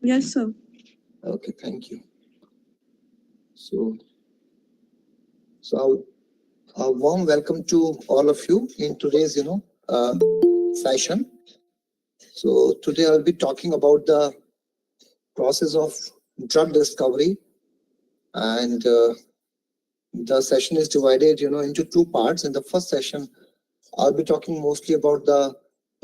Yes, sir. Okay, thank you. So a warm welcome to all of you in today's, session. So today I'll be talking about the process of drug discovery, and the session is divided, into two parts. In the first session, I'll be talking mostly about the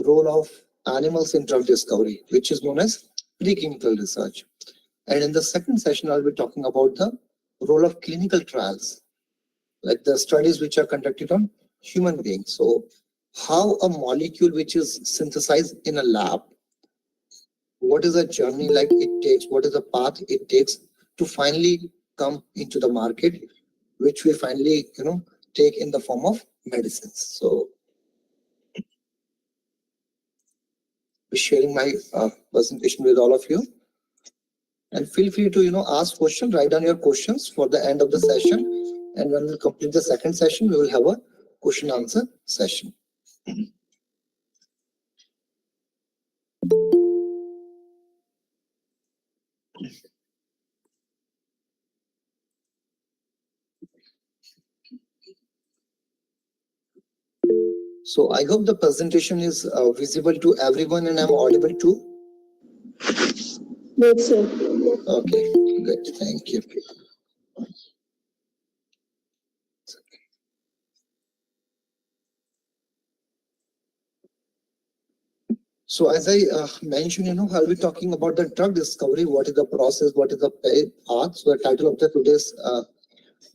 role of animals in drug discovery, which is known as preclinical research. And in the second session, I'll be talking about the role of clinical trials, like the studies which are conducted on human beings. So how a molecule which is synthesized in a lab, what is a journey like it takes, what is the path it takes to finally come into the market, which we finally, take in the form of medicines. So be sharing my presentation with all of you, and feel free to ask questions, write down your questions for the end of the session, and when we complete the second session we will have a question answer session. So I hope the presentation is visible to everyone and I'm audible too. Yes, sir. Okay, good, thank you. So as I mentioned, I'll be talking about the drug discovery. What is the process? What is the path? So the title of the today's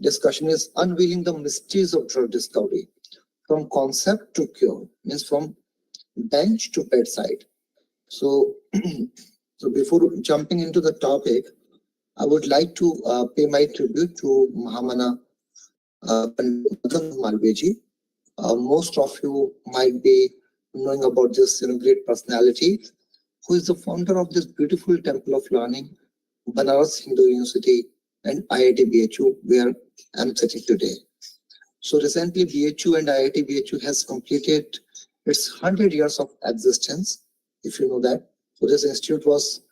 discussion is Unveiling the Mysteries of Drug Discovery, from concept to cure, means from bench to bedside. So, so before jumping into the topic, I would like to pay my tribute to Mahamana Malviya. Most of you might be knowing about this great personality, who is the founder of this beautiful temple of learning, Banaras Hindu University and IIT BHU, where I'm sitting today. So recently, BHU and IIT BHU has completed its 100 years of existence, if you know that. So this institute was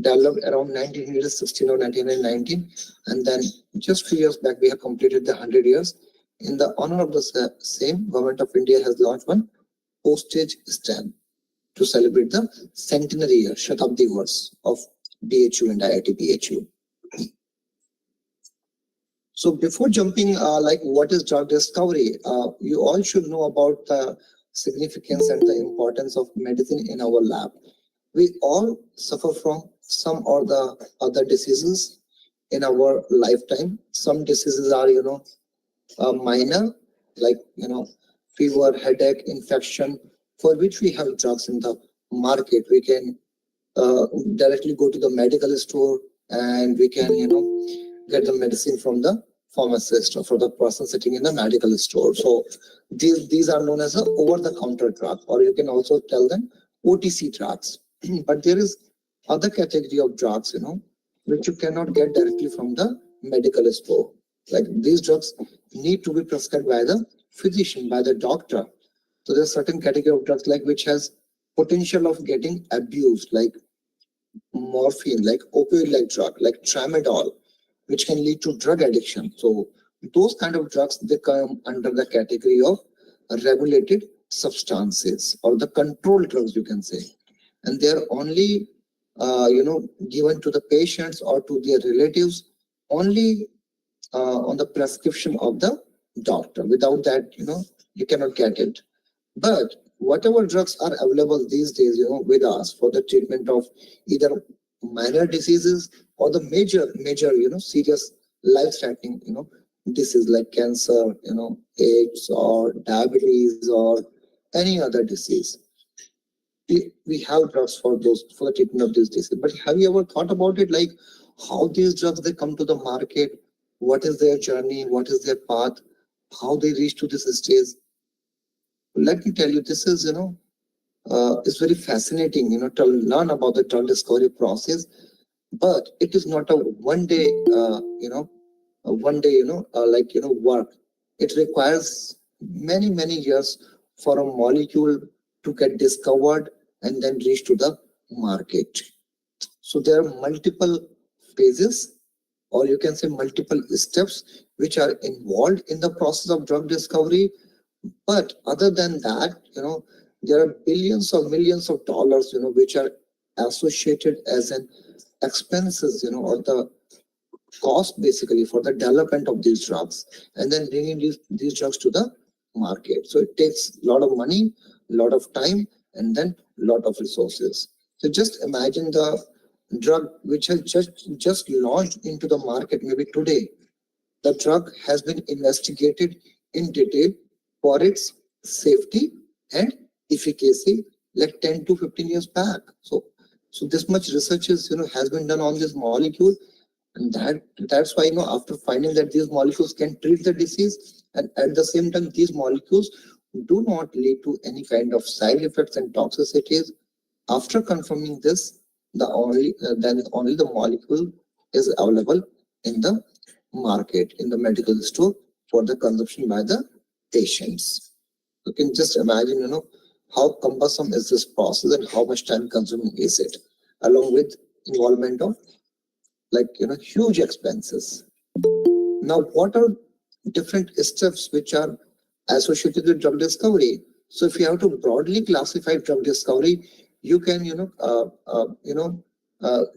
developed around 1916 or 1919, and then just few years back we have completed the 100 years. In the honor of the same, Government of India has launched one postage stamp to celebrate the centenary year, Shatabdi Vars of BHU and IIT BHU. So before jumping, like what is drug discovery, you all should know about the significance and the importance of medicine in our lab. We all suffer from some or the other diseases in our lifetime. Some diseases are, minor, like, fever, headache, infection, for which we have drugs in the market. We can directly go to the medical store and we can, get the medicine from the pharmacist or from the person sitting in the medical store. So these are known as a over-the-counter drug, or you can also tell them OTC drugs. But there is other category of drugs, which you cannot get directly from the medical store. Like these drugs need to be prescribed by the physician, by the doctor. So there's certain category of drugs like which has potential of getting abused, like morphine, like opioid-like drug, like tramadol, which can lead to drug addiction. So those kind of drugs, they come under the category of regulated substances or the controlled drugs, you can say. And they're only, given to the patients or to their relatives only on the prescription of the doctor. Without that, you cannot get it. But whatever drugs are available these days, with us for the treatment of either minor diseases or the major, serious life-threatening, disease like cancer, AIDS or diabetes or any other disease. We have drugs for those, for the treatment of these diseases. But have you ever thought about it, like how these drugs, they come to the market? What is their journey? What is their path? How they reach to this stage? Let me tell you, this is, it's very fascinating, to learn about the drug discovery process. But it is not a one day, work. It requires many, many years for a molecule to get discovered and then reach to the market. So there are multiple phases, or you can say multiple steps, which are involved in the process of drug discovery. But other than that, there are billions or millions of dollars, which are associated as an expenses, or the cost basically for the development of these drugs, and then bringing these drugs to the market. So it takes a lot of money, a lot of time, and then a lot of resources. So just imagine the drug which has just launched into the market maybe today. The drug has been investigated in detail for its safety and efficacy like 10 to 15 years back. So this much research is has been done on this molecule, and that's why after finding that these molecules can treat the disease, and at the same time these molecules do not lead to any kind of side effects and toxicities. After confirming this, then only the molecule is available in the market, in the medical store, for the consumption by the patients. You can just imagine how cumbersome is this process and how much time consuming is it, along with involvement of huge expenses. Now, what are different steps which are associated with drug discovery? So if you have to broadly classify drug discovery, you can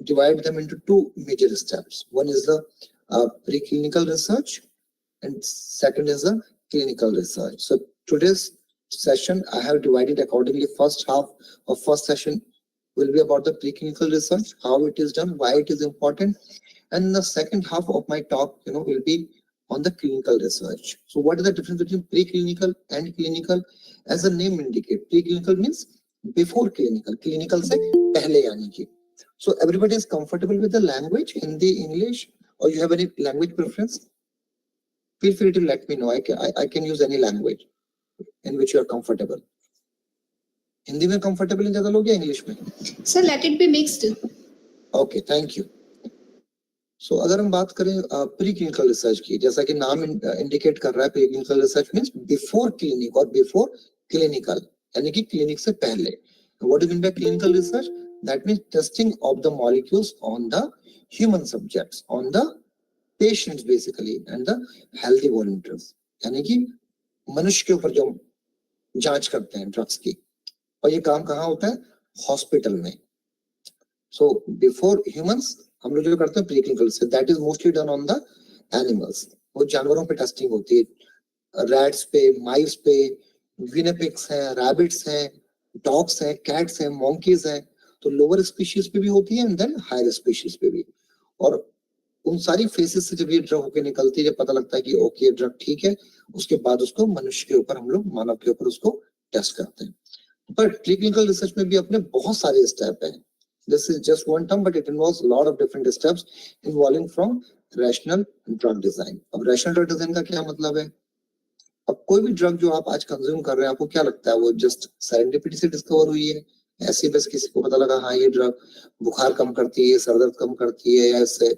divide them into two major steps. One is the preclinical research, and second is the clinical research. So today's session I have divided accordingly. First half of first session will be about the preclinical research, how it is done, why it is important, and the second half of my talk will be on the clinical research. So what is the difference between preclinical and clinical? As the name indicates, preclinical means before clinical, clinical se pehle yaani ki. So everybody is comfortable with the language, Hindi, English, or you have any language preference? Feel free to let me know. I can use any language in which you are comfortable. Hindi में comfortable हैं ज़्यादा लोग या English में? Sir, let it be mixed. Okay, thank you. So अगर हम बात करें प्री क्लिनिकल रिसर्च की, जैसा कि नाम इंडिकेट कर रहा है, pre clinical research means before clinic और बिफोर क्लिनिकल, यानी कि क्लिनिक से पहले. What do you mean by clinical research? That means testing of the molecules on the human subjects, on the patients basically, and the healthy volunteers. यानी कि मनुष्य के ऊपर जो जांच करते हैं ड्रग्स की, और ये काम कहाँ होता है? हॉस्पिटल में. So before humans हम लोग जो करते हैं प्रीक्लिनिकल से, that is mostly done on the animals. वो जानवरों पे टेस्टिंग होती है, रैट्स पे, माइस पे, विनेपिग्स हैं, रैबिट्स हैं, डॉग्स हैं, कैट्स हैं, मंकीज हैं. तो लोअर स्पीशीज पे भी होती है एंड देन हायर स्पीशीज पे भी. और उन सारी फेसेस से जब ये ड्रग होकर निकलती है, जब पता लगता है कि ओके ड्रग ठीक है, उसके बाद उसको मनुष्य के ऊपर, हम लोग मानव के ऊपर उसको टेस्ट करते हैं. बट प्रीक्लिनिकल रिसर्च में भी अपने बहुत सारे स्टेप हैं. This is just one term, but it involves a lot of different steps involving from rational drug design. अब rational drug design का क्या मतलब है? अब कोई भी ड्रग जो आप आज कंज्यूम कर रहे हैं, आपको क्या लगता है वो जस्ट सेरेंडिपिटी से डिस्कवर हुई है? ऐसे बस किसी को पता लगा हाँ ये ड्रग बुखार कम करती है, सर दर्द कम करती है, या इससे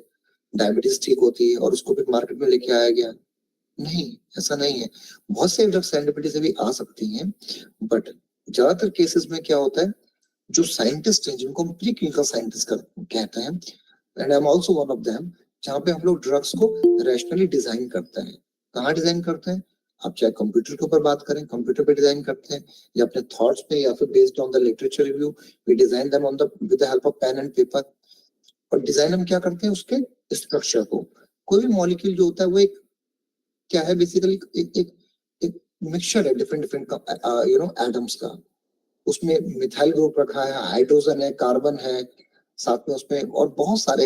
डायबिटीज ठीक होती है और उसको फिर मार्केट में लेके आया गया? नहीं, ऐसा नहीं है. बहुत से ड्रग सेरेंडिपिटी से भी आ सकती हैं, बट ज्यादातर केसेस में क्या होता है, जो साइंटिस्ट हैं, जिनको हम प्री क्लिनिकल साइंटिस्ट कहते हैं, and I am also one of them, जहां पे हम लोग ड्रग्स को रैशनली डिजाइन करते हैं. कहाँ डिजाइन करते हैं? आप चाहे कंप्यूटर के ऊपर बात करें, कंप्यूटर पे डिजाइन करते हैं, या अपने थॉट्स पे, या फिर based on the literature review, we design them on the with the help of pen and paper. और डिजाइन हम क्या करते हैं? उसके स्ट्रक्चर को. कोई भी मॉलिक्यूल जो होता है वो एक क्या है, बेसिकली एक मिक्सचर है डिफरेंट एटम्स का. उसमें मिथाइल ग्रुप रखा है, हाइड्रोजन है, कार्बन है, साथ में उसमें और बहुत सारे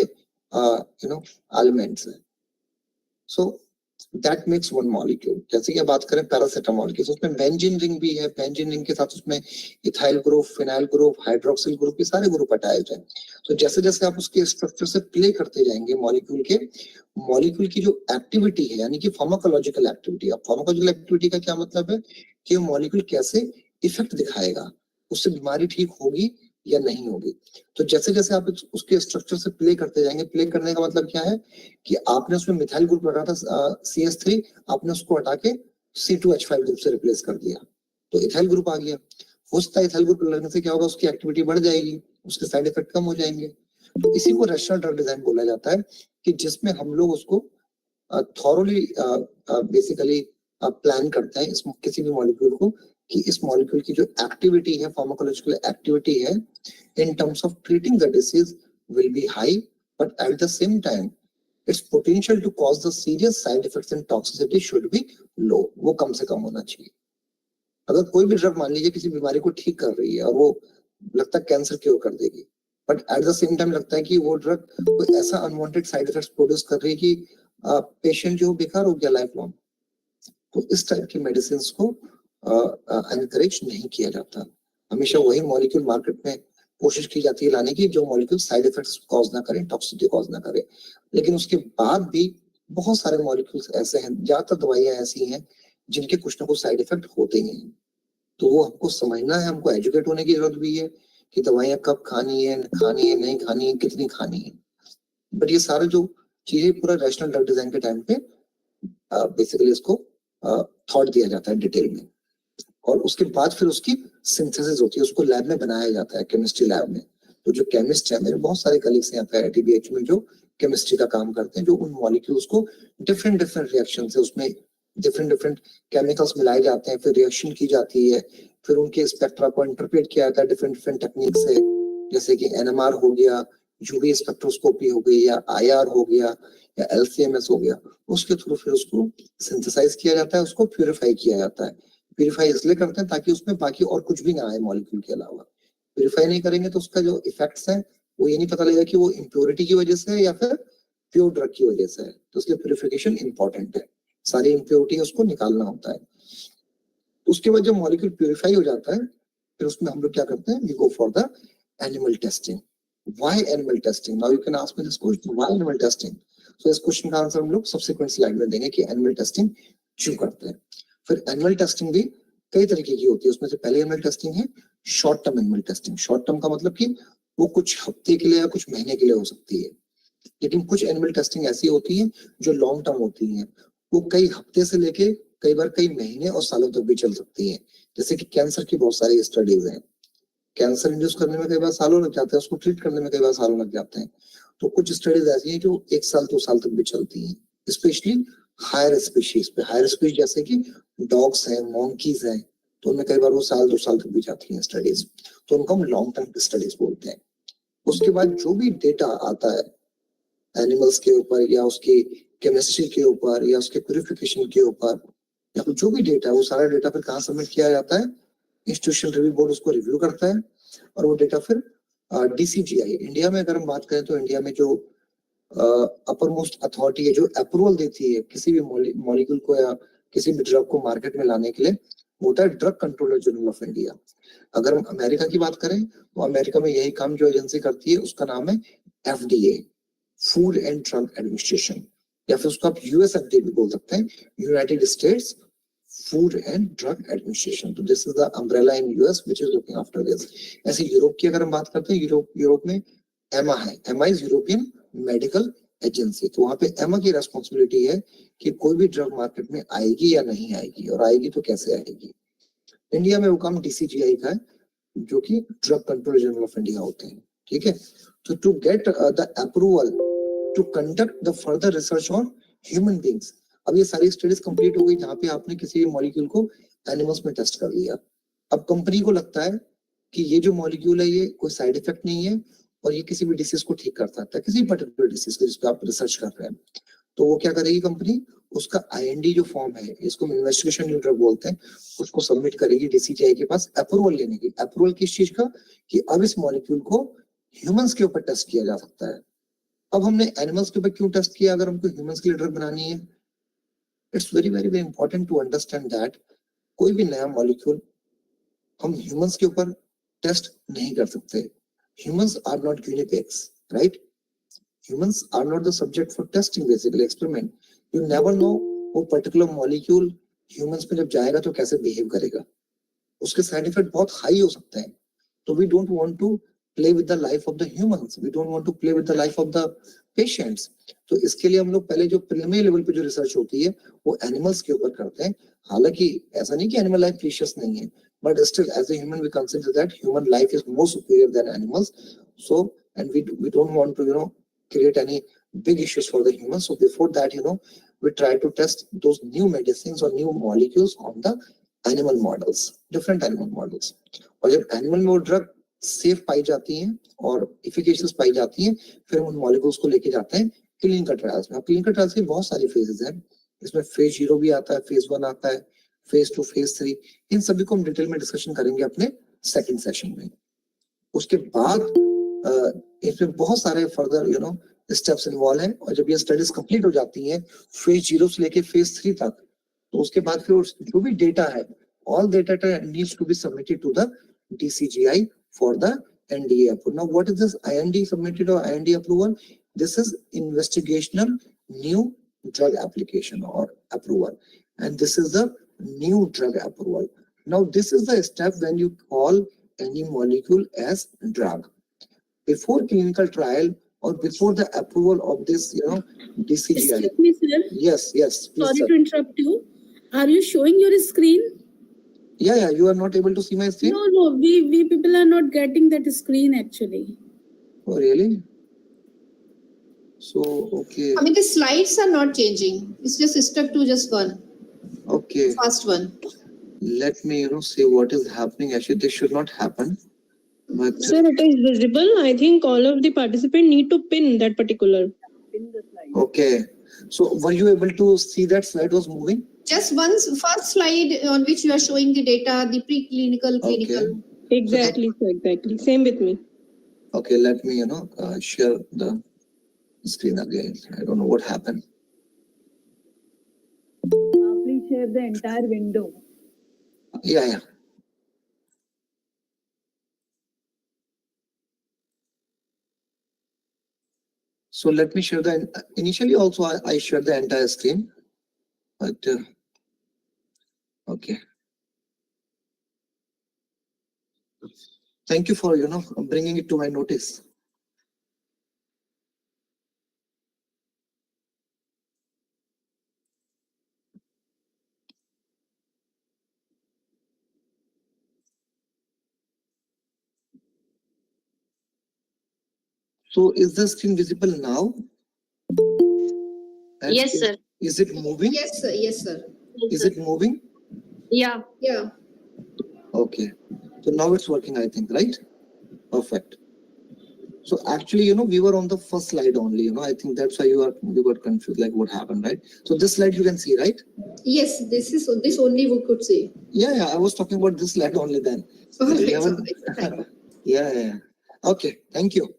एलिमेंट्स हैं. So that makes one molecule. जैसे कि बात करें पैरासिटामोल की, उसमें बेंजीन रिंग भी है, बेंजीन रिंग के साथ उसमें ethyl group, phenyl group, hydroxyl group, ये सारे ग्रुप अटैच्ड हैं. तो जैसे जैसे आप उसके स्ट्रक्चर से प्ले करते जाएंगे मॉलिक्यूल की जो एक्टिविटी है, यानी कि फार्माकोलॉजिकल एक्टिविटी. अब फार्माकोलॉजिकल एक्टिविटी का क्या मतलब है कि मॉलिक्यूल कैसे इफेक्ट दिखाएगा, उससे बीमारी ठीक होगी या नहीं होगी. तो जैसे जैसे आप उसके स्ट्रक्चर से प्ले करते जाएंगे, प्ले करने का मतलब क्या है कि आपने उसमें मिथाइल ग्रुप रखा था CH3, आपने उसको हटा के C2H5 ग्रुप से रिप्लेस कर दिया, तो इथाइल ग्रुप आ गया. हो सकता है इथाइल ग्रुप लगने से क्या होगा, उसकी एक्टिविटी बढ़ जाएगी, उसके साइड इफेक्ट कम हो जाएंगे. तो इसी को रैशनल ड्रग डिजाइन बोला जाता है, कि जिसमें हम लोग उसको थॉरोली बेसिकली प्लान करते हैं इस किसी भी मॉलिक्यूल को, कि इस मॉलिक्यूल की जो एक्टिविटी है, फार्माकोलॉजिकल एक्टिविटी है in terms of treating the disease will be high, but at the same time its potential to cause the serious side effects and toxicity should be low, वो कम से कम होना चाहिए। अगर कोई भी ड्रग मान लीजिए किसी बीमारी को ठीक कर रही है और वो लगता है कैंसर क्योर कर देगी, but at the same time लगता है कि वो ड्रग कोई ऐसा अनवांटेड साइड इफेक्ट्स प्रोड्यूस कर रही है कि पेशेंट जो बेकार हो गया लाइफ लॉन्ग, तो इस टाइप की मेडिसिन को एनकरेज नहीं किया जाता। हमेशा वही मॉलिक्यूल मार्केट में कोशिश की जाती है लाने की जो मॉलिक्यूल साइड इफेक्ट्स कॉज ना करें, टॉक्सिसिटी कॉज ना करे। लेकिन उसके बाद भी बहुत सारे मॉलिक्यूल्स ऐसे हैं, ज्यादातर दवाइयां ऐसी हैं जिनके कुछ ना कुछ साइड इफेक्ट होते ही हैं। तो वो हमको समझना है, हमको एजुकेट होने की जरूरत भी है कि दवाइयां कब खानी है, नहीं खानी है, कितनी खानी है। बट ये सारा जो चीजें पूरा रैशनल ड्रग डिजाइन के टाइम पे बेसिकली इसको थॉट दिया जाता है डिटेल में, और उसके बाद फिर उसकी सिंथेसिस होती है, उसको लैब में बनाया जाता है, केमिस्ट्री लैब में। तो जो केमिस्ट है, मेरे बहुत सारे कलीग्स हैं यहाँ पे BHU में जो केमिस्ट्री का काम करते हैं, जो उन मॉलिक्यूल्स को डिफरेंट रिएक्शन से उसमें डिफरेंट केमिकल्स मिलाए जाते हैं, फिर रिएक्शन की जाती है, फिर उनके स्पेक्ट्रा को इंटरप्रेट किया जाता है डिफरेंट टेक्निक से, जैसे कि NMR हो गया, यूवी स्पेक्ट्रोस्कोपी हो गई, या IR हो गया, या LCMS हो गया। उसके थ्रू फिर उसको सिंथेसाइज किया जाता है, उसको प्यूरिफाई किया जाता है। प्यूरिफाई इसलिए करते हैं ताकि उसमें बाकी और कुछ भी ना आए मॉलिक्यूल के अलावा। प्यूरिफाई नहीं करेंगे तो उसका जो इफेक्ट्स है वो ये नहीं पता लगेगा कि वो इम्प्योरिटी की वजह से है या फिर प्योर ड्रग की वजह से है। तो इसलिए प्यूरिफिकेशन इंपॉर्टेंट है, सारी इम्प्योरिटी उसको निकालना होता है। उसके बाद जब मॉलिक्यूल प्यूरिफाई हो जाता है, फिर उसमें हम लोग क्या करते हैं, we go for the animal testing. Why animal testing? Now you can ask me this question, why animal testing? So इस क्वेश्चन का आंसर हम लोग सब्सिक्वेंट स्लाइड में देंगे कि एनिमल टेस्टिंग क्यों करते हैं। फिर एनिमल टेस्टिंग भी कई तरीके की होती है, उसमें से पहले एनिमल टेस्टिंग है short term animal testing. Short term का मतलब कि वो कुछ हफ्ते के लिए या कुछ महीने के लिए हो सकती है, लेकिन कुछ एनिमल टेस्टिंग ऐसी होती है जो लॉन्ग टर्म होती है, वो कई हफ्ते से लेके कई बार कई महीने और सालों तक भी चल सकती है। जैसे कि कैंसर की बहुत सारी स्टडीज हैं, कैंसर इंड्यूस करने में कई बार सालों लग जाते हैं, उसको ट्रीट करने में कई बार सालों लग जाते हैं। तो कुछ स्टडीज ऐसी हैं जो 1 साल 2 साल तक भी चलती हैं, स्पेशली हायर स्पीशीज पे। हायर स्पीशीज जैसे कि डॉग्स हैं, मॉन्कीज हैं, तो उनमें कई बार वो 1 साल 2 साल तक भी जाती हैं स्टडीज, तो उनको हम लॉन्ग टर्म स्टडीज बोलते हैं। उसके बाद जो भी डेटा आता है एनिमल्स के ऊपर या उसकी केमिस्ट्री के ऊपर या उसके प्यूरिफिकेशन के ऊपर, या फिर जो भी डेटा है, वो सारा डेटा फिर कहाँ सबमिट किया जाता है, इंस्टीट्यूशनल रिव्यू बोर्ड उसको रिव्यू करता है, और वो डेटा फिर DCGI, इंडिया में अगर हम बात करें तो इंडिया में जो अपर मोस्ट अथॉरिटी है जो अप्रूवल देती है किसी भी मॉलिक्यूल को या किसी भी ड्रग को मार्केट में लाने के लिए, वो होता है drug controller general of India. अगर हम अमेरिका की बात करें तो अमेरिका में यही काम जो एजेंसी करती है उसका नाम है FDA, food and drug administration, या फिर उसको आप USFDA भी बोल सकते हैं, United States food and drug administration. तो this is the umbrella in US which is looking after this. ऐसे यूरोप की अगर हम बात करते हैं, यूरोप में EMA है, EMA is European medical agency. तो वहां पे EMA की रेस्पॉन्सिबिलिटी है कि कोई भी ड्रग मार्केट में आएगी या नहीं आएगी, और आएगी तो कैसे आएगी। इंडिया में वो काम DCGI का है, जो कि drug controller general of India होते हैं, ठीक है। तो to get the approval to conduct the further research on human beings, अब ये सारी स्टडीज कंप्लीट हो गई जहाँ पे आपने किसी मॉलिक्यूल को एनिमल्स में टेस्ट कर लिया। अब कंपनी को लगता है कि ये जो मॉलिक्यूल है ये कोई साइड इफेक्ट नहीं है और ये किसी भी डिसीज को ठीक कर सकता है, किसी पर्टिकुलर डिसीज को जिस पे आप रिसर्च कर रहे हैं। तो वो क्या करेगी कंपनी, उसका IND जो फॉर्म है, इसको इन्वेस्टिगेशन न्यू ड्रग बोलते हैं, उसको सबमिट करेगी DCGI के पास अप्रूवल लेने की। अप्रूवल किस चीज का, कि अब इस मॉलिक्यूल को ह्यूमंस के ऊपर टेस्ट किया जा सकता है। अब हमने एनिमल्स के ऊपर क्यों टेस्ट किया अगर हमको ह्यूमंस के लिए ड्रग बनानी है? It's very very very important to understand that कोई भी नया मॉलिक्यूल हम ह्यूमंस के ऊपर टेस्ट नहीं कर सकते। Humans are not guinea pigs, right? Humans are not the subject for testing, basically experiment. You never know वो पर्टिकुलर मॉलिक्यूल ह्यूमंस में जब जाएगा तो कैसे बिहेव करेगा, उसके साइड इफेक्ट बहुत हाई हो सकते हैं। तो we don't want to play with the life of the humans, we don't want to play with the life of the patients. तो इसके लिए हम लोग पहले जो प्रीलिमिनरी लेवल पे जो रिसर्च होती है वो एनिमल्स के ऊपर करते हैं। हालांकि ऐसा नहीं कि एनिमल लाइफ प्रीशियस नहीं है, but still as a human we consider that human life is more superior than animals. So and we don't want to create any big issues for the humans. So before that, we try to test those new medicines or new molecules on the animal models, different animal models. और जब animal में वो drug safe पाई जाती हैं और efficacious पाई जाती हैं, फिर हम उन molecules को लेके जाते हैं clinical trials में. clinical trials के बहुत सारी phases हैं. इसमें phase 0 भी आता है, phase 1 आता है, phase 2, phase 3. इन सभी को हम डिटेल में डिस्कशन करेंगे अपने सेकंड सेशन में. उसके बाद इसमें बहुत सारे फर्दर स्टेप्स इन्वॉल्व हैं, और जब ये स्टडीज कंप्लीट हो जाती हैं फेज 0 से लेके फेज 3 तक, तो उसके बाद फिर जो भी डेटा है, all data needs to be submitted to the DCGI for the NDA approval. Now, what is this IND submitted or IND approval? This is investigational new drug application or approval, and this is the new drug approval. Now, this is the step when you call any molecule as drug. Before clinical trial or before the approval of this, DCGI. Excuse me, sir. Yes. Please, sorry sir. to interrupt you. Are you showing your screen? Yeah. You are not able to see my screen? No. We people are not getting that screen actually. Oh, really? So, okay. I mean, the slides are not changing. It's just stuck to just one. Okay. First one. Let me, say what is happening. Actually, this should not happen. But, Sir, it is visible. I think all of the participants need to pin that particular. Pin the slide. Okay. So, were you able to see that slide was moving? Just one first slide on which you are showing the data, the preclinical, clinical. Exactly, sir, exactly. Same with me. Okay, let me, share the screen again. I don't know what happened. Please share the entire window. Yeah. So let me share initially also I shared the entire screen, but okay. Thank you for, bringing it to my notice. So is the screen visible now? And Yes, sir. Is it moving? Yes, sir. Yes, sir. Is it moving? Yeah. Yeah. Okay. So now it's working, I think, right? Perfect. So actually, we were on the first slide only, I think that's why you got confused, like what happened, right? So this slide you can see, right? Yes, this only we could see. Yeah. I was talking about this slide only then. Yeah. Okay, thank you.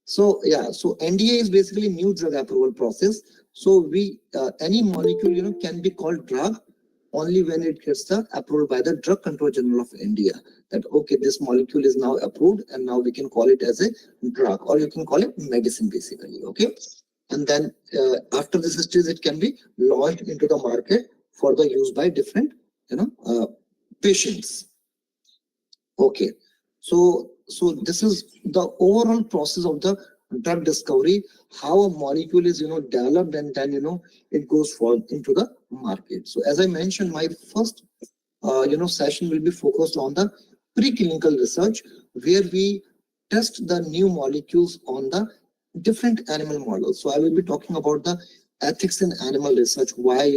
So so NDA is basically new drug approval process. So any molecule, can be called drug only when it gets the approval by the Drug Control General of India. That okay, this molecule is now approved, and now we can call it as a drug, or you can call it medicine basically. Okay, and then after this stage, it can be launched into the market for the use by different patients. Okay, so this is the overall process of the drug discovery, how a molecule is developed, and then it goes into the market. So as I mentioned, my first session will be focused on the preclinical research, where we test the new molecules on the different animal models. So I will be talking about the ethics in animal research, why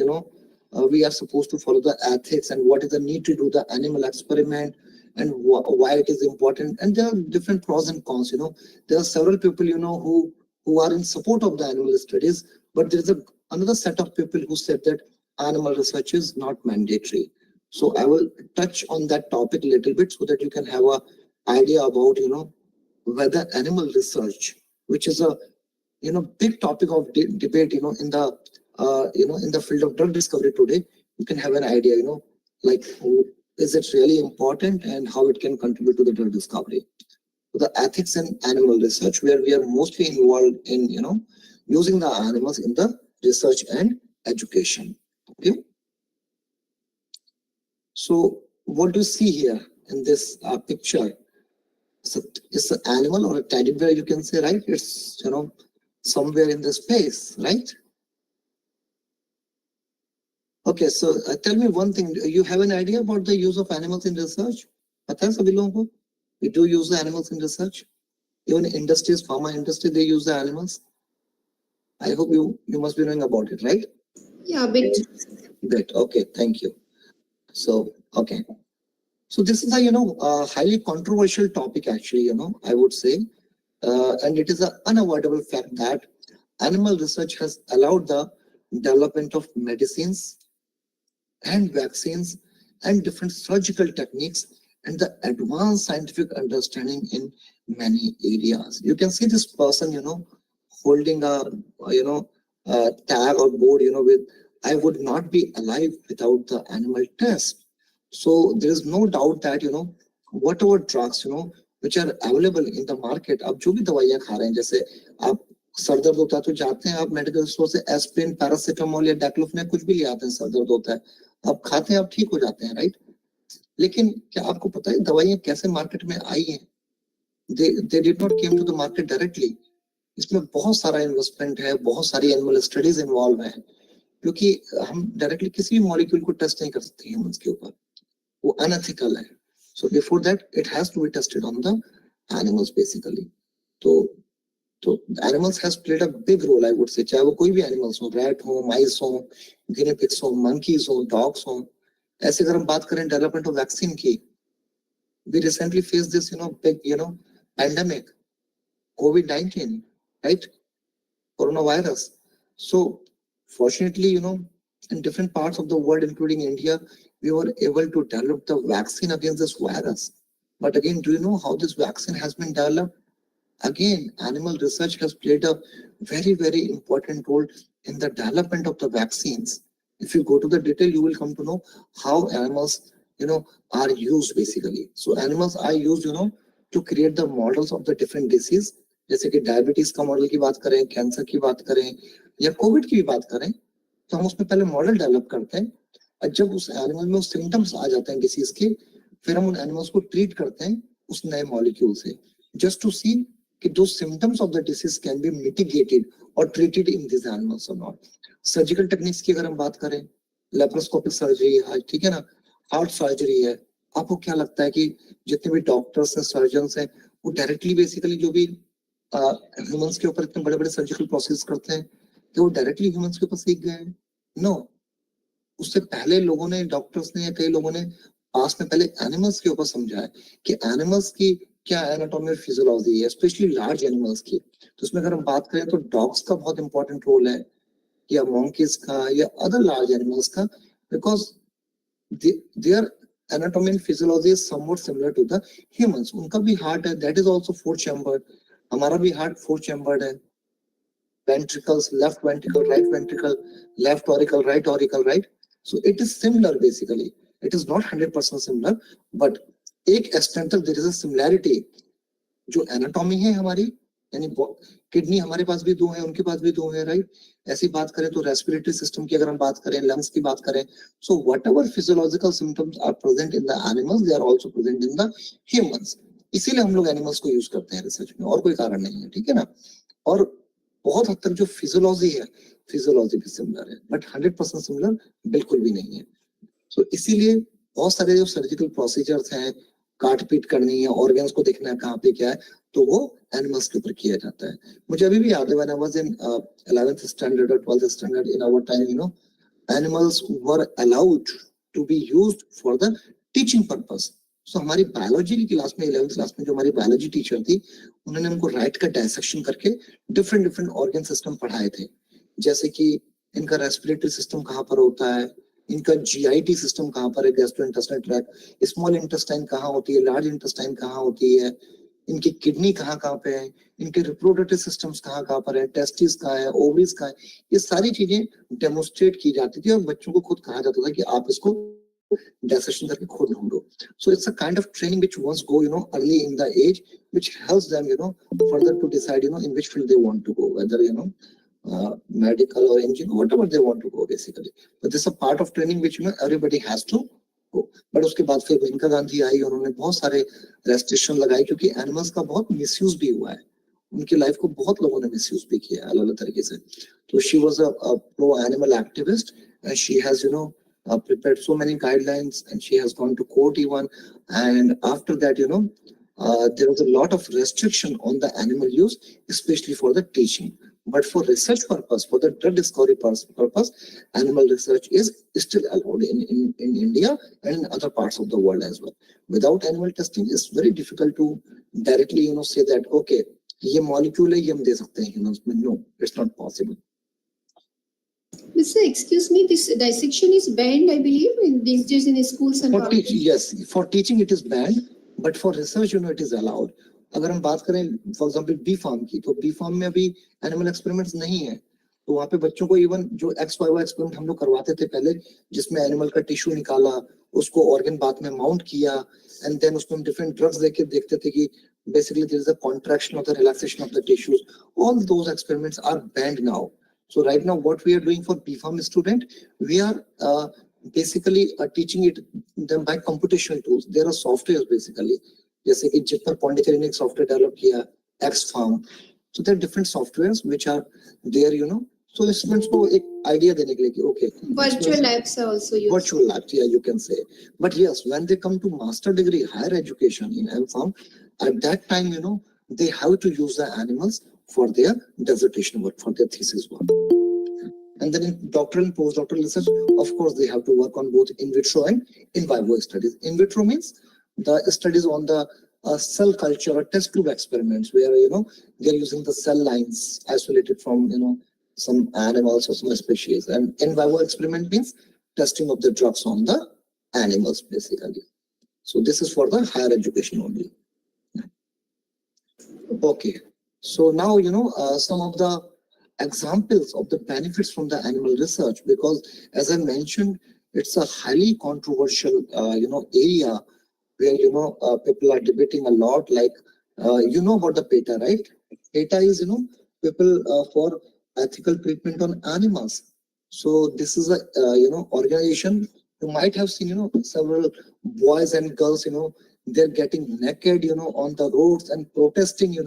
we are supposed to follow the ethics, and what is the need to do the animal experiment, and why it is important. And there are different pros and cons. There are several people who are in support of the animal studies, but there is another set of people who said that animal research is not mandatory. So I will touch on that topic a little bit so that you can have a idea about whether animal research, which is a big topic of debate in the in the field of drug discovery today, you can have an idea like is it really important and how it can contribute to the drug discovery. So the ethics in animal research, where we are mostly involved in using the animals in the research and education. Okay, so what do you see here in this picture? It's an animal or a teddy bear, you can say, right? It's somewhere in the space, right? Okay, so tell me one thing. You have an idea about the use of animals in research? We do use the animals in research. Even industries, pharma industry, they use the animals. I hope you must be knowing about it, right? Yeah, bit. Great. Okay, thank you. So, okay. So this is a highly controversial topic actually, I would say. And it is an unavoidable fact that animal research has allowed the development of medicines and vaccines and different surgical techniques and the advanced scientific understanding in many areas. You can see this person, holding a tag or board, with I would not be alive without the animal test. So there is no doubt that, whatever drugs, which are available in the market, आप जो भी दवाइयाँ खा रहे हैं, जैसे आप sir दर्द होता है तो जाते हैं आप मेडिकल स्टोर से एस्प्रिन, पैरासिटामोल या डाइक्लोफेनाक कुछ भी ले आते हैं, सर दर्द होता है, आप खाते हैं, आप ठीक हो जाते हैं, राइट? लेकिन क्या आपको पता है दवाइयाँ कैसे मार्केट में आई हैं? They did not came to the market directly. इसमें बहुत सारा इन्वेस्टमेंट है, बहुत सारी एनिमल स्टडीज इन्वॉल्व है, क्योंकि हम डायरेक्टली किसी भी मॉलिक्यूल को टेस्ट नहीं कर सकते ह्यूमंस के ऊपर, वो अनएथिकल है. So before that it has to be tested on the animals basically. तो animals has played a big role, I would say, चाहे वो कोई भी एनिमल्स हो, रैट हो, माइस हो, गिनी पिग्स हो, मंकीज हो, डॉग्स हो. ऐसे अगर हम बात करें डेवलपमेंट ऑफ वैक्सीन की, we recently faced this big pandemic, COVID-19, right? Coronavirus. So fortunately, in different parts of the world, including India, we were able to develop the vaccine against this virus. But again, do you know how this vaccine has been developed? Again, animal research has played a very, very important role in the development of the vaccines. If you go to the detail, you will come to know how animals, are used basically. So animals are used, to create the models of the different disease. जैसे कि diabetes का model की बात करें, cancer की बात करें या कोविड की भी बात करें, तो हम उसमें पहले मॉडल डेवलप करते हैं, और जब उस एनिमल में सिम्टम्स आ जाते हैं डिसीज के, फिर हम उन एनिमल्स को ट्रीट करते हैं उस नए मॉलिक्यूल से, जस्ट टू सी कि दो symptoms of the disease can be mitigated और ट्रीटेड इन दिस एनिमल्स और नॉट. सर्जिकल टेक्निक्स की अगर हम बात करें, लेप्रोस्कोपिक सर्जरी है, ठीक है ना, हार्ट सर्जरी है. आपको क्या लगता है कि जितने भी डॉक्टर्स हैं, सर्जन्स हैं, वो डायरेक्टली बेसिकली जो भी ह्यूमंस के ऊपर इतने बड़े बड़े सर्जिकल प्रोसेस करते हैं, कि वो डायरेक्टली ह्यूमंस के ऊपर सीख गए हैं? नो. उससे पहले लोगों ने, डॉक्टर्स ने या कई लोगों ने पास में पहले एनिमल्स के ऊपर समझा है कि एनिमल्स की क्या एनाटॉमी और फिजियोलॉजी है, स्पेशली लार्ज एनिमल्स की. तो उसमें अगर हम बात करें तो डॉग्स का बहुत इंपॉर्टेंट रोल है, या मंकीज का, या अदर लार्ज एनिमल्स का, because their anatomy and physiology is somewhat similar to the humans. उनका भी हार्ट है, that is also 4 chambered. हमारा भी हार्ट 4 chambered है. Ventricles, left ventricle, right ventricle, left auricle, right? So it is similar basically. It is not 100% similar, but एक extent तक there is a similarity. जो anatomy है हमारी, यानी किडनी हमारे पास भी 2 है, उनके पास भी 2 है, राइट? ऐसी बात करें तो रेस्पिरेटरी सिस्टम की अगर हम बात करें, लंग्स की बात करें, so whatever physiological symptoms are present in the animals, they are also present in the humans. इसीलिए हम लोग एनिमल्स को यूज करते हैं रिसर्च में, और कोई कारण नहीं है, ठीक है ना? और बहुत हद तक जो फिजियोलॉजी है, फिजियोलॉजी भी सिमिलर है, बट 100% सिमिलर बिल्कुल भी नहीं है. सो इसीलिए बहुत सारे जो सर्जिकल प्रोसीजर्स हैं, काट पीट करनी है, ऑर्गन्स को देखना है कहाँ पे क्या है, तो वो एनिमल्स के ऊपर किया जाता है. मुझे अभी भी याद है, when I was in 11th standard और 12th standard, in our time, animals were allowed to be used for the teaching purpose. So हमारी बायोलॉजी की क्लास में, 11th क्लास में जो हमारी बायोलॉजी टीचर थी, उन्होंने हमको राइट का डायसेक्शन करके डिफरेंट ऑर्गन सिस्टम पढ़ाए थे, जैसे कि इनका रेस्पिरेटरी सिस्टम कहाँ पर होता है, इनका जीआईटी सिस्टम कहाँ पर है, गैस्ट्रोइंटेस्टाइनल ट्रैक्ट, स्मॉल इंटेस्टाइन कहाँ होती है, लार्ज इंटेस्टाइन कहाँ होती है, इनकी किडनी कहाँ पे है, इनके रिप्रोडक्टिव सिस्टम्स कहाँ पर है, टेस्टिस कहाँ है, ओवरीज कहाँ है, ये सारी चीजें डेमोन्स्ट्रेट की जाती थी, और बच्चों को खुद कहा जाता था कि आप इसको डायसेक्शन करके खुद ढूंढो. So it's a kind of training which once go early in the age, which helps them further to decide in which field they want to go, whether medical or engineering, whatever they want to go basically. But this is a part of training which everybody has to go. But उसके बाद फिर मेनका गांधी आई, उन्होंने बहुत सारे restriction लगाए, क्योंकि animals का बहुत मिसयूज भी हुआ है, उनकी लाइफ को बहुत लोगों ने मिसयूज भी किया अलग अलग तरीके से. तो she was a pro animal activist, and she has prepared so many guidelines, and she has gone to court even, and after that there was a lot of restriction on the animal use, especially for the teaching. But for research purpose, for the drug discovery purpose, animal research is still allowed in India and in other parts of the world as well. Without animal testing, it's very difficult to directly, say that, okay, ये molecule है, ये हम दे सकते हैं humans में. No, it's not possible. Mr. Excuse me, this dissection is banned, I believe, in these days in schools and For colleges. yes, for teaching it is banned, but for research, it is allowed. अगर हम बात करें for example B farm की, तो B farm में अभी animal experiments नहीं है, तो वहाँ पे बच्चों को इवन जो XYY एक्सपेरिमेंट हम लोग करवाते थे पहले, जिसमें एनिमल का टिश्यू निकाला, उसको ऑर्गन बाद में माउंट किया, एंड देन उसमें हम डिफरेंट ड्रग्स देके देखते थे कि basically there is a contraction or the relaxation of the tissues. All those experiments are banned now. So right now what we are doing for B.Pharm student, we are basically teaching it them by computational tools. There are softwares basically. जैसे कि जित पर पॉन्डिचेरी ने एक software develop किया, X-Farm. So there are different softwares which are there, So students को एक idea देने के लिए कि okay. Virtual labs are also used. Virtual labs, yeah, you can say. But yes, when they come to master degree, higher education in M.Pharm, at that time, they have to use the animals for their dissertation work, for their thesis work. And then in doctoral and postdoctoral research, of course, they have to work on both in vitro and in vivo studies. In vitro means the studies on the cell culture or test tube experiments where, they're using the cell lines isolated from, some animals or some species. And in vivo experiment means testing of the drugs on the animals, basically. So this is for the higher education only. Okay. So now, some of the examples of the benefits from the animal research, because as I mentioned, it's a highly controversial, area where, people are debating a lot, like, about the PETA, right? PETA is, people for ethical treatment on animals. So this is a, organization. You might have seen, several boys and girls, they're getting naked, on the roads and protesting,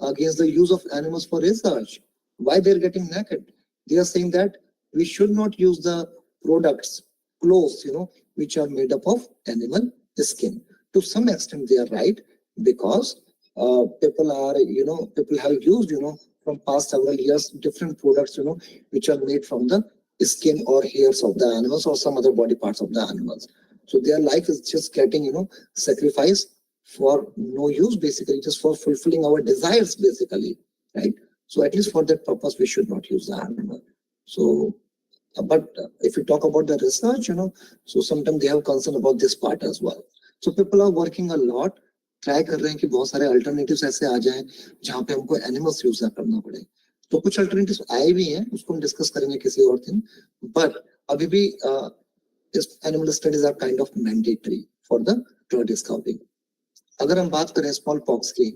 against the use of animals for research. Why they're getting naked? They are saying that we should not use the products, clothes, which are made up of animal skin. To some extent, they are right, because people have used, from past several years, different products, which are made from the skin or hairs of the animals or some other body parts of the animals. So their life is just getting, sacrificed for no use, basically, just for fulfilling our desires, basically, right? So at least for that purpose, we should not use the animal. So, but if we talk about the research, so sometimes they have concern about this part as well. So people are working a lot, try कर रहे हैं कि बहुत सारे alternatives ऐसे आ जाएं जहाँ पे हमको animals use ना करना पड़े. तो कुछ alternatives आए भी हैं, उसको हम discuss करेंगे किसी और दिन. But अभी भी animal studies are kind of mandatory for the drug discovery. अगर हम बात करें smallpox की,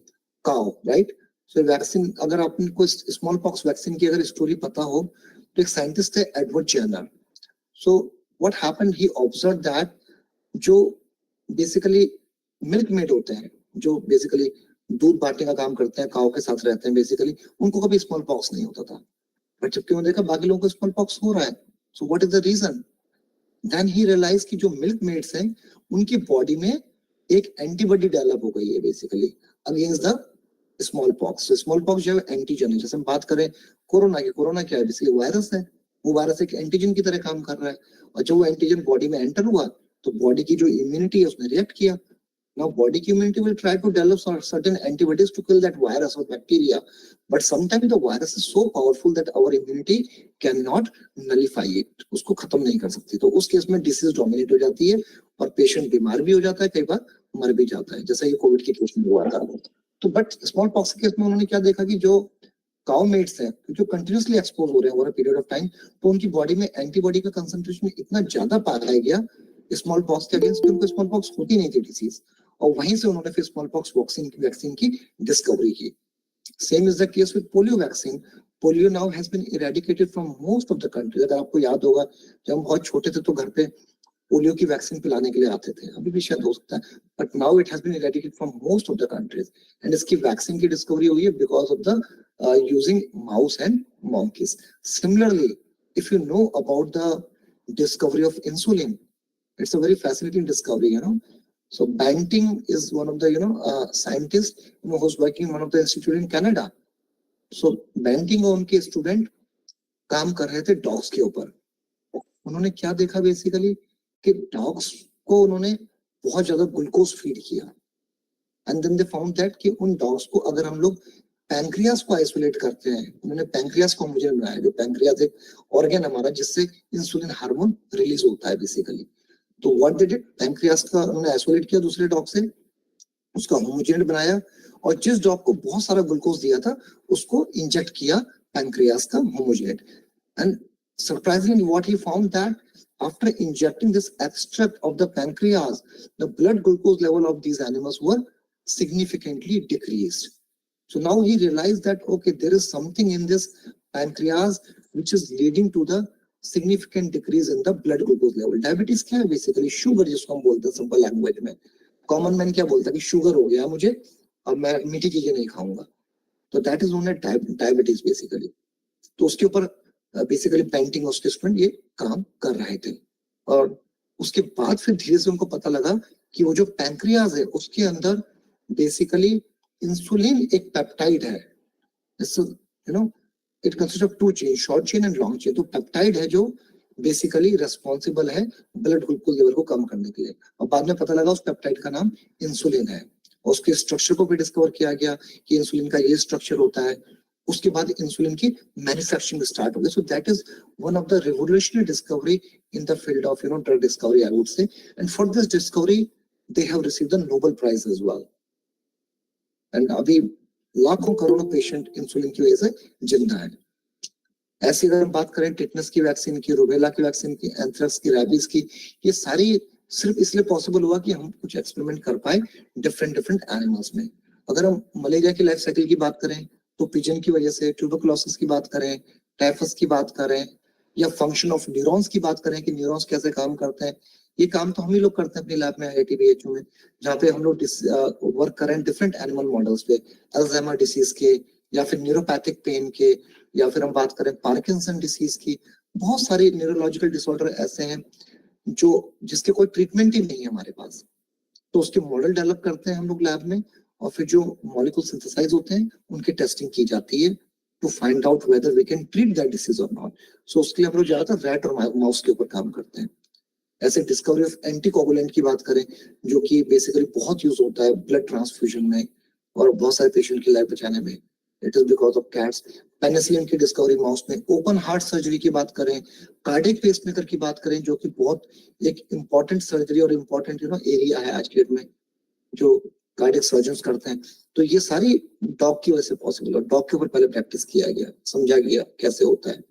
cow, right? So वैक्सीन, अगर आपको smallpox वैक्सीन की अगर स्टोरी पता हो, तो एक साइंटिस्ट है Edward Jenner. So what happened, he observed that जो बेसिकली मिल्क मेड होते हैं, जो बेसिकली दूध बांटने का काम करते हैं, काऊ के साथ रहते हैं, बेसिकली उनको कभी स्मॉलपॉक्स नहीं होता था. बट जबकि उन्होंने देखा बाकी लोगों को स्मॉलपॉक्स हो रहा है. So what is the reason? Then he realize कि जो मिल्क मेड्स हैं, उनकी बॉडी में एक एंटीबॉडी डेवलप हो गई है basically against the smallpox. Smallpox जो है एंटीजन है. जैसे हम बात करें कोरोना की, कोरोना क्या है? बेसिकली वायरस है. वो वायरस एक एंटीजन की तरह काम कर रहा है, और जब वो एंटीजन बॉडी में एंटर हुआ तो बॉडी की जो इम्यूनिटी है उसने रिएक्ट किया. Now body immunity will try to develop certain antibodies to kill that virus or bacteria, but sometimes the virus is so powerful that our immunity cannot nullify it. उसको खत्म नहीं कर सकती. तो उस केस में डिसीज डोमिनेट हो जाती है और पेशेंट बीमार भी हो जाता है, कई बार मर भी जाता है, जैसा ये कोविड के केस में हुआ था. तो बट स्मॉल पॉक्स के केस में उन्होंने क्या देखा कि जो काउ मेट्स हैं जो कंटिन्यूसली एक्सपोज हो रहे हैं over a period of time, तो उनकी बॉडी में एंटीबॉडी का कंसंट्रेशन इतना ज्यादा पाया गया स्मॉल पॉक्स के अगेंस्ट कि उनको स्मॉल पॉक्स होती नहीं थी डिसीज. और वहीं से उन्होंने फिर स्मॉल पॉक्स वैक्सीन की डिस्कवरी की. Same is the case with polio vaccine. Polio now has been eradicated from most of the countries. अगर आपको याद होगा, जब हम बहुत छोटे थे तो घर पे पोलियो की वैक्सीन पिलाने के लिए आते थे, अभी भी शायद हो सकता है, but now it has been eradicated from most of the countries. And इसकी वैक्सीन की डिस्कवरी हुई है because of the using mouse and monkeys. Similarly, if you know about the discovery of insulin, it's a very fascinating discovery. So Banting is one of the scientists who's working in one of the institute in Canada. So Banting और उनके student काम कर रहे थे dogs के ऊपर. उन्होंने क्या देखा बेसिकली कि डॉग्स को उन्होंने बहुत ज्यादा ग्लूकोज फीड किया, and then they found that कि उन डॉग्स को अगर हम लोग पैंक्रियास को आइसोलेट करते हैं, उन्होंने पैंक्रियास को मुझे बनाया, जो पैंक्रियास एक ऑर्गन हमारा जिससे इंसुलिन हार्मोन रिलीज होता है बेसिकली. तो व्हाट दे डिड, पैंक्रियास का उन्होंने आइसोलेट किया दूसरे डॉग से, उसका होमोजेनेट बनाया, और जिस डॉग को बहुत सारा ग्लूकोज दिया था उसको इंजेक्ट किया पैंक्रियास का homogenate. And surprisingly what he found that after injecting this extract of the pancreas, the blood glucose level of these animals were significantly decreased. So now he realized that, okay, there is something in this pancreas which is leading to the significant decrease in the blood glucose level. Diabetes क्या है basically? Sugar जिसको हम बोलते हैं simple language में. Common man क्या बोलता है कि sugar हो गया मुझे, अब मैं मीठी चीजें नहीं खाऊंगा. तो that is known as diabetes basically. तो उसके ऊपर बेसिकली पेंटिंग और उसके स्टूडेंट ये काम कर रहे थे, और उसके बाद फिर धीरे से उनको पता लगा कि वो जो पैंक्रियाज है उसके अंदर बेसिकली इंसुलिन एक पेप्टाइड है. It consist of 2 chain, short chain and long chain. तो पेप्टाइड है जो बेसिकली रेस्पॉन्सिबल है ब्लड ग्लूकोज लेवल को कम करने के लिए, और बाद में पता लगा उस पेप्टाइड का नाम इंसुलिन है. और उसके स्ट्रक्चर को भी डिस्कवर किया गया कि इंसुलिन का ये स्ट्रक्चर होता है. उसके बाद इंसुलिन की मैन्युफैक्चरिंग स्टार्ट हो गई. So that is one of the revolutionary discovery in the field of drug discovery, I would say. And for this discovery they have received the Nobel prize as well. एंड अभी लाखों करोड़ों patient insulin की वजह से जिंदा है. ऐसी अगर हम बात करें टिटनस की वैक्सीन की, रूबेला की वैक्सीन की, एंथ्रेक्स की, रैबीज की, ये सारी सिर्फ इसलिए पॉसिबल हुआ कि हम कुछ एक्सपेरिमेंट कर पाए डिफरेंट एनिमल्स में. अगर हम मलेरिया की लाइफ साइकिल की बात करें तो पिजन की वजह से, ट्यूबरकुलोसिस की बात करें, टाइफस की बात करें, या फंक्शन ऑफ न्यूरॉन्स की बात करें कि न्यूरॉन्स कैसे काम करते हैं, ये काम तो हम ही लोग करते हैं अपनी लैब में IIT BHU में, जहाँ पे हम लोग वर्क कर रहे हैं डिफरेंट एनिमल मॉडल्स पे, अल्जाइमर डिसीज के, या फिर न्यूरोपैथिक पेन के, या फिर हम बात करें पार्किंसन डिसीज की. बहुत सारे न्यूरोलॉजिकल डिसऑर्डर ऐसे हैं जो जिसके कोई ट्रीटमेंट ही नहीं है हमारे पास. तो उसके मॉडल डेवलप करते हैं हम लोग लैब में, और फिर जो मॉलिक्यूल सिंथेसाइज होते हैं उनकी टेस्टिंग की जाती है to find out whether we can treat that disease और नॉट. सो उसके लिए हम लोग ज्यादातर रैट और माउस के ऊपर काम करते हैं. ऐसे डिस्कवरी ऑफ एंटीकोगुलेंट की बात करें जो कि बेसिकली बहुत यूज होता है ब्लड ट्रांसफ्यूजन में और बहुत सारे पेशेंट की लाइफ बचाने में, it is because of cats. Penicillin की डिस्कवरी माउस में. ओपन हार्ट सर्जरी की बात करें, कार्डियक पेसमेकर की बात करें जो कि बहुत एक इंपॉर्टेंट सर्जरी और इम्पोर्टेंट एरिया है आज के डेट में जो कार्डियक सर्जन्स करते हैं. तो ये सारी डॉग की वजह से पॉसिबल है. डॉग के ऊपर पहले प्रैक्टिस किया गया, समझा गया कैसे होता है.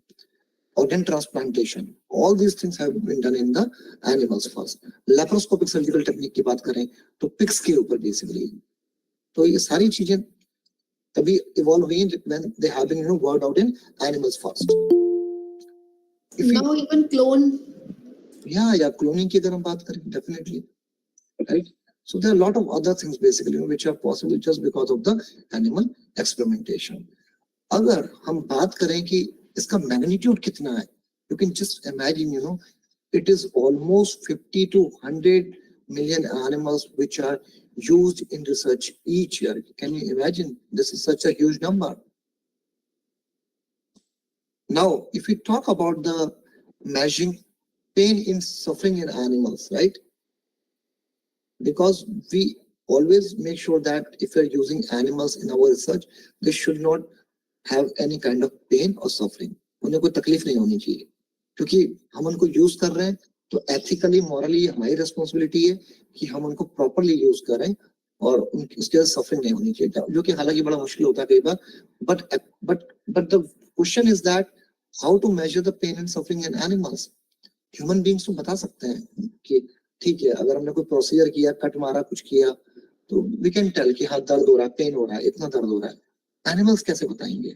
Organ transplantation, all these things have been done in the animals first. Laparoscopic surgical technique की बात करें तो pigs के ऊपर basically. तो ये सारी चीजें तभी evolve हुई when they have been worked out in animals first. Now even clone. Yeah, cloning की अगर हम बात करें definitely, right? So there are a lot of other things basically which are possible just because of the animal experimentation. अगर हम बात करें कि इसका मैग्नीट्यूड कितना है, you can just imagine, it is almost 50 to 100 million animals which are used in research each year. Can you imagine? This is such a huge number. Now, if we talk about the measuring pain in suffering in animals, right? Because we always make sure that if we are using animals in our research, they should not have any kind of pain or suffering. उन्हें कोई तकलीफ नहीं होनी चाहिए, क्योंकि हम उनको use कर रहे हैं तो एथिकली मॉरली हमारी रिस्पॉन्सिबिलिटी है कि हम उनको प्रॉपरली यूज करें और उनकी उसके सफरिंग नहीं होनी चाहिए, जो कि हालांकि बड़ा मुश्किल होता है कई बार. But the question is that how to measure the pain and suffering in animals. Human beings तो बता सकते हैं कि ठीक है, अगर हमने कोई प्रोसीजर किया, कट मारा, कुछ किया, तो वी कैन टेल कि हाँ दर्द हो रहा है, पेन हो रहा है, इतना दर्द हो रहा है. एनिमल्स कैसे बताएंगे?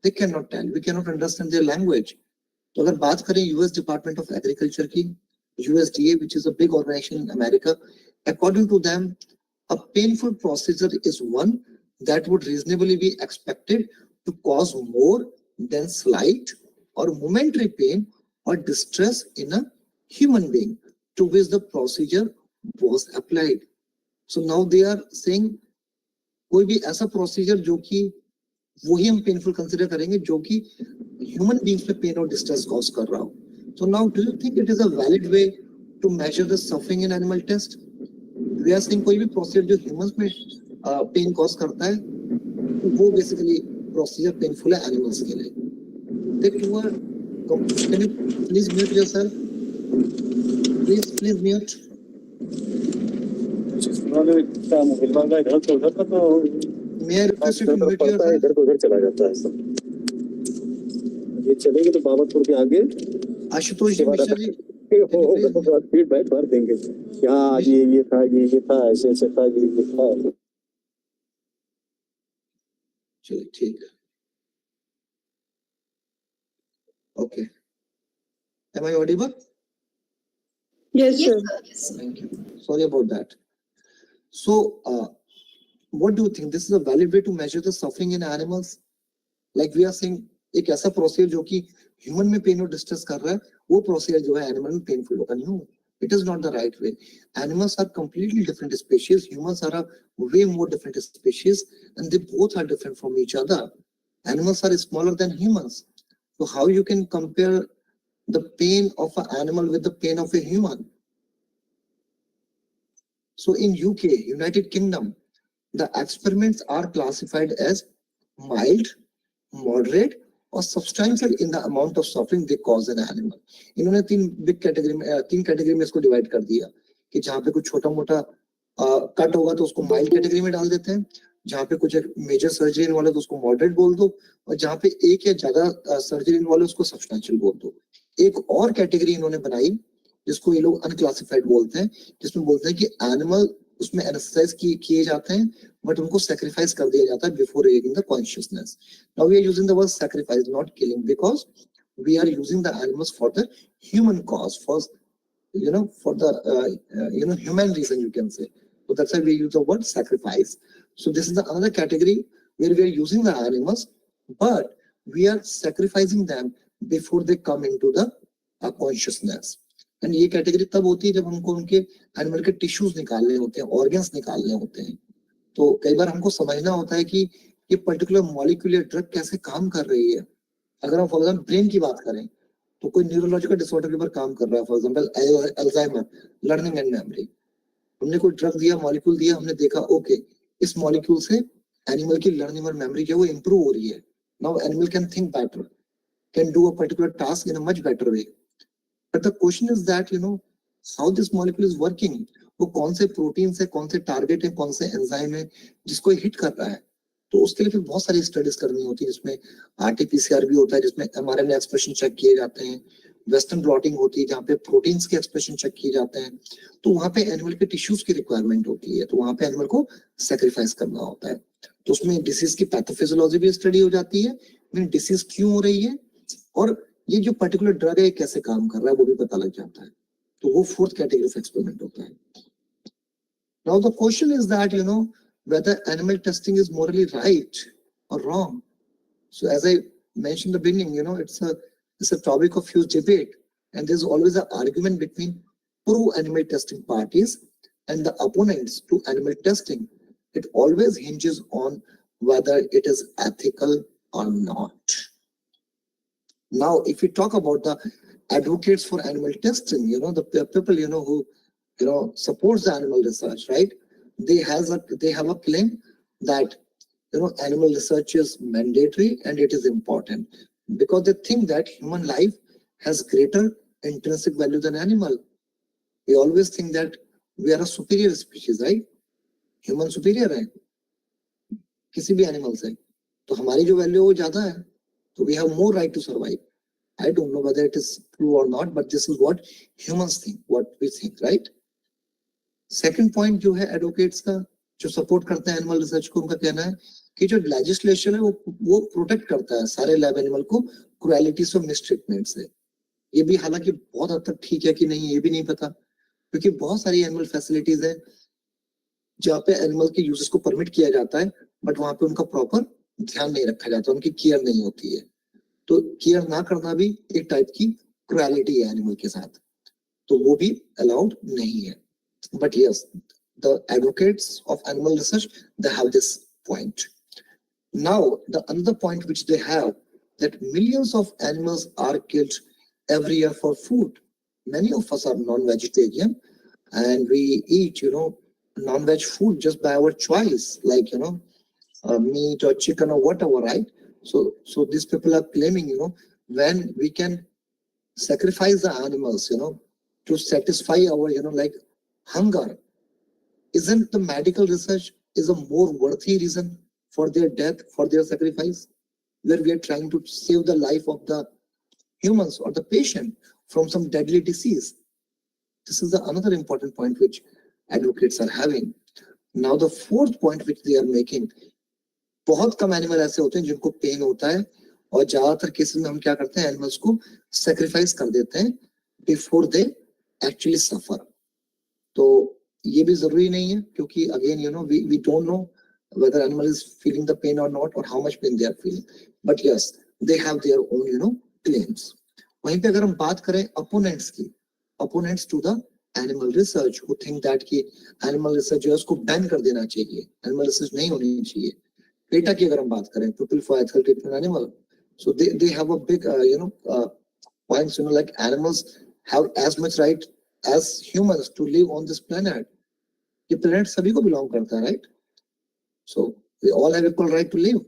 They cannot tell. We cannot understand their language. तो अगर बात करें US Department of Agriculture की, USDA, which is a big organization in America, according to them, a painful procedure is one that would reasonably be expected to cause more than slight or momentary pain or distress in a human being to which the procedure was applied. So now they are saying कोई भी ऐसा procedure जो कि वही हम painful consider करेंगे जो कि ह्यूमन बीइंग्स पे पेन और डिस्ट्रेस कॉज कर रहा हो. So now do you think it is a valid way to measure the suffering in animal test? We are saying कोई भी प्रोसीजर जो ह्यूमंस में पेन कॉज करता है वो बेसिकली प्रोसीजर पेनफुल है एनिमल्स के लिए. Can you please mute yourself? Please mute. May I request you to mute yourself? इधर को उधर चला जाता है सब. ये चलेंगे तो बाबतपुर के आगे आशुतोष जी, मिश्रा जी, फीडबैक भर देंगे. क्या ये था, ये था, ऐसे था, ये था. चलिए ठीक है. Okay. Am I audible? Yes, Yes, sir. sir. Yes, sir. Thank you. Sorry about that. So, what do you think? This is a valid way to measure the suffering in animals? Like we are saying, एक ऐसा procedure जो कि human में pen और distress कर रहा है, वो प्रोसीजर जो है एनिमल में पेनफुल होगा. No, it is not the right way. Animals are completely different species. Humans are a way more different species, and they both are different from each other. Animals are smaller than humans. So how you can compare the pain of an animal with the pain of a human? So in UK, United Kingdom, the experiments are classified as mild, moderate or substantial in the amount of suffering they cause an animal. इन्होंने तीन category में इसको divide कर दिया कि जहाँ पे कुछ छोटा मोटा कट होगा तो उसको माइल्ड कैटेगरी में डाल देते हैं, जहाँ पे कुछ मेजर सर्जरी इन्वॉल्व है तो उसको मॉडरेट बोल दो, और जहाँ पे एक या ज्यादा सर्जरी इन्वॉल्व है उसको सब्सटेंशियल बोल दो. एक और कैटेगरी इन्होंने बनाई जिसको ये लोग अनक्लासिफाइड बोलते हैं, जिसमें बोलते हैं कि एनिमल उसमें एनेस्थेसाइज किए जाते हैं बट उनको सैक्रिफाइस कर दिया जाता है before regaining the consciousness. Now we are using the word sacrifice, not killing, because we are using the animals for the human cause, for for the human reason, you can say. So that's why we use the word sacrifice. So this is the another category where we are using the animals, but we are sacrificing them before they come into the consciousness. And ये category तब होती है जब हमको उनके animal के tissues निकालने होते हैं, ऑर्गन्स निकालने होते हैं. तो कई बार हमको समझना होता है कि ये पर्टिकुलर मॉलिक्यूल या ड्रग कैसे काम कर रही है. अगर हम फॉर एग्जाम्पल ब्रेन की बात करें तो कोई न्यूरोलॉजिकल डिसऑर्डर के ऊपर काम कर रहा है, for example Alzheimer, learning and memory. हमने कोई ड्रग दिया, मॉलिक्यूल दिया, हमने देखा ओके इस मॉलिक्यूल से एनिमल की लर्निंग और मेमोरी जो है वो इंप्रूव हो रही है. Now animal can think better, can do a particular task in a much better way. But the question is that how this molecule is working. वो कौन से प्रोटीन है, कौन से टारगेट है, कौन से एंजाइम है जिसको हिट कर रहा है. तो उसके लिए फिर बहुत सारी स्टडीज करनी होती है, जिसमें आरटीपीसीआर भी होता है, जिसमें एमआरएनए एक्सप्रेशन चेक किए जाते हैं, वेस्टर्न ब्लॉटिंग होती है जहाँ पे प्रोटीन्स के एक्सप्रेशन चेक किए जाते हैं. तो वहाँ पे एनिमल के टिश्यूज की रिक्वायरमेंट होती है, तो वहाँ पे एनिमल को सेक्रीफाइस करना होता है. तो उसमें डिसीज की पैथोफिजियोलॉजी भी स्टडी हो जाती है, डिसीज क्यों हो रही है और ये जो पर्टिकुलर ड्रग है कैसे काम कर रहा है वो भी पता लग जाता है. तो वो फोर्थ कैटेगरी ऑफ एक्सपेरिमेंट होता है. Now the question is that whether animal testing is morally right or wrong. So as I mentioned in the beginning, it's a topic of huge debate, and there's always an argument between pro-animal testing parties and the opponents to animal testing. It always hinges on whether it is ethical or not. Now, if we talk about the advocates for animal testing, the people, who, supports the animal research, right? They have a claim that animal research is mandatory and it is important because they think that human life has greater intrinsic value than animal. We always think that we are a superior species, right? Human superior है किसी भी animal से, तो हमारी जो value है वो ज्यादा है, तो we have more right to survive. I don't know whether it is true or not, but this is what humans think, what we think, right? Second point जो है एडवोकेट्स का, जो सपोर्ट करते हैं एनिमल रिसर्च को, उनका कहना है कि जो लेजिस्लेशन है वो प्रोटेक्ट करता है सारे लैब एनिमल को क्रुएलिटी से, मिसट्रीटमेंट से. ये भी हालांकि बहुत हद तक ठीक है कि नहीं ये भी नहीं पता, क्योंकि बहुत सारी एनिमल फैसिलिटीज है जहाँ पे एनिमल के यूजेस को परमिट किया जाता है बट वहां पे उनका प्रॉपर ध्यान नहीं रखा जाता, उनकी केयर नहीं होती है. तो केयर ना करना भी एक टाइप की क्रुएलिटी है एनिमल के साथ, तो वो भी अलाउड नहीं है. But yes, the advocates of animal research, they have this point. Now, the another point which they have, that millions of animals are killed every year for food. Many of us are non-vegetarian and we eat, non-veg food just by our choice, like, meat or chicken or whatever, right? So these people are claiming, when we can sacrifice the animals, to satisfy our, like hunger, isn't the medical research is a more worthy reason for their death, for their sacrifice, where we are trying to save the life of the humans or the patient from some deadly disease. This is the another important point which advocates are having. Now the fourth point which they are making, बहुत कम animal ऐसे होते हैं जिनको pen होता है और ज्यादातर cases में हम क्या करते हैं, एनिमल्स को सैक्रिफाइस कर देते हैं बिफोर दे एक्चुअली सफर. तो ये भी जरूरी नहीं है क्योंकि again we don't know whether animal is feeling the pain or not or how much pain they are feeling, but yes, they have their own claims. वहीं पे अगर हम बात करें opponents की, opponents to the animal research who think that कि animal research जो है उसको बैन कर देना चाहिए, animal research नहीं होनी चाहिए. PETA की अगर हम बात करें, people for ethical treatment animal, so they have a big points, like animals have as much right as humans to live on this planet. ये planet सभी को belong करता है, right? So we all have equal right to live.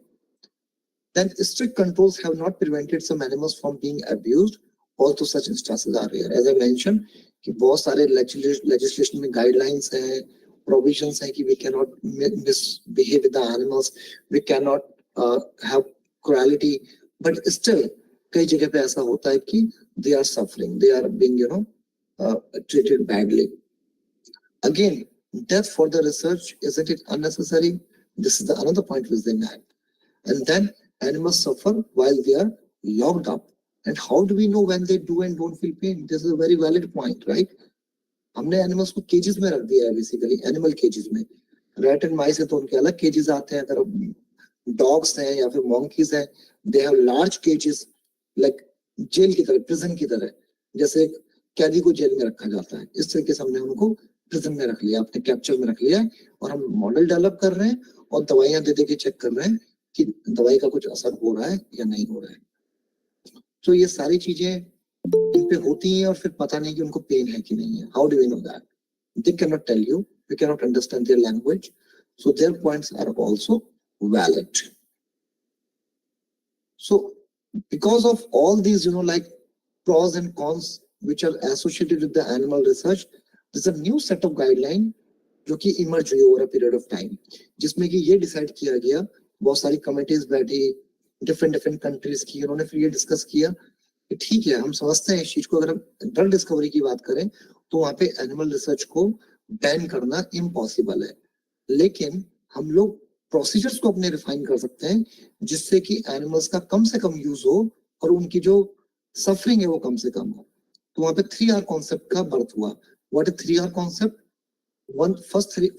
Then strict controls have not prevented some animals from being abused. Also such instances are rare. As I mentioned, कि बहुत सारे legislation में guidelines हैं, provisions हैं कि we cannot misbehave with the animals, we cannot have cruelty, but still कई जगह पे ऐसा होता है कि they are suffering, they are being treated badly. Again, death for the research, isn't it unnecessary? This is the another point which they made. And then animals suffer while they are locked up. And how do we know when they do and don't feel pain? This is a very valid point, right? हमने animals को cages में रख दिया है, basically animal cages में. Rat and mice है तो उनके अलग cages आते हैं. अगर dogs हैं या फिर monkeys हैं, they have large cages, like jail की तरह, prison की तरह. जैसे कैदी को जेल में रखा जाता है, इस तरीके से हमने उनको प्रिजन में रख लिया, अपने कैप्चर में रख लिया है और हम मॉडल डेवलप कर रहे हैं और दवाइयां दे दे के चेक कर रहे हैं कि दवाई का कुछ असर हो रहा है या नहीं हो रहा है. तो ये सारी चीजें इन पे होती हैं और फिर पता नहीं कि उनको पेन है कि नहीं है. How do we know that? They can not tell you, we can not understand their language, so their points are also valid. So because of all these like pros and cons which are associated with the animal research, there's a new set of guideline जो कि emerge हुई over a period of time, जिसमें कि ये decide किया गया, बहुत सारी कमिटीज बैठी डिफरेंट कंट्रीज की, उन्होंने फिर ये डिस्कस किया कि ठीक है, हम समझते हैं इस चीज को, अगर हम ड्रग डिस्कवरी की बात करें तो वहां पे एनिमल रिसर्च को बैन करना इम्पॉसिबल है, लेकिन हम लोग प्रोसीजर्स को अपने रिफाइन कर सकते हैं जिससे कि एनिमल्स का कम से कम यूज हो और उनकी जो सफरिंग है वो कम से कम हो. तो वहां पे 3R कॉन्सेप्ट का बर्थ हुआ. What is 3R concept?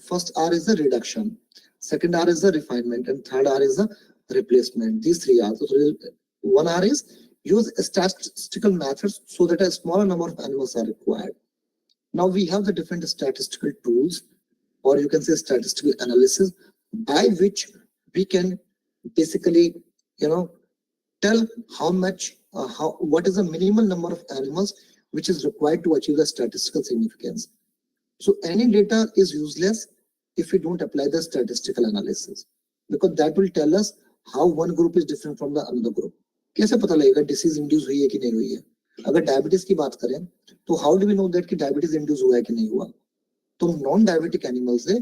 First R is the reduction, second R is the refinement, and third R is the replacement. These 3 R's. So 1R is use statistical methods so that a smaller number of animals are required. Now we have the different statistical tools, or you can say statistical analysis, by which we can basically tell how much what is the minimal number of animals which is required to achieve the statistical significance. So any data is useless if we don't apply the statistical analysis, because that will tell us how one group is different from the another group. कैसे पता लगेगा disease induce हुई है कि नहीं हुई है? अगर डायबिटीज की बात करें तो how do we know that कि डायबिटीज इंड्यूस हुआ है कि नहीं हुआ? तो नॉन डायबिटिक एनिमल से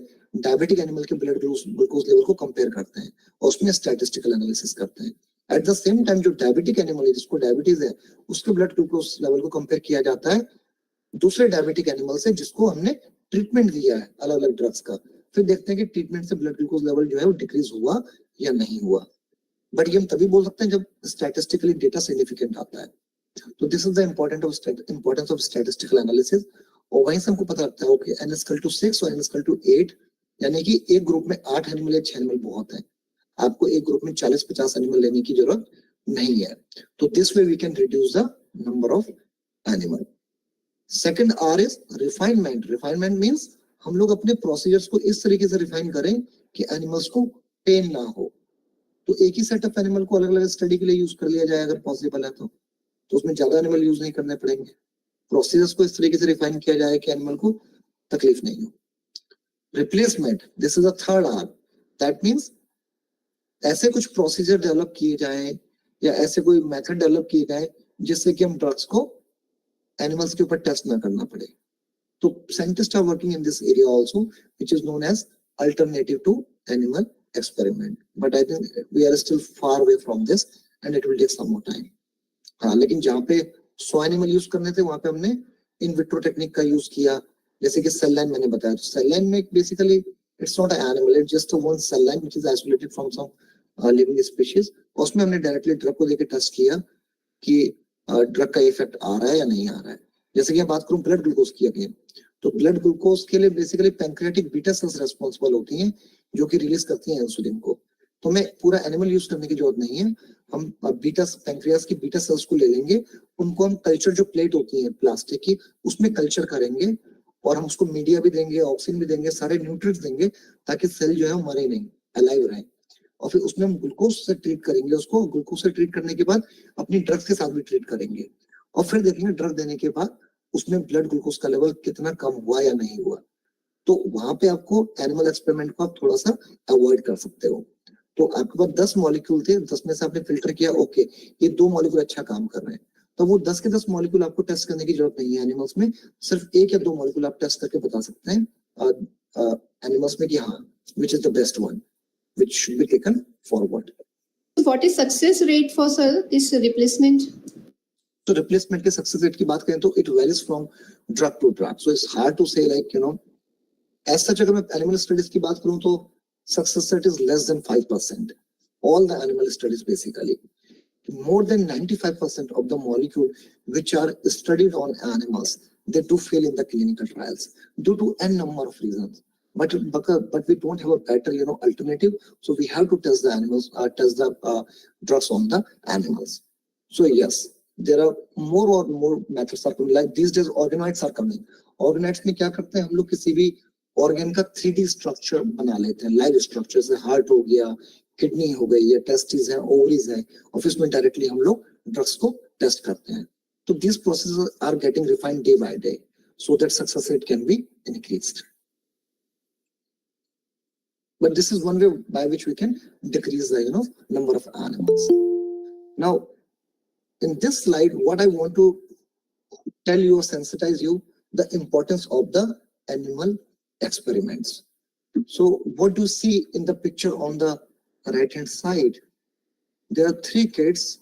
डायबिटिक एनिमल के ब्लड ग्लूकोज लेवल को कंपेयर करते हैं और उसमें स्टैटिस्टिकल एनालिसिस करते हैं. एट द सेम टाइम जो डायबिटिक एनिमल है जिसको डायबिटीज है उसके ब्लड ग्लूकोज लेवल को कंपेयर किया जाता है दूसरे डायबिटिक एनिमल से जिसको हमने ट्रीटमेंट दिया है अलग अलग ड्रग्स का. फिर देखते हैं कि ट्रीटमेंट से ब्लड ग्लूकोज लेवल जो है वो डिक्रीज हुआ या नहीं हुआ. बट ये हम तभी बोल सकते हैं जब स्टैटिस्टिकली डेटा सिग्निफिकेंट आता है. तो this is the importance of statistical analysis. और वहीं से हमको पता लगता है ओके n = 6 और n = 8, यानी कि एक ग्रुप में 8 एनिमल या 6 एनिमल बहुत है, आपको एक ग्रुप में 40-50 एनिमल लेने की जरूरत नहीं है. तो this way we can reduce the number of animal. Second R is refinement. Refinement means हम लोग अपने प्रोसीजर्स को इस तरीके से रिफाइन करें कि एनिमल्स को पेन ना हो। तो एक ही सेट ऑफ एनिमल को अलग अलग स्टडी के लिए यूज कर लिया जाए अगर पॉसिबल है तो उसमें ज्यादा एनिमल यूज नहीं करने पड़ेंगे। प्रोसीजर्स को इस तरीके से रिफाइन किया जाए कि एनिमल को तकलीफ नहीं हो। Replacement, this is a third R. That means ऐसे कुछ प्रोसीजर डेवलप किए जाए या ऐसे कोई मेथड डेवलप किए जाए जिससे कि हम ड्रग्स को एनिमल्स के ऊपर टेस्ट ना करना पड़े। तो scientist are working in this area also which is known as alternative to animal experiment, but I think we are still far away from this and it will take some more time. हाँ, लेकिन जहाँ पे 100 animal use करने थे वहां पे हमने in vitro technique का यूज किया। जैसे कि सेल लाइन मैंने बताया, तो सेल लाइन में basically it's not an animal, it's just one cell line which is isolated from some living species. उसमें हमने डायरेक्टली ड्रग को देके टेस्ट किया कि ड्रग का इफेक्ट आ रहा है या नहीं आ रहा है। जैसे कि मैं बात करूं ब्लड ग्लूकोज की अगेन, तो ब्लड ग्लूकोज के लिए basically pancreatic beta cells responsible होती हैं जो कि रिलीज करती हैं इंसुलिन को। तो हमें पूरा एनिमल यूज करने की जरूरत नहीं है, हम बीटा पैंक्रियास की बीटा सेल्स को ले लेंगे, उनको हम कल्चर जो प्लेट होती है प्लास्टिक की उसमें कल्चर करेंगे और हम उसको मीडिया भी देंगे, ऑक्सीजन भी देंगे, सारे न्यूट्रिएंट्स देंगे ताकि सेल जो है वो मरे नहीं, अलाइव रहे। और फिर उसमें हम ग्लूकोज से ट्रीट करेंगे उसको, ग्लूकोज से ट्रीट करने के बाद अपनी ड्रग्स के साथ भी ट्रीट करेंगे और फिर देखेंगे ड्रग देने के बाद उसमें ब्लड ग्लूकोज का लेवल कितना कम हुआ या नहीं हुआ। तो वहां पे आपको एनिमल एक्सपेरिमेंट को आप थोड़ा सा अवॉइड कर सकते हो। तो आपके पास 10 मॉलिक्यूल थे, 10 में से आपने फिल्टर किया, ओके ये 2 मॉलिक्यूल अच्छा काम कर रहे हैं, तो वो 10 के 10 मॉलिक्यूल आपको टेस्ट करने की जरूरत नहीं है एनिमल्स में, सिर्फ 1 या 2 मॉलिक्यूल आप टेस्ट करके बता सकते हैं एनिमल्स में कि हाँ which is the best one which should be taken forward. What is success rate for sir this replacement? तो रिप्लेसमेंट के सक्सेस रेट की बात करें तो it varies from drug to drug, so it's hard to say like as such. अगर मैं animal studies की बात करूं तो success rate is less than 5%। All the animal studies basically more than 95% of the molecule which are studied on animals, they do fail in the clinical trials due to n number of reasons. But we don't have a better alternative, so we have to test the animals, test the drugs on the animals. So yes, there are more और more methods are coming. Like these days organoids are coming. Organoids में क्या करते हैं हम लोग, किसी भी organ का 3D structure बना लेते हैं, live structure, जैसे heart हो गया, kidney हो गई, या testes है, ovaries है, और उसमें directly हम लोग drugs को test करते हैं. So these processes are getting refined day by day, so that success rate can be increased. But this is one way by which we can decrease the number of animals. Now, in this slide, what I want to tell you or sensitize you the importance of the animal experiments. So what do you see in the picture on the right hand side? There are 3 kids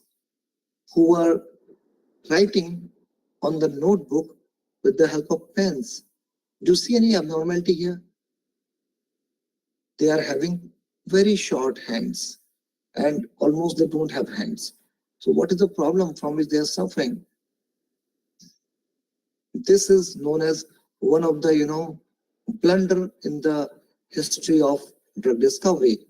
who are writing on the notebook with the help of pens. Do you see any abnormality here? They are having very short hands and almost they don't have hands. So what is the problem from which they are suffering? This is known as one of the blunder in the history of drug discovery,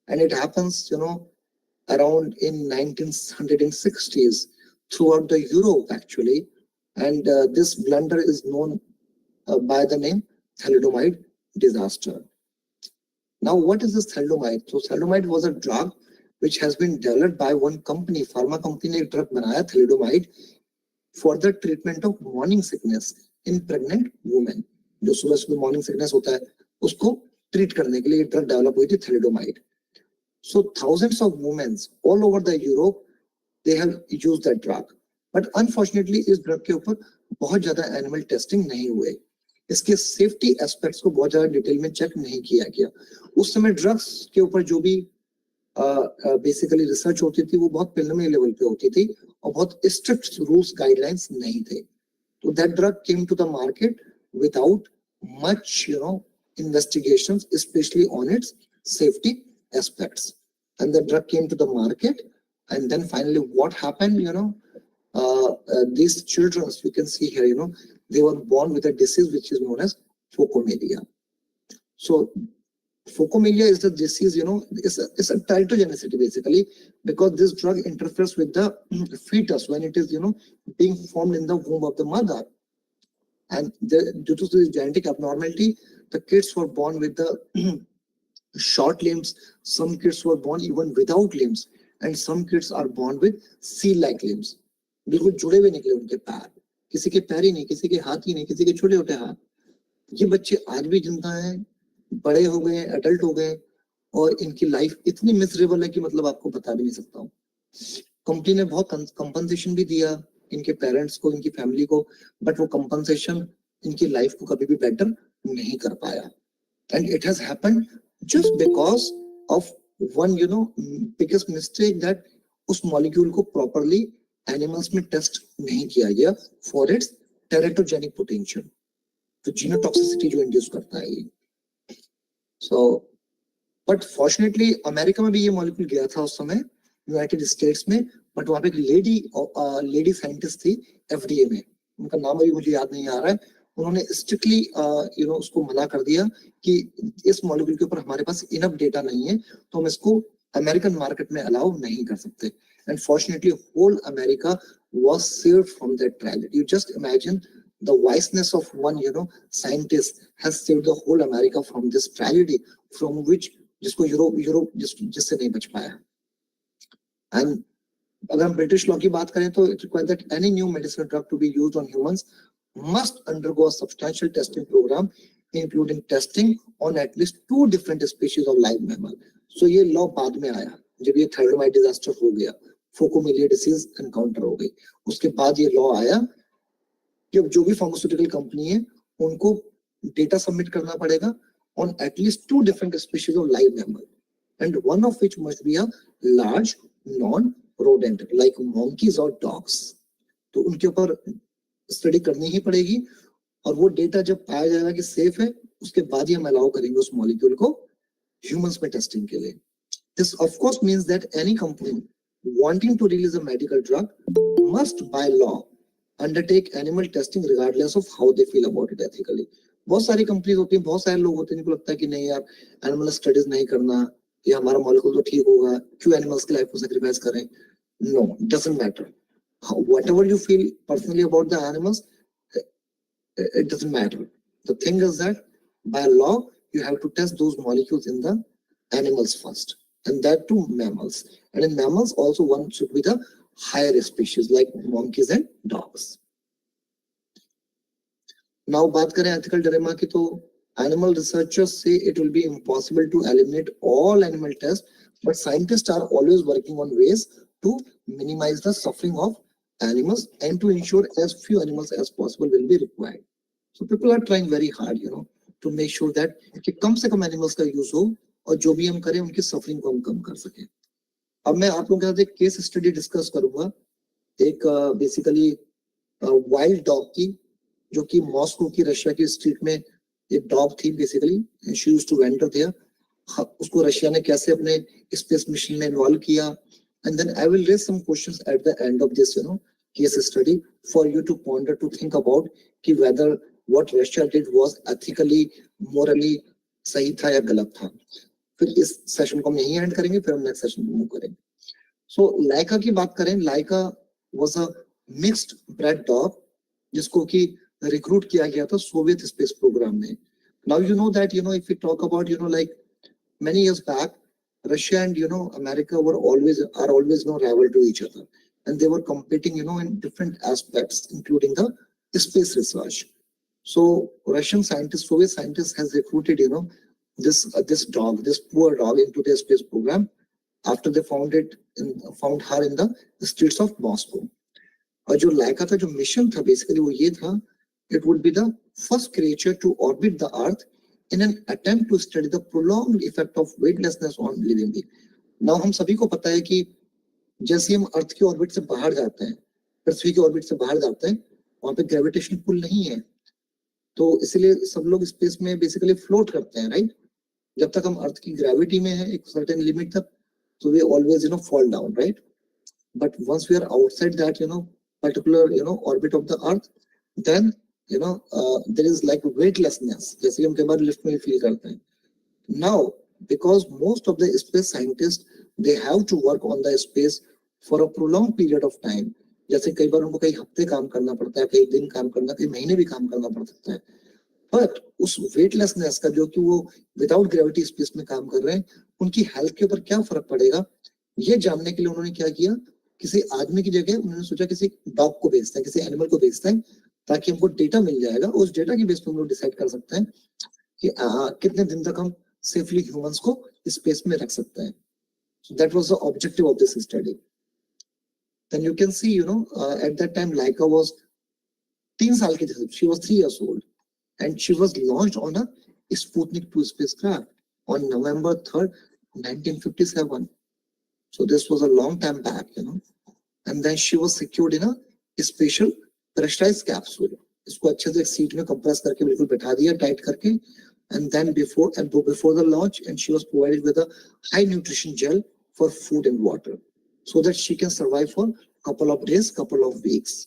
and it happens around in 1960s throughout the Europe actually, and this blunder is known by the name thalidomide disaster. Now, what is this thalidomide? So thalidomide was a drug which has been developed by one company, pharma company ने एक drug बनाया thalidomide for the treatment of morning sickness in pregnant women. जो सुबह सुबह morning sickness होता है उसको treat करने के लिए drug develop हुई थी thalidomide. So thousands of women all over the Europe, they have used that drug. But unfortunately इस drug के ऊपर बहुत ज़्यादा animal testing नहीं हुए. इसके सेफ्टी एस्पेक्ट्स को बहुत ज्यादा डिटेल में चेक नहीं किया गया. उस समय ड्रग्स के ऊपर जो भी बेसिकली रिसर्च होती थी वो बहुत प्रिलिमिनरी लेवल पे होती थी और बहुत स्ट्रिक्ट रूल्स गाइडलाइंस नहीं थे. तो that drug came to the market without much investigations, especially on its safety aspects, and the drug came to the market. And then finally what happened, these children, you can see here, they were born with a disease which is known as phocomelia. So phocomelia is the disease, it's a teratogenicity basically, because this drug interferes with the fetus when it is, being formed in the womb of the mother. and due to the genetic abnormality, the kids were born with the short limbs, some kids were born even without limbs, and some kids are born with seal-like limbs. बिल्कुल जुड़े हुए निकले उनके पैर, किसी के पैर ही नहीं, किसी के हाथ ही नहीं, किसी के छोटे छोटे हाथ। ये बच्चे आज भी जिंदा हैं, बड़े हो गए, एडल्ट हो गए, और इनकी लाइफ इतनी मिजरेबल है कि मतलब आपको बता भी नहीं सकता हूँ। कंपनी ने बहुत कंपनसेशन भी दिया इनके पेरेंट्स को, इनकी फैमिली को, बट वो कंपनसेशन इनकी लाइफ को कभी भी बेटर नहीं कर पाया। And it has happened just because of one biggest mistake, that उस मॉलिक्यूल को प्रॉपरली एनिमल्स में टेस्ट नहीं किया गया फॉर इट्स टेरेटोजेनिक पोटेंशियल, तो जीनोटॉक्सिसिटी जो इंड्यूस करता है ये। सो बट फॉर्चुनेटली अमेरिका में भी ये मॉलिक्यूल गया था उस समय, यूनाइटेड स्टेट्स में, बट वहां पे एक लेडी साइंटिस्ट थी एफडीए में, उनका नाम अभी मुझे याद नहीं आ रहा है। उन्होंने स्ट्रिक्टली उसको मना कर दिया कि इस मॉलिक्यूल के ऊपर हमारे पास इनफ डेटा नहीं है, तो हम इसको अमेरिकन मार्केट में अलाउ नहीं कर सकते। And fortunately whole America was saved from that tragedy. You just imagine the wiseness of one scientist has saved the whole America from this tragedy, from which जिसको यूरोप जिससे नहीं बच पाया। And अगर हम ब्रिटिश लॉ की बात करें तो it requires that any new medicinal drug to be used on humans must undergo a substantial testing program, including testing on at least 2 different species of live mammal. So ये law बाद में आया जब ये थैलेमाइड डिजास्टर हो गया, फोकोमिलिया disease encounter हो गई, उसके बाद ये लॉ आया कि अब जो भी फार्मास्यूटिकल कंपनी है उनको डेटा सबमिट करना पड़ेगा on at least 2 different species of live mammal, and one of which must be a large non-rodent like monkeys or dogs. तो उनके ऊपर स्टडी करनी ही पड़ेगी, और वो डेटा जब पाया जाएगा कि सेफ है, उसके बाद ही हम अलाउ करेंगे उस मॉलिक्यूल को ह्यूमंस में टेस्टिंग के लिए। This of course means that any company wanting to release a medical drug must by law undertake animal testing regardless of how they feel about it ethically. बहुत सारी companies होती हैं, बहुत सारे लोग होते हैं जिनको लगता है कि नहीं यार एनिमल स्टडीज नहीं करना, ये हमारा मॉलिक्यूल तो ठीक होगा, क्यों एनिमल्स की लाइफ को सैक्रिफाइस करें। No, doesn't matter whatever you feel personally about the animals, it doesn't matter. The thing is that by law you have to test those molecules in the animals first, and that too mammals, and in mammals also one should be the higher species like monkeys and dogs. Now बात करें ethical dilemma की, तो animal researchers say it will be impossible to eliminate all animal tests, but scientists are always working on ways to minimize the suffering of animals and to ensure as few animals as possible will be required. So people are trying very hard, to make sure that कि कम से कम animals का use हो, और जो भी हम करें उनकी suffering को हम कम कर सकें। अब मैं आप लोगों के साथ एक केस स्टडी डिस्कस करूंगा, एक बेसिकली वाइल्ड डॉग की, जो कि मॉस्को की रशिया की स्ट्रीट में एक डॉग थी basically, she used to wander there. उसको रशिया ने कैसे अपने स्पेस मिशन में इन्वॉल्व किया, and then I will raise some questions at the end of this case study for you to ponder, to think about कि whether what Russia did was ethically, morally सही था या गलत था। फिर इस सेशन को हम यहीं एंड करेंगे, फिर हम नेक्स्ट सेशन में मूव करेंगे। सो लाइका की बात करें, Laika was a mixed breed dog जिसको कि रिक्रूट किया गया था सोवियत स्पेस प्रोग्राम में। Now you know that if you talk about like many years back, Russia and America are always rival to each other, and they were competing in different aspects, including the space research. So Russian scientists, Soviet scientists has recruited this poor dog into their space program after they found her in the streets of Moscow. और जो लाइका का जो mission था basically वो ये था, it would be the first creature to orbit the earth in an attempt to study the prolonged effect of weightlessness on living being. Now हम सभी को पता है कि जैसे हम अर्थ की ऑर्बिट से बाहर जाते हैं, पृथ्वी की ऑर्बिट से बाहर जाते हैं, वहां पे ग्रेविटेशन पुल नहीं है, तो इसलिए सब लोग स्पेस में बेसिकली फ्लोट करते हैं, राइट। जब तक हम अर्थ की ग्रेविटी में है एक सर्टेन लिमिट तक, तो we always fall down, right. But once we are outside that particular orbit of the earth, then there is like weightlessness, जैसे हम कई बार लिफ्ट में फील करते हैं। Now because most of the space scientists, they have to work on the space for a prolonged period of time, जैसे कई बार उनको कई हफ्ते काम करना पड़ता है, कई दिन काम करना, कई महीने भी काम करना पड़ सकता है। बट उस वेटलेसनेस का, जो कि वो विदाउट ग्रेविटी स्पेस में काम कर रहे हैं, उनकी हेल्थ के ऊपर क्या फर्क पड़ेगा, ये जानने के लिए उन्होंने क्या किया, किसी आदमी की जगह उन्होंने सोचा किसी डॉग को भेजते हैं, किसी एनिमल को भेजते हैं, ताकि हमको डेटा मिल जाएगा। उस डेटा की बेस पर हम लोग डिसाइड कर सकते हैं कि कितने दिन तक हम सेफली ह्यूमंस को स्पेस में रख सकते हैं। So that was the objective of this study. Then you can see, at that time Laika was 3 साल की थी, she was 3 years old, and she was launched on a Sputnik 2 spacecraft on November 3rd, 1957. So this was a long time back, and then she was secured in a special pressurized capsule. इसको अच्छे से एक seat में compress करके बिल्कुल बैठा दिया, tight करके, and then before the launch, and she was provided with a high nutrition gel for food and water, so that she can survive for couple of days, couple of weeks.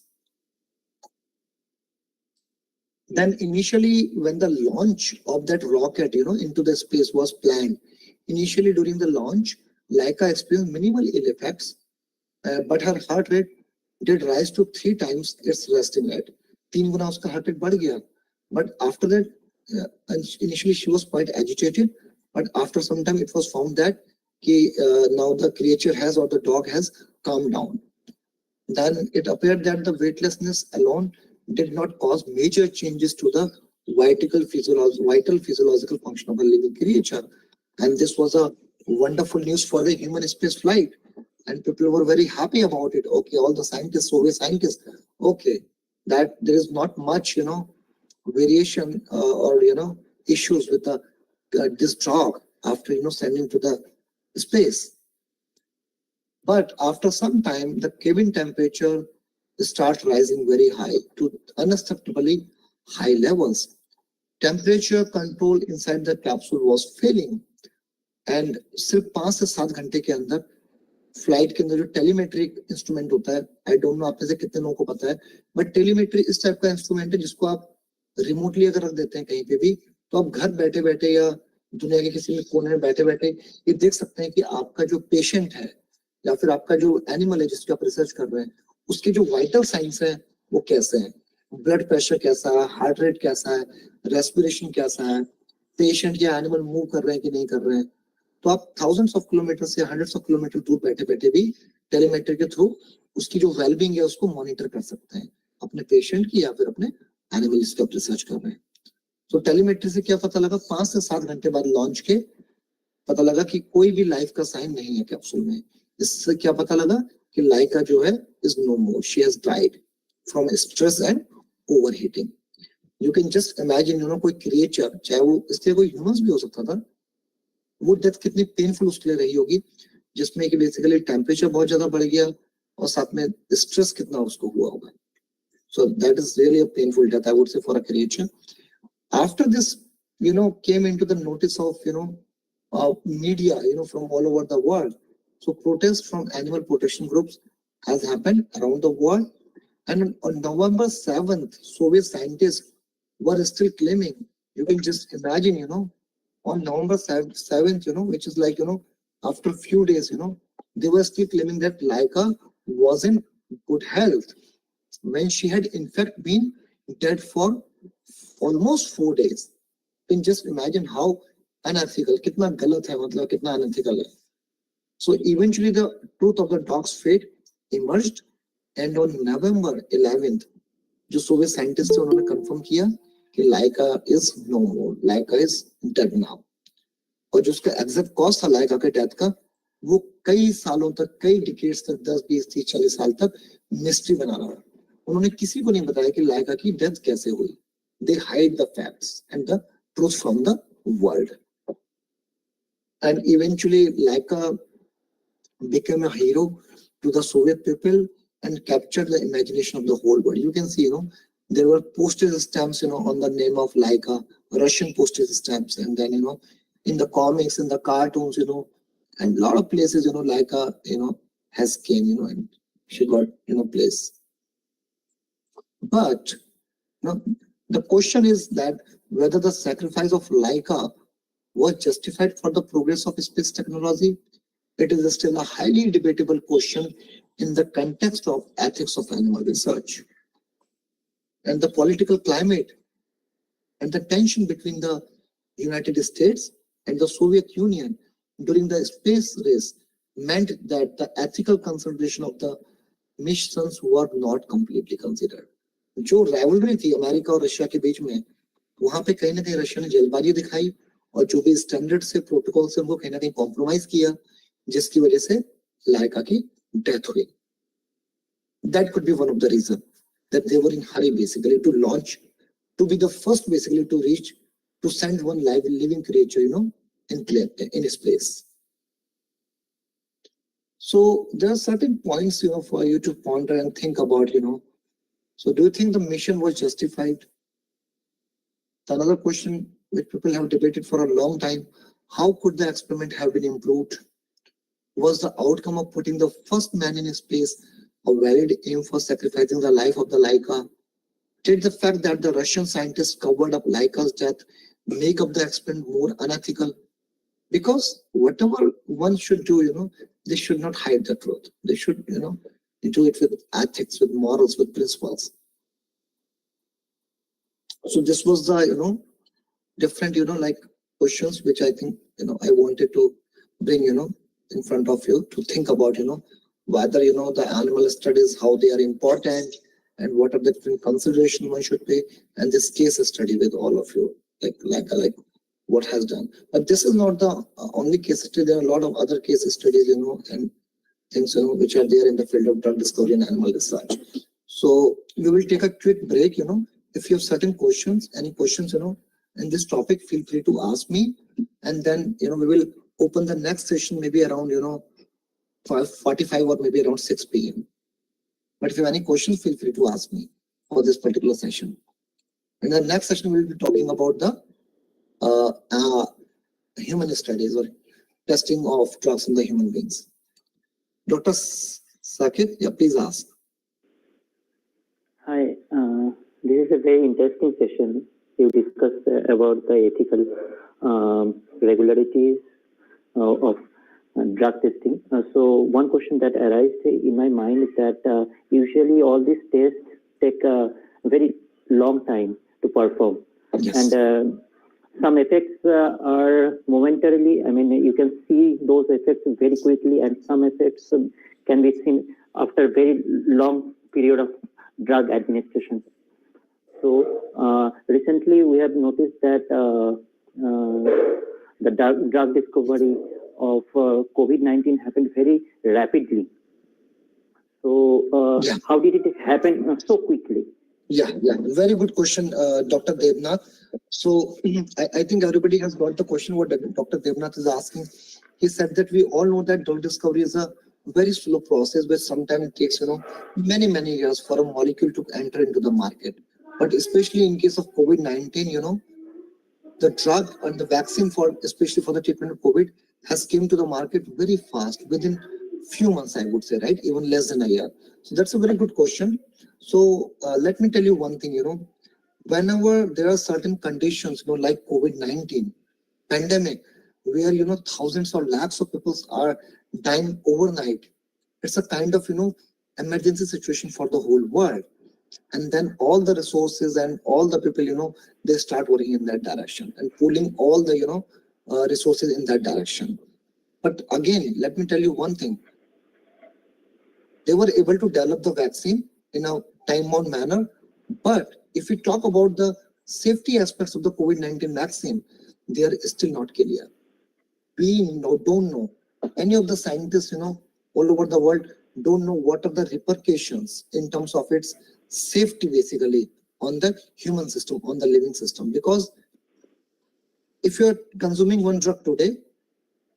Then initially, when the launch of that rocket, into the space was planned, initially during the launch, Laika experienced minimal ill effects, but her heart rate did rise to 3 times its resting rate. 3 गुना उसका heart rate बढ़ गया. But after that, initially she was quite agitated, but after some time it was found that now the creature has, or the dog has, calmed down. Then it appeared that the weightlessness alone did not cause major changes to the vital physiological function of a living creature, and this was a wonderful news for the human space flight, and people were very happy about it. Okay, all the scientists, Soviet scientists, okay, that there is not much variation or issues with this dog after sending to the space. But after some time, the cabin temperature starts rising very high to unacceptably high levels. Temperature control inside the capsule was failing, and सिर्फ 5 से 7 घंटे के अंदर flight के अंदर जो टेलीमेट्रिक instrument होता है, आई डोंट नो आप में से कितने लोगों को पता है, बट टेलीमेट्री इस टाइप का इंस्ट्रूमेंट है जिसको आप रिमोटली अगर रख देते हैं कहीं पे भी, तो आप घर बैठे बैठे या दुनिया के किसी में कोने में बैठे बैठे ये देख सकते हैं कि आपका जो पेशेंट है या फिर आपका जो एनिमल है जिसकी आप रिसर्च कर रहे हैं, उसके जो वाइटल साइंस है वो कैसे हैं, ब्लड प्रेशर कैसा है, हार्ट रेट कैसा है, रेस्पिरेशन कैसा है, पेशेंट या एनिमल मूव कर रहे हैं कि नहीं कर रहे हैं। तो आप थाउजेंड्स ऑफ किलोमीटर से हंड्रेड्स ऑफ किलोमीटर दूर बैठे बैठे भी टेलीमेट्री के थ्रू उसकी जो वेलबींग है उसको मॉनिटर कर सकते हैं, अपने पेशेंट की या फिर अपने एनिमल्स की आप रिसर्च कर रहे हैं। तो टेलीमेट्री से क्या पता लगा, 5 से 7 घंटे बाद लॉन्च के पता लगा कि कोई भी लाइफ का साइन नहीं है कैप्सूल में। इससे क्या पता लगा कि लाइका जो है is no more, she has died from stress and overheating. You can just imagine कोई क्रिएचर, चाहे वो इसलिए कोई ह्यूमंस भी हो सकता था, वो डेथ कितनी पेनफुल उसके लिए रही होगी, जिसमें कि बेसिकली टेम्परेचर बहुत ज्यादा बढ़ गया और साथ में स्ट्रेस कितना उसको हुआ होगा। So that is really a painful death, I would say, for a creature. After this, came into the notice of, media, from all over the world. So protests from animal protection groups has happened around the world. And on November 7th, Soviet scientists were still claiming, you can just imagine, on November 7th, which is like, after a few days, they were still claiming that Laika was in good health, when she had in fact been dead for almost 4 days. You can just imagine how unethical, kitna galat hai, matlab kitna unethical hai. So eventually the truth of the dog's fate emerged, and on November 11th, जो Soviet scientist थे उन्होंने confirm किया कि Laika is no more, Laika is dead now. और जो उसका exact cause था लाइका के डेथ का, वो कई सालों तक, कई डिकेड्स तक, 10, 20, 30, 40 साल तक मिस्ट्री बना रहा। उन्होंने किसी को नहीं बताया कि लाइका की डेथ कैसे हुई। They hide the facts and the truth from the world. And eventually Laika became a hero to the Soviet people and captured the imagination of the whole world. You can see, there were postage stamps, on the name of Laika, Russian postage stamps, and then, in the comics, in the cartoons, and a lot of places, Laika, has came, and she got, place. But, the question is that whether the sacrifice of Laika was justified for the progress of space technology. It is still a highly debatable question in the context of ethics of animal research. And the political climate and the tension between the United States and the Soviet Union during the space race meant that the ethical consideration of the missions were not completely considered. जो rivalry थी America और Russia के बीच में, वहां पे कहीं ना कहीं रशिया ने जल्दबाजी दिखाई और जो भी स्टैंडर्ड से प्रोटोकॉल से उनको कहीं ना कहीं कॉम्प्रोमाइज किया, जिसकी वजह से लाइका की डेथ हुई. That could be one of the reasons that they were in hurry basically to launch, to be the first basically to reach, to send one live living creature, in space. So there are certain points, for you to ponder and think about, So do you think the mission was justified? Another question which people have debated for a long time, how could the experiment have been improved? Was the outcome of putting the first man in space a valid aim for sacrificing the life of the Laika? Did the fact that the Russian scientists covered up Laika's death make up the experiment more unethical? Because whatever one should do, they should not hide the truth. They should, do it with ethics, with morals, with principles. So this was the, different, like questions which I think, I wanted to bring, in front of you to think about, whether, the animal studies, how they are important and what are the different considerations one should pay, and this case study with all of you, like what has done. But this is not the only case study. There are a lot of other case studies, and things, which are there in the field of drug discovery and animal research. So we will take a quick break, if you have certain questions, any questions, in this topic, feel free to ask me. And then, we will open the next session maybe around, 5:45 or maybe around 6 p.m. But if you have any questions, feel free to ask me for this particular session. In the next session, we will be talking about the human studies or testing of drugs in the human beings. Dr. Sakit, yeah, please ask. Hi, this is a very interesting session. You discussed about the ethical regularities of drug testing. So one question that arises in my mind is that usually all these tests take a very long time to perform. Yes. And some effects are momentarily, you can see those effects very quickly, and some effects can be seen after a very long period of drug administration. So recently we have noticed that the drug discovery of COVID-19 happened very rapidly. So how did it happen so quickly? Yeah, very good question, Dr. Devnath. So I think everybody has got the question what Dr. Devnath is asking. He said that we all know that drug discovery is a very slow process where sometimes it takes, many years for a molecule to enter into the market. But especially in case of COVID-19, the drug and the vaccine especially for the treatment of COVID has came to the market very fast, within few months, I would say, right? Even less than a year. So that's a very good question. So let me tell you one thing, whenever there are certain conditions, like COVID-19 pandemic, where, thousands or lakhs of people are dying overnight, it's a kind of, emergency situation for the whole world. And then all the resources and all the people, they start working in that direction and pulling all the, resources in that direction. But again, let me tell you one thing. They were able to develop the vaccine in a time-bound manner. But if we talk about the safety aspects of the COVID-19 vaccine, they are still not clear. We don't know. Any of the scientists, all over the world don't know what are the repercussions in terms of its safety basically on the human system, on the living system. Because if you're consuming one drug today,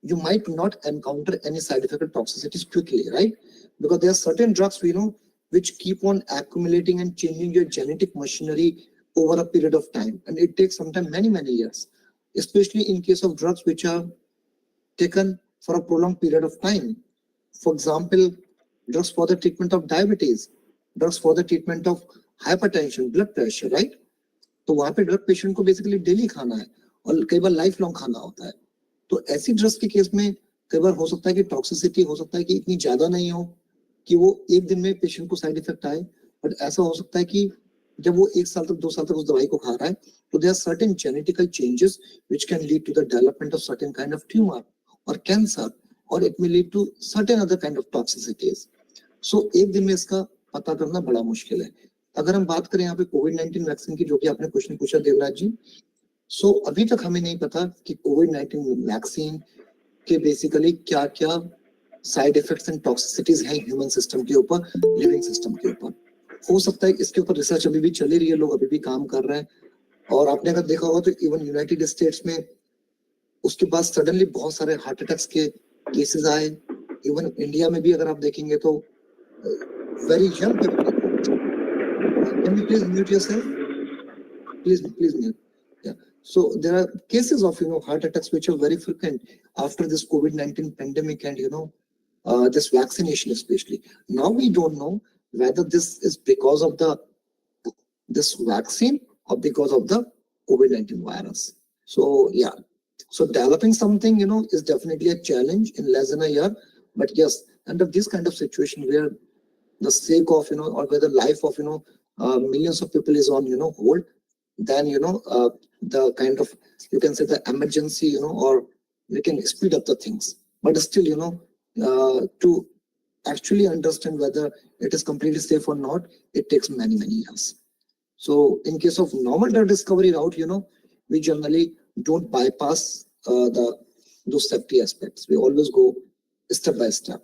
you might not encounter any side effect or toxicities quickly, right? Because there are certain drugs we know which keep on accumulating and changing your genetic machinery over a period of time. And it takes sometimes many years, especially in case of drugs which are taken for a prolonged period of time. For example, drugs for the treatment of diabetes, drugs for the treatment of hypertension, blood pressure, right? तो वहाँ पे drug patient को basically daily खाना है और कई बार life long खाना होता है. तो ऐसी ड्रग्स के केस में कई बार हो सकता है कि टॉक्सिसिटी हो सकता है कि इतनी ज्यादा नहीं हो, कि वो एक दिन में पेशेंट को साइड इफेक्ट आए, बट ऐसा हो सकता है कि जब वो 1 साल तक 2 साल तक उस दवाई को खा रहा है, तो there are certain genetical changes which can lead to the development of certain kind of tumor or cancer, or it may lead to certain other kind of toxicities. So एक दिन में इसका पता करना बड़ा मुश्किल है. अगर हम बात करें यहाँ पे कोविड-19 वैक्सीन की, जो कि आपने क्वेश्चन पूछा देवराज जी, सो अभी तक हमें नहीं पता कि कोविड-19 वैक्सीन के बेसिकली क्या-क्या साइड इफेक्ट्स एंड टॉक्सिसिटीज हैं ह्यूमन सिस्टम के ऊपर, लिविंग सिस्टम के ऊपर. हो सकता है इसके ऊपर रिसर्च अभी भी चली रही है, लोग अभी भी काम कर रहे हैं. और आपने अगर देखा होगा तो इवन यूनाइटेड स्टेट्स में उसके बाद सडनली बहुत सारे हार्ट अटैक्स के केसेस आए. इवन इंडिया में भी अगर आप देखेंगे तो very young people. Can you please mute yourself, please mute. Yeah. So there are cases of heart attacks which are very frequent after this COVID-19 pandemic and this vaccination especially. Now we don't know whether this is because of this vaccine or because of the COVID-19 virus. So yeah, so developing something is definitely a challenge in less than a year. But yes, under this kind of situation where the sake of or where the life of millions of people is on hold, then the kind of, you can say, the emergency or we can speed up the things. But still to actually understand whether it is completely safe or not, it takes many years. So in case of normal drug discovery route, we generally don't bypass those safety aspects. We always go step by step.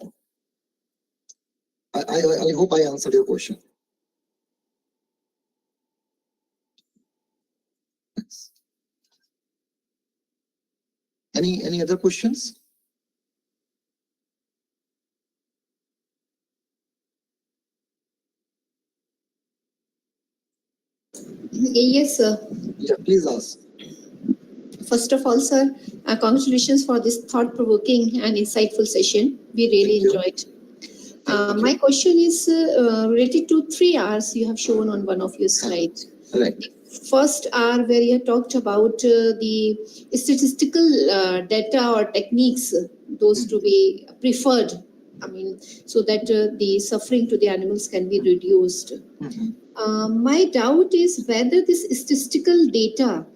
I hope I answered your question. Any other questions? Yes, sir. Yeah, please ask. First of all, sir, congratulations for this thought-provoking and insightful session. We really enjoyed. My question is related to 3 R's you have shown on one of your slides. Right. First R, where you talked about the statistical data or techniques, those to be preferred. I mean, so that the suffering to the animals can be reduced. My doubt is whether this statistical data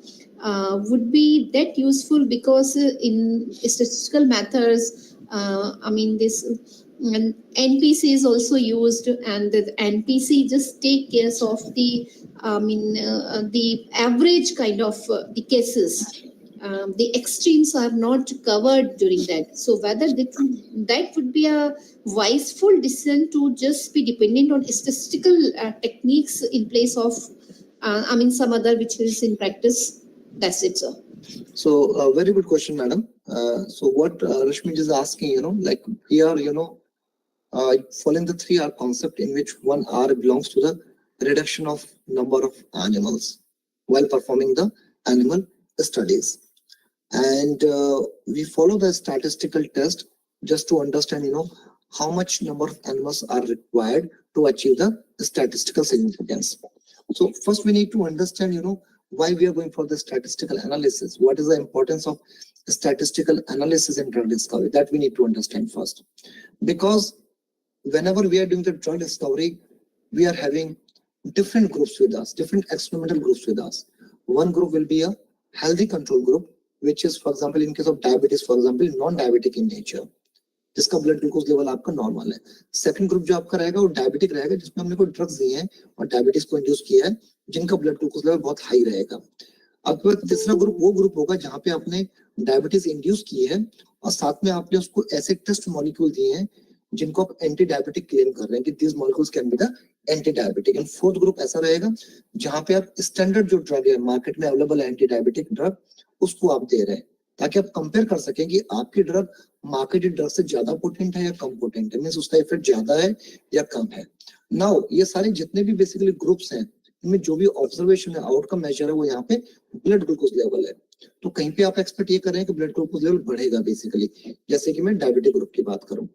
would be that useful, because in statistical methods, I mean, this NPC is also used, and the NPC just take care of the, the average kind of the cases. The extremes are not covered during that. So whether that would be a wiseful decision to just be dependent on statistical techniques in place of, some other which is in practice. That's it, sir. So very good question, madam. So what Rashmi is asking, like here, following the 3 R concept, in which 1 R belongs to the reduction of number of animals while performing the animal studies. And we follow the statistical test just to understand, how much number of animals are required to achieve the statistical significance. So first we need to understand, why we are going for the statistical analysis. What is the importance of statistical analysis in drug discovery? That we need to understand first. Because whenever we are doing the drug discovery, we are having different groups with us, different experimental groups with us. One group will be a healthy control group, which is, for example, in case of diabetes, for example, non-diabetic in nature, जिसका blood glucose level आपका normal है. Second group जो आपका रहेगा वो diabetic रहेगा, जिसमें हमने कोई ड्रग्स दिए हैं और डायबिटीज को इंड्यूस किया है, जिनका ब्लड ग्लूकोज लेवल बहुत हाई रहेगा. अब तीसरा ग्रुप वो ग्रुप होगा जहाँ पे आपने डायबिटीज इंड्यूस की है और साथ में आपने उसको ऐसे टेस्ट मॉलिक्यूल दिए हैं जिनको आप एंटी डायबिटिक क्लेम कर रहे हैं कि this molecules can be the anti diabetic. And fourth group ऐसा रहेगा जहाँ पे आप स्टैंडर्ड जो ड्रग है मार्केट में अवेलेबल है एंटी डायबिटिक ड्रग, उसको आप दे रहे हैं ताकि आप कंपेयर कर सकें कि आपकी ड्रग मार्केटेड ड्रग से ज्यादा पोटेंट है या कम पोटेंट है, मींस उसका इफेक्ट ज्यादा है या कम है. नाउ ये सारे जितने भी बेसिकली ग्रुप्स हैं, इनमें जो भी ऑब्जर्वेशन है, आउटकम मेजर है, वो यहाँ पे ब्लड ग्लूकोज लेवल है. तो कहीं पे आप एक्सपेक्ट ये कर रहे हैं कि ब्लड ग्लूकोज लेवल बढ़ेगा बेसिकली, जैसे कि मैं डायबिटिक ग्रुप की बात करूं.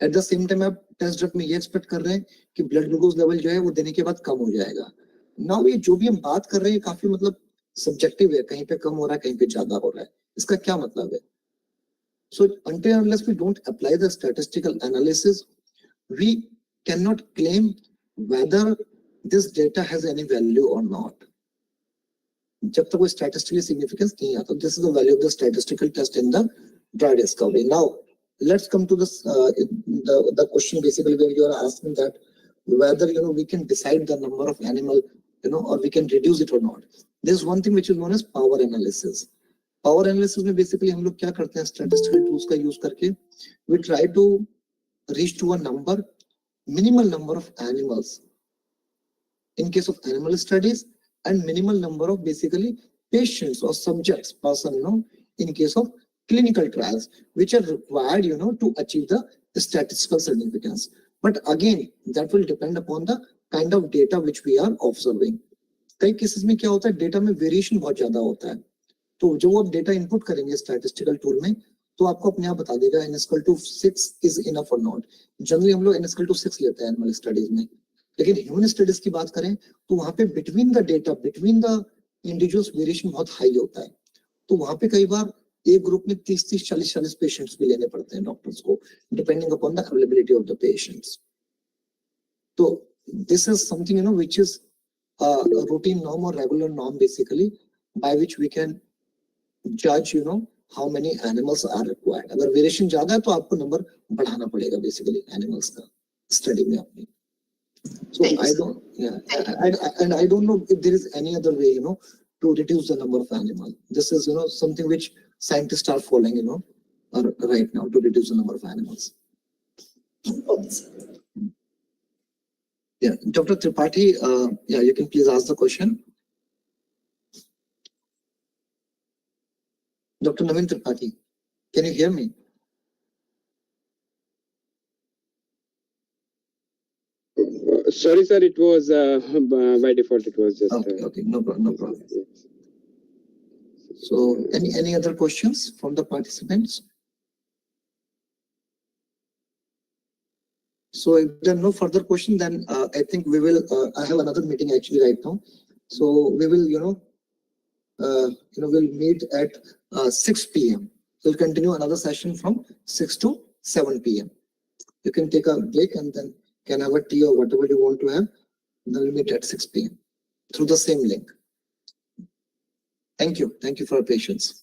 एट द सेम टाइम आप टेस्ट ड्रग में ये एक्सपेक्ट कर रहे हैं कि ब्लड ग्लूकोज लेवल जो है वो देने के बाद कम हो जाएगा. नाउ ये जो भी हम बात कर रहे हैं काफी मतलब सब्जेक्टिव है, कहीं पे कम हो रहा है, कहीं पे ज्यादा हो रहा है. इसका क्या मतलब है? So until unless we don't apply the statistical analysis, we cannot claim whether this data has any value or not. जब तक कोई statistical significance नहीं आता, this is the value of the statistical test in the drug discovery. Now, let's come to this the question basically where you are asking that whether we can decide the number of animal or we can reduce it or not. There's one thing which is known as power analysis. Power analysis में basically हम लोग क्या करते हैं, statistical tools का use करके we try to reach to a number, minimal number of animals in case of animal studies, and minimal number of basically patients or subjects, in case of clinical trials, which are required, to achieve the statistical significance. But again, that will depend upon the kind of data which we are observing. कई cases में क्या होता है, data में variation बहुत ज्यादा होता है, तो जो आप डेटा इनपुट करेंगे स्टैटिस्टिकल टूल में, तो आपको अपने आप बता देगा n=6 इज इनफ और नॉट. जनरली हम लोग n=6 लेते हैं एनिमल स्टडीज में, लेकिन ह्यूमन स्टडीज की बात करें तो वहां पे between the data, between the individuals variation बहुत हाई होता है. तो वहां पे कई बार एक ग्रुप में 30, 40 पेशेंट्स भी लेने पड़ते हैं डॉक्टर्स को, depending upon the availability of the patients. तो this is something which is a routine norm or regular norm basically by which we can judge how many animals are required. अगर variation ज्यादा है तो आपको number बढ़ाना पड़ेगा basically animals का study में अपनी. So I don't, and I don't know if there is any other way to reduce the number of animals. This is something which scientists are following right now to reduce the number of animals. Yeah, Dr. Tripathi, you can please ask the question. Dr. Naveen Tripathi, can you hear me? Sorry, sir, it was by default, it was just... Okay, no problem. Yes. So, any other questions from the participants? So if there are no further questions, then I think we will. I have another meeting actually right now, so we will, we'll meet at 6 p.m. We'll continue another session from 6 to 7 p.m. You can take a break and then can have a tea or whatever you want to have. Then we'll meet at 6 p.m. through the same link. Thank you. Thank you for your patience.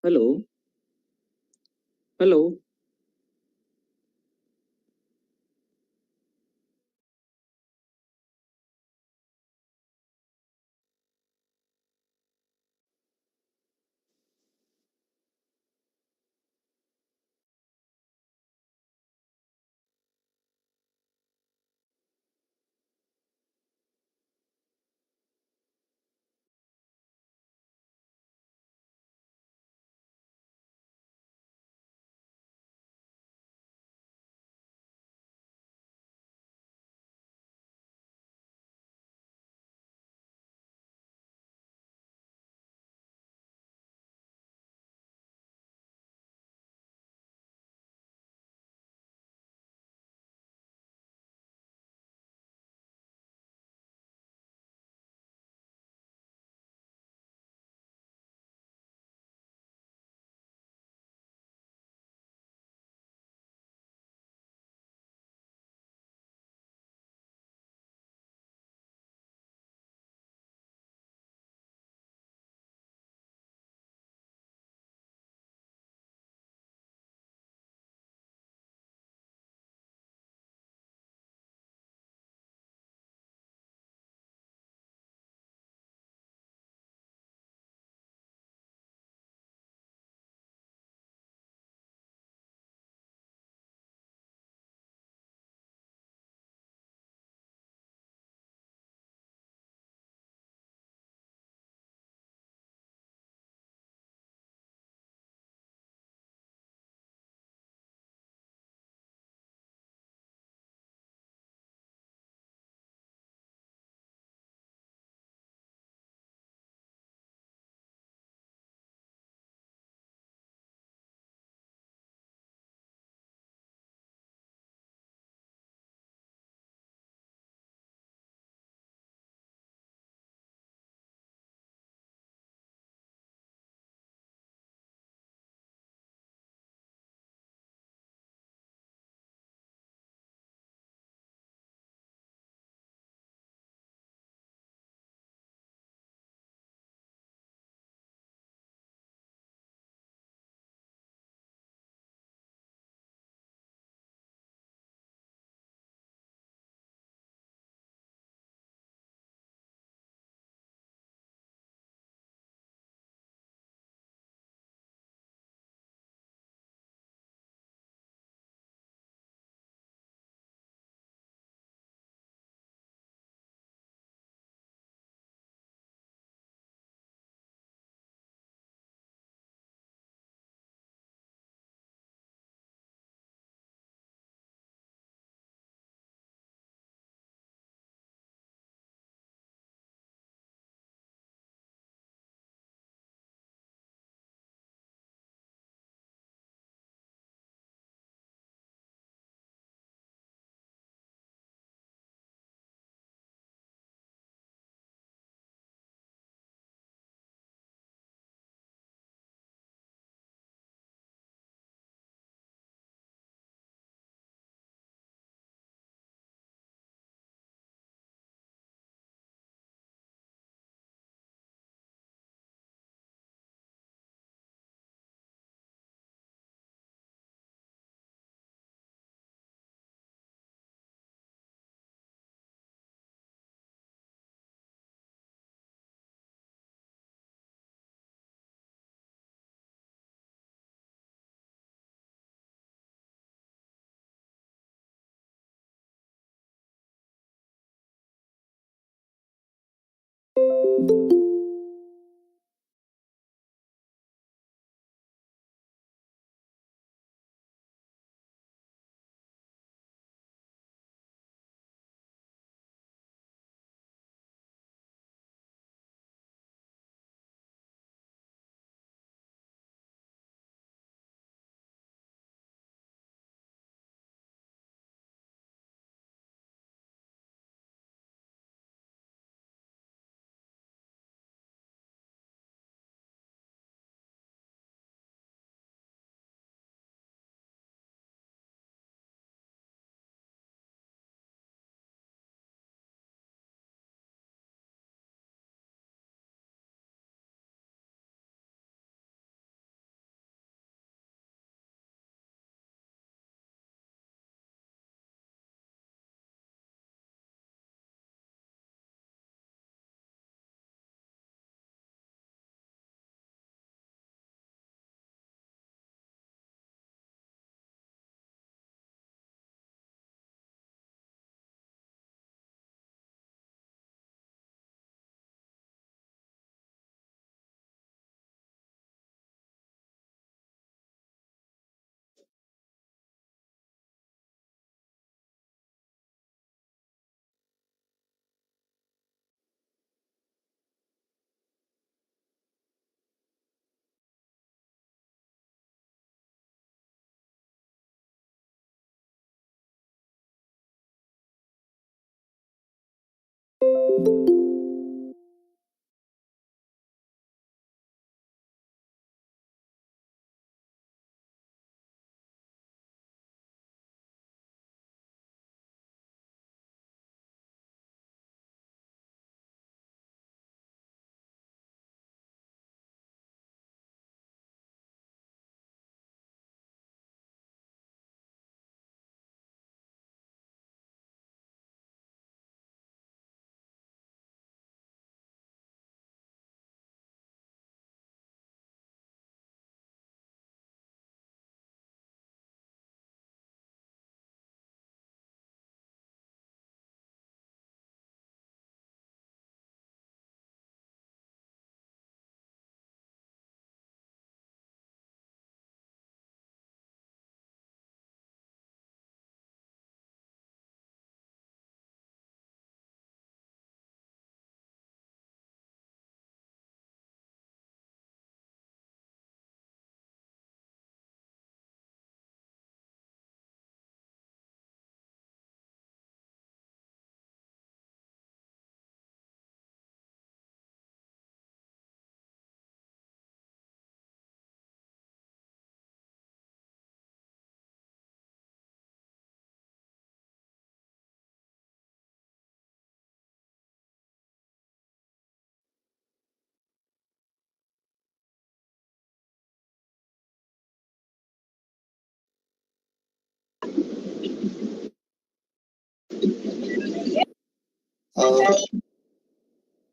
Hello. Hello.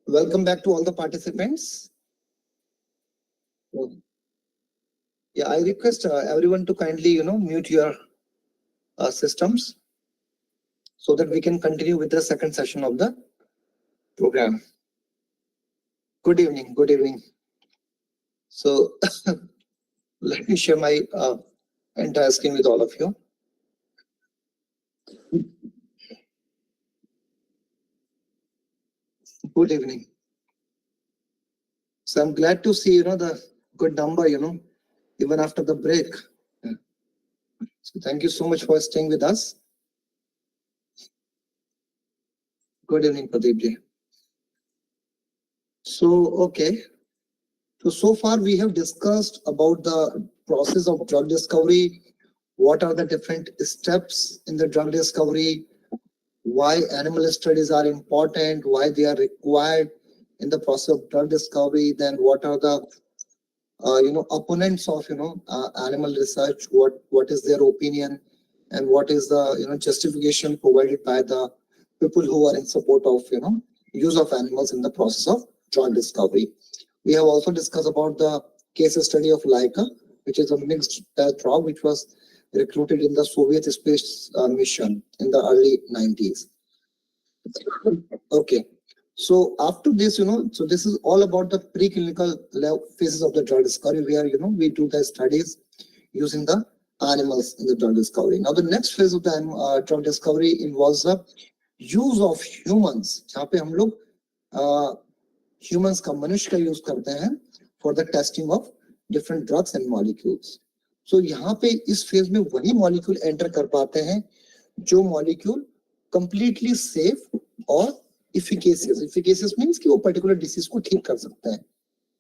Welcome back to all the participants. Yeah, I request everyone to kindly, mute your systems so that we can continue with the second session of the program. Good evening. Good evening. So let me share my entire screen with all of you. Good evening. So I'm glad to see, the good number, even after the break. Yeah. So thank you so much for staying with us. Good evening, Pradeep ji. So, okay. So far we have discussed about the process of drug discovery. What are the different steps in the drug discovery? Why animal studies are important? Why they are required in the process of drug discovery? Then what are the opponents of animal research? What is their opinion, and what is the justification provided by the people who are in support of use of animals in the process of drug discovery? We have also discussed about the case study of Laika, which is a mixed drug which was recruited in the Soviet space mission in the early 90s. Okay. So after this, so this is all about the preclinical phases of the drug discovery, where we do the studies using the animals in the drug discovery. Now the next phase of the drug discovery involves the use of humans, जहाँ पे हम लोग humans का मनुष्य का use करते हैं for the testing of different drugs and molecules. So यहाँ पे इस phase में वही molecule enter कर पाते हैं जो molecule completely safe और efficacious. Efficacious means कि वो particular disease को ठीक कर सकते हैं.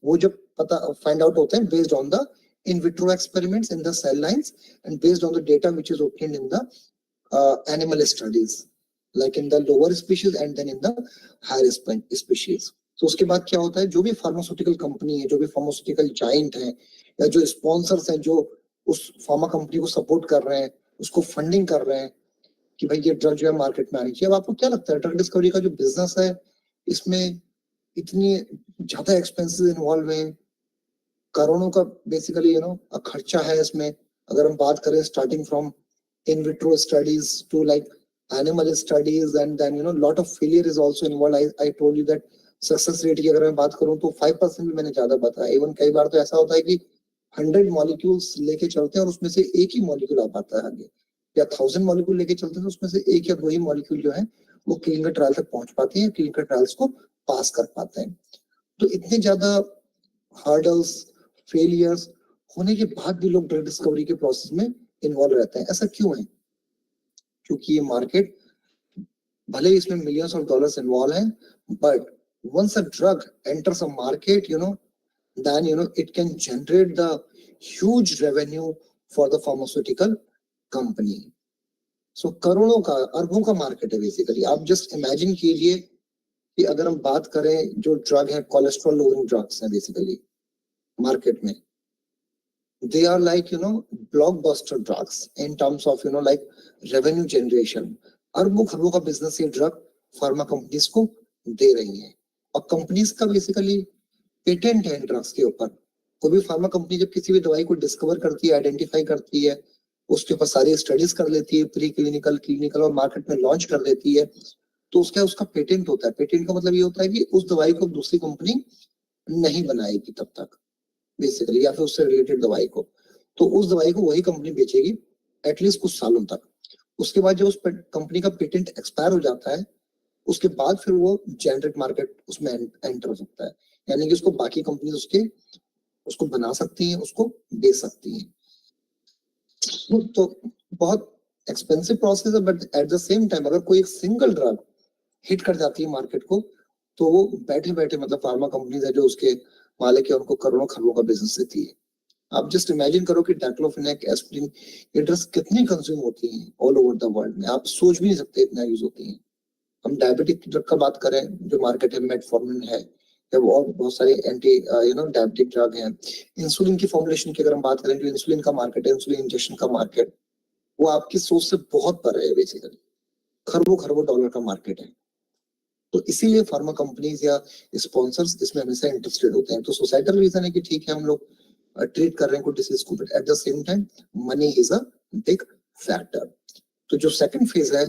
वो जब पता find out होते हैं based on the in vitro experiments in the cell lines and based on the data which is obtained in the animal studies, like in the lower species and then in the higher species. So उसके बाद क्या होता है, जो भी pharmaceutical company है, जो भी फार्मास्यूटिकल जाइंट है या जो स्पॉन्सर्स हैं जो उस फार्मा कंपनी को सपोर्ट कर रहे हैं, उसको फंडिंग कर रहे हैं कि भाई ये ड्रग जो है मार्केट में आनी चाहिए. अब आपको क्या लगता है ड्रग डिस्कवरी का जो बिजनेस है इसमें इतनी ज्यादा एक्सपेंसेस इन्वॉल्व है, करोड़ों का बेसिकली खर्चा है इसमें. अगर हम बात करें starting from in vitro studies to like animal studies, and then lot of failure is also involved. I told you that success rate की अगर मैं बात करूं तो 5% भी मैंने ज्यादा बताया. इवन कई बार तो ऐसा होता है कि 100 मॉलिक्यूल्स लेके चलते हैं और उसमें से एक ही मॉलिक्यूल आ पाता है आगे, या 1000 मॉलिक्यूल लेके चलते हैं तो उसमें से एक या दो ही मॉलिक्यूल जो है वो क्लिनिकल ट्रायल तक पहुंच पाते हैं, क्लिनिकल ट्रायल्स को पास कर पाते हैं. तो इतने ज्यादा हर्डल्स, फेलियर्स होने के बाद भी लोग ड्रग डिस्कवरी के प्रोसेस में इन्वॉल्व रहते हैं. ऐसा क्यों है? क्योंकि ये मार्केट भले ही इसमें millions of dollars involved हैं, but once a drug enters a market, then it can generate the huge revenue for the pharmaceutical company. So करोड़ों का, अरबों का मार्केट है बेसिकली. आप जस्ट इमेजिन कीजिए कि अगर हम बात करें जो ड्रग है, कोलेस्ट्रॉल लोइंग ड्रग्स हैं बेसिकली मार्केट में, they are like blockbuster drugs in terms of like revenue generation. अरबों खरबों का बिजनेस ये ड्रग फार्मा कंपनीज को दे रही हैं, और कंपनीज का बेसिकली पेटेंट है इन ड्रग्स के ऊपर. कोई भी फार्मा कंपनी जब किसी भी दवाई को डिस्कवर करती है, आइडेंटिफाई करती है, उसके ऊपर सारी स्टडीज कर लेती है, प्री क्लिनिकल, क्लिनिकल, और मार्केट में लॉन्च कर देती है, तो उसका पेटेंट होता है. पेटेंट का मतलब ये होता है कि उस दवाई को दूसरी कंपनी नहीं बनाएगी तब तक बेसिकली, या फिर उससे रिलेटेड दवाई को, तो उस दवाई को वही कंपनी बेचेगी एटलीस्ट कुछ सालों तक. उसके बाद जब उस कंपनी का पेटेंट एक्सपायर हो जाता है, उसके बाद फिर वो जेनरिक मार्केट उसमें एंटर हो सकता है, यानी कि उसको बाकी कंपनी उसको बना सकती हैं, उसको बेच सकती हैं. तो बहुत एक्सपेंसिव प्रोसेस है, but at the same time अगर कोई एक सिंगल ड्रग हिट कर जाती है मार्केट को, तो वो बैठे बैठे मतलब फार्मा कंपनीज है जो उसके मालिक है, उनको करोड़ों खरबों का बिजनेस देती है. आप जस्ट इमेजिन करो कि डाइक्लोफेनेक, एस्पिरिन, ये ड्रग्स कितनी कंज्यूम होती हैं ऑल ओवर द वर्ल्ड में, आप सोच भी नहीं सकते इतना यूज होती हैं. हम डायबिटिक ड्रग का बात करें, जो मार्केट है मेटफॉर्मिन है, और बहुत सारे एंटी डायबिटिक ड्रग हैं. इंसुलिन की फॉर्मुलेशन की अगर हम बात करें, जो इंसुलिन का मार्केट है, इंसुलिन इंजेक्शन का मार्केट, वो आपकी सोच से बहुत परे है बेसिकली, खरबों खरबों डॉलर का मार्केट है. तो इसीलिए फार्मा कंपनीज या स्पॉन्सर्स इसमें हमेशा इंटरेस्टेड होते हैं. तो सोसाइटल रीजन है कि ठीक है हम लोग ट्रीट कर रहे हैं कोई डिसीज को, but at the same time money is a big factor. तो जो सेकंड फेज है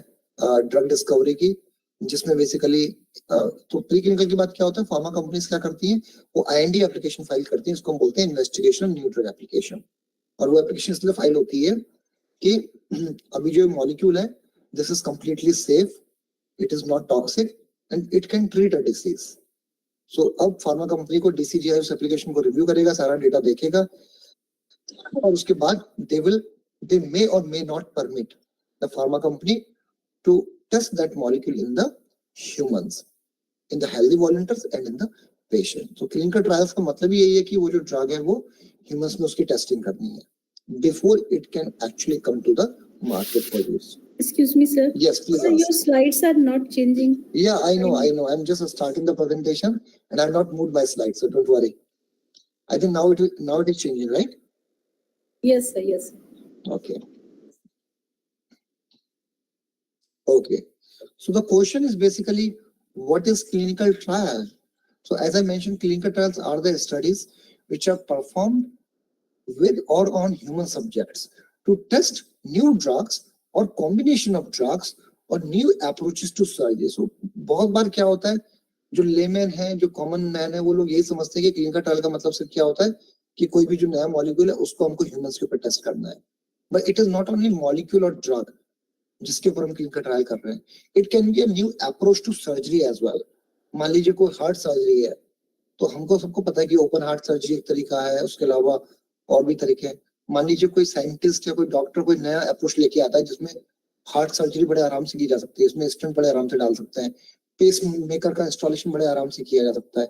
ड्रग डिस्कवरी की, जिसमें बेसिकली तो प्री क्लिनिकल की बात क्या होता है, फार्मा कंपनीज क्या करती हैं, वो IND एप्लीकेशन फाइल करती हैं, इसको हम बोलते हैं इन्वेस्टिगेशन न्यू ड्रग एप्लीकेशन. और वो एप्लीकेशन इसलिए फाइल होती है कि अभी जो मॉलिक्यूल है, this is completely safe, it is not toxic and it can treat a disease. So अब फार्मा कंपनी को DCGI उस एप्लीकेशन को रिव्यू करेगा, सारा डेटा देखेगा, और उसके बाद they may or may not permit the pharma company to test that molecule in the humans, in the healthy volunteers and in the patient. So clinical trials का मतलब यही है कि वो जो ड्रग है वो humans में उसकी टेस्टिंग करनी है before it can actually come to the market for use. Excuse me, sir. Yes, please. Sir, your slides are not changing. Yeah, I know. I'm just starting the presentation and I've not moved my slides, so don't worry. I think now it is changing, right? Yes, sir. Yes. Okay. Okay. So the question is basically, what is clinical trial? So as I mentioned, clinical trials are the studies which are performed with or on human subjects to test new drugs or combination of drugs or new approaches to surgery. So बहुत बार क्या होता है, जो layman है, जो common man है, वो लोग यही समझते हैं कि क्लिनिकल ट्रायल का मतलब सिर्फ क्या होता है कि कोई भी जो नया मॉलिक्यूल है उसको हमको ह्यूमंस के ऊपर टेस्ट करना है. But it is not only molecule और ड्रग जिसके ऊपर हम क्लिनिकल ट्रायल कर रहे हैं. It can be a new approach to surgery as well. मान लीजिए कोई हार्ट सर्जरी है, तो हमको सबको पता है कि ओपन हार्ट सर्जरी एक तरीका है, उसके अलावा और भी तरीके हैं. मान लीजिए कोई साइंटिस्ट या कोई डॉक्टर कोई नया अप्रोच लेके आता है जिसमें हार्ट सर्जरी बड़े आराम से की जा सकती है, इसमें स्टेंट बड़े आराम से डाल सकते हैं, पेस मेकर का इंस्टॉलेशन बड़े आराम से किया जा सकता है.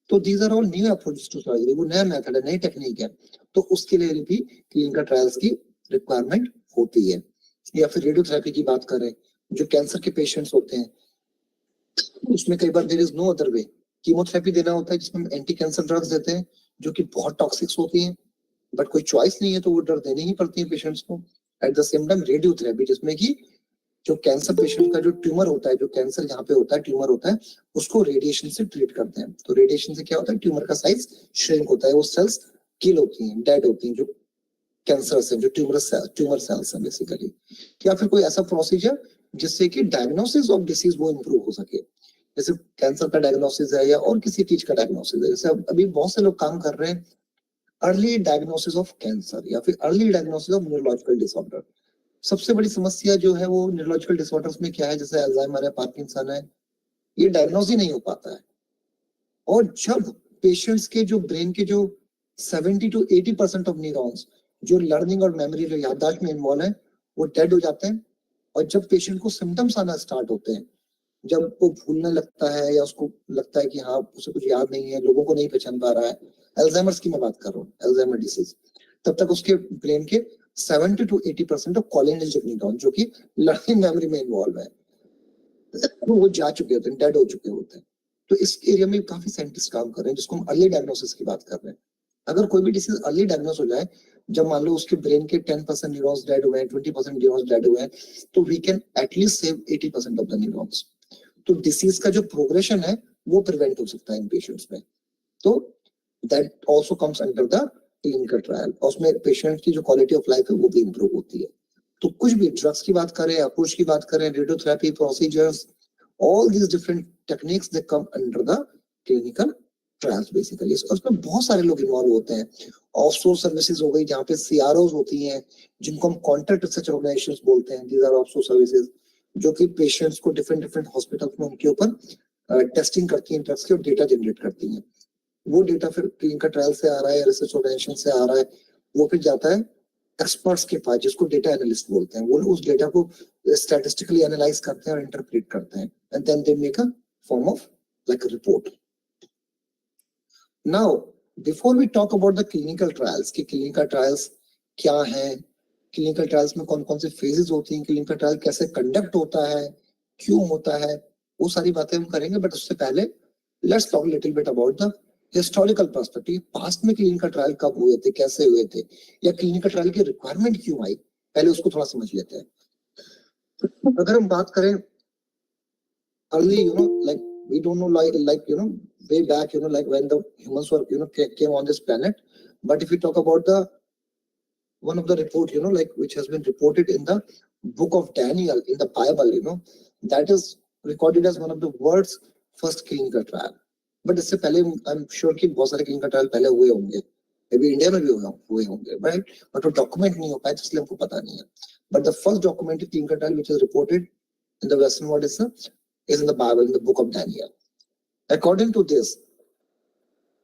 तो these are all new approaches to surgery, वो नया मेथड है, नई टेक्निक है, तो उसके लिए भी क्लिनिकल ट्रायल्स की रिक्वायरमेंट होती है. या फिर रेडियोथेरेपी की बात करें, जो कैंसर के पेशेंट्स होते हैं, उसमें कई बार there is no other way, chemotherapy देना होता है जिसमें एंटी कैंसर ड्रग्स देते हैं जो कि बहुत टॉक्सिक होती हैं, बट कोई चॉइस नहीं है तो वो ड्रग देनी ही पड़ती है पेशेंट्स को. Eight the same time radiotherapy, जिसमें कि जो कैंसर पेशेंट का जो ट्यूमर होता है, जो कैंसर यहाँ पे होता है, ट्यूमर होता है, उसको रेडिएशन से ट्रीट करते हैं. तो रेडिएशन से क्या होता है, ट्यूमर का साइज श्रिंक होता है, वो सेल्स किल होती हैं, डेड होती हैं, जो कैंसर से, जो ट्यूमर सेल्स है बेसिकली. या फिर कोई ऐसा प्रोसीजर जिससे कि डायग्नोसिस ऑफ डिसीज वो इंप्रूव हो सके, जैसे कैंसर का डायग्नोसिस है या और किसी चीज का डायग्नोसिस है. जैसे अभी बहुत से लोग काम कर रहे हैं अर्ली डायग्नोसिस ऑफ कैंसर या फिर early diagnosis of neurological disorder. सबसे बड़ी समस्या जो है वो न्यूरोलॉजिकल डिसऑर्डर्स में क्या है, जैसे अल्जाइमर है, पार्किंसन है, ये डायग्नोज ही नहीं हो पाता है. और जब पेशेंट्स के जो ब्रेन के जो 70 to 80% ऑफ न्यूरॉन्स जो लर्निंग और मेमोरी, जो याददाश्त में इन्वॉल्व है, वो डेड हो जाते हैं, और जब पेशेंट को सिम्टम्स आना स्टार्ट होते हैं, जब वो भूलने लगता है या उसको लगता है कि हाँ उसे कुछ याद नहीं है, लोगों को नहीं पहचान पा रहा है, अल्जाइमर्स की मैं बात कर रहा हूँ, अल्जाइमर डिसीज, तब तक उसके ब्रेन के 70 to 80% ऑफ कोलिनर्जिक न्यूरॉन जो कि लर्निंग मेमोरी में इन्वॉल्व है, वो जा चुके होते हैं, डेड हो चुके होते हैं। तो इस एरिया में काफी साइंटिस्ट काम कर रहे हैं, जिसको हम अर्ली डायग्नोसिस की बात कर रहे हैं। अगर कोई भी डिसीज अर्ली डायग्नोस हो जाए, जब मान लो उसके ब्रेन के 10% न्यूरॉन्स डेड हुए हैं, 20% न्यूरॉन्स डेड हुए हैं, तो we can at least save 80% of the neurons. तो डिसीज का जो प्रोग्रेशन है वो प्रिवेंट हो सकता है इन पेशेंट्स में। तो that also comes under the clinical trial, और उसमें पेशेंट की जो क्वालिटी ऑफ लाइफ है वो भी इंप्रूव होती है। तो कुछ भी ड्रग्स की बात करें, अप्रोच की बात करें, radiotherapy procedures, all these different techniques they come under the clinical trials basically। उसमें बहुत सारे लोग इन्वॉल्व होते हैं। ऑफशोर सर्विसेज हो गई, जहाँ पे CROs होती हैं, जिनको हम कॉन्ट्रैक्ट रिसर्च ऑर्गेनाइजेशंस बोलते हैं। दीज आर ऑफशोर सर्विसेज जो कि पेशेंट्स को डिफरेंट हॉस्पिटल्स में उनके ऊपर टेस्टिंग करती हैं ड्रग्स की और डेटा जनरेट करती हैं। वो डेटा फिर क्लिनिकल ट्रायल से आ रहा है, रिसर्च ऑर्गेनाइजेशन से आ रहा है, वो फिर जाता है एक्सपर्ट्स के पास, जिसको डेटा एनालिस्ट बोलते हैं। वो उस डेटा को स्टैटिस्टिकली एनालाइज करते हैं और इंटरप्रेट करते हैं, and then they make a form of like a report. Now before we talk about the clinical trials, कि क्लिनिकल ट्रायल्स क्या है, क्लिनिकल ट्रायल्स में कौन कौन से फेजेस होती हैं, क्लिनिकल ट्रायल कैसे कंडक्ट होता है, क्यों होता है, वो सारी बातें हम करेंगे। बट उससे पहले let's talk little bit about the historical perspective. Past में क्लिनिकल ट्रायल कब हुए थे, कैसे हुए थे, या क्लिनिकल ट्रायल की रिक्वायरमेंट क्यों आई, पहले उसको थोड़ा समझ लेते हैं। अगर हम बात करें early, like we don't know, like way back, like when the humans were came on this planet, but if we talk about the one of the report, like which has been reported in the book of Daniel in the Bible, that is recorded as one of the world's first clinical trial। But इससे पहले I am sure कि बहुत सारे clinical trial पहले हुए होंगे, may be India में भी हुए होंगे, राइट, बट वो डॉक्यूमेंट नहीं हो पाए, इसलिए हमको पता नहीं है। But the first documented clinical trial which is reported in the western world is in the Bible, in the book of Daniel। According to this,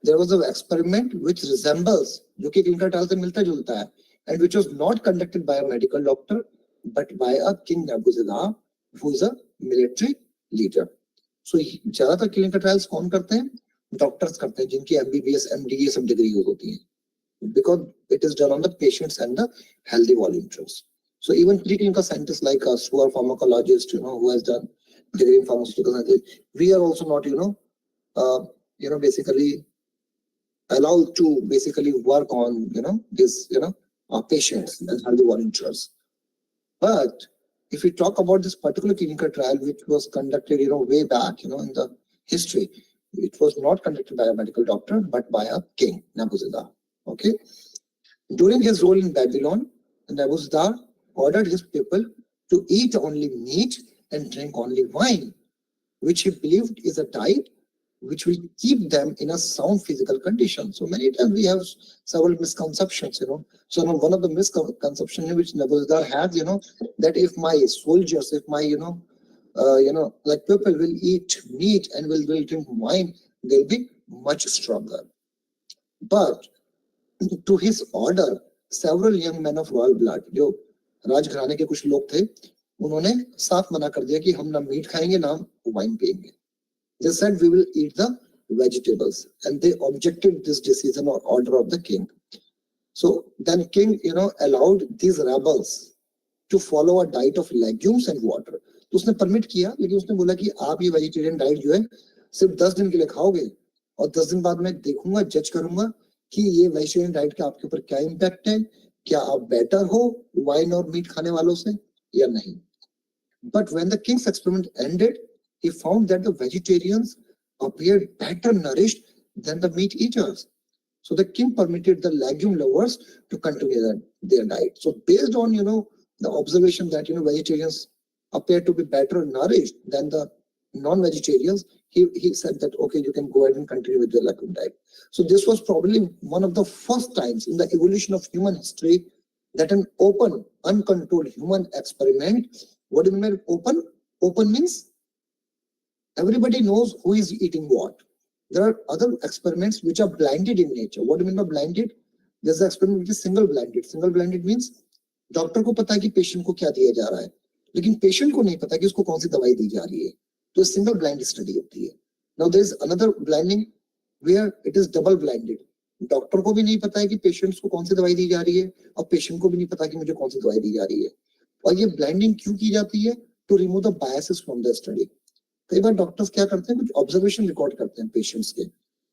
there was an experiment which resembles, जो कि clinical trial से मिलता जुलता है, and which was not conducted by a medical doctor but by a king Nebuchadnezzar, who is a military leader। So ज्यादातर clinical trials कौन करते हैं? डॉक्टर्स करते हैं, जिनकी MBBS MD ये सब डिग्री होती है, because it is done on the patients and the healthy volunteers। So even preclinical scientists like us who are pharmacologists, who has done degree in pharmaceutical sciences, we are also not basically allowed to basically work on this our patients and healthy volunteers। But if we talk about this particular clinical trial which was conducted way back in the history, it was not conducted by a medical doctor but by a king, Nebuchadnezzar। Okay, during his rule in Babylon, Nebuchadnezzar ordered his people to eat only meat and drink only wine, which he believed is a diet which will keep them in a sound physical condition। So many times we have several misconceptions, So one of the misconceptions which Nebuchadnezzar has, that if my soldiers, if my, like people will eat meat and will drink wine, they'll be much stronger। But to his order, several young men of royal blood, जो राजघराने के कुछ लोग थे, उन्होंने साफ मना कर दिया कि हम ना मीट खाएंगे ना वाइन पिएंगे। They said we will eat the vegetables, and they objected this decision or order of the king। So then king allowed these rebels to follow a diet of legumes and water। तो उसने permit किया, लेकिन उसने बोला कि आप ये vegetarian diet जो है सिर्फ 10 दिन के लिए खाओगे, और 10 दिन बाद मैं देखूंगा, जज करूंगा कि ये वेजिटेरियन डाइट का आपके ऊपर क्या इम्पैक्ट है, क्या आप बेटर हो वाइन और मीट खाने वालों से या नहीं। But when the king's experiment ended, he found that the vegetarians appeared better nourished than the meat eaters। So the king permitted the legume lovers to continue their diet। So based on the observation that vegetarians appear to be better nourished than the non-vegetarians, he said that okay, you can go ahead and continue with your legume diet। So this was probably one of the first times in the evolution of human history that an open, uncontrolled human experiment. What do you mean by open? Open means everybody knows who is eating what। There are other experiments which are blinded in nature। What do you mean by blinded? There's an experiment which is single blinded। Single blinded means doctor को पता है कि patient को क्या दिया जा रहा है, लेकिन पेशेंट को नहीं पता कि उसको कौन सी दवाई दी जा रही है, तो सिंगल ब्लाइंड स्टडी होती है। Now there is another blinding where it is double blinded, doctor को भी नहीं पता है कि पेशेंट्स को कौन सी दवाई दी जा रही है और पेशेंट को भी नहीं पता कि मुझे कौन सी दवाई दी जा रही है। और ये ब्लाइंडिंग क्यों की जाती है? To remove the biases from the study. कई बार डॉक्टर्स क्या करते हैं, कुछ ऑब्जर्वेशन रिकॉर्ड करते हैं पेशेंट्स के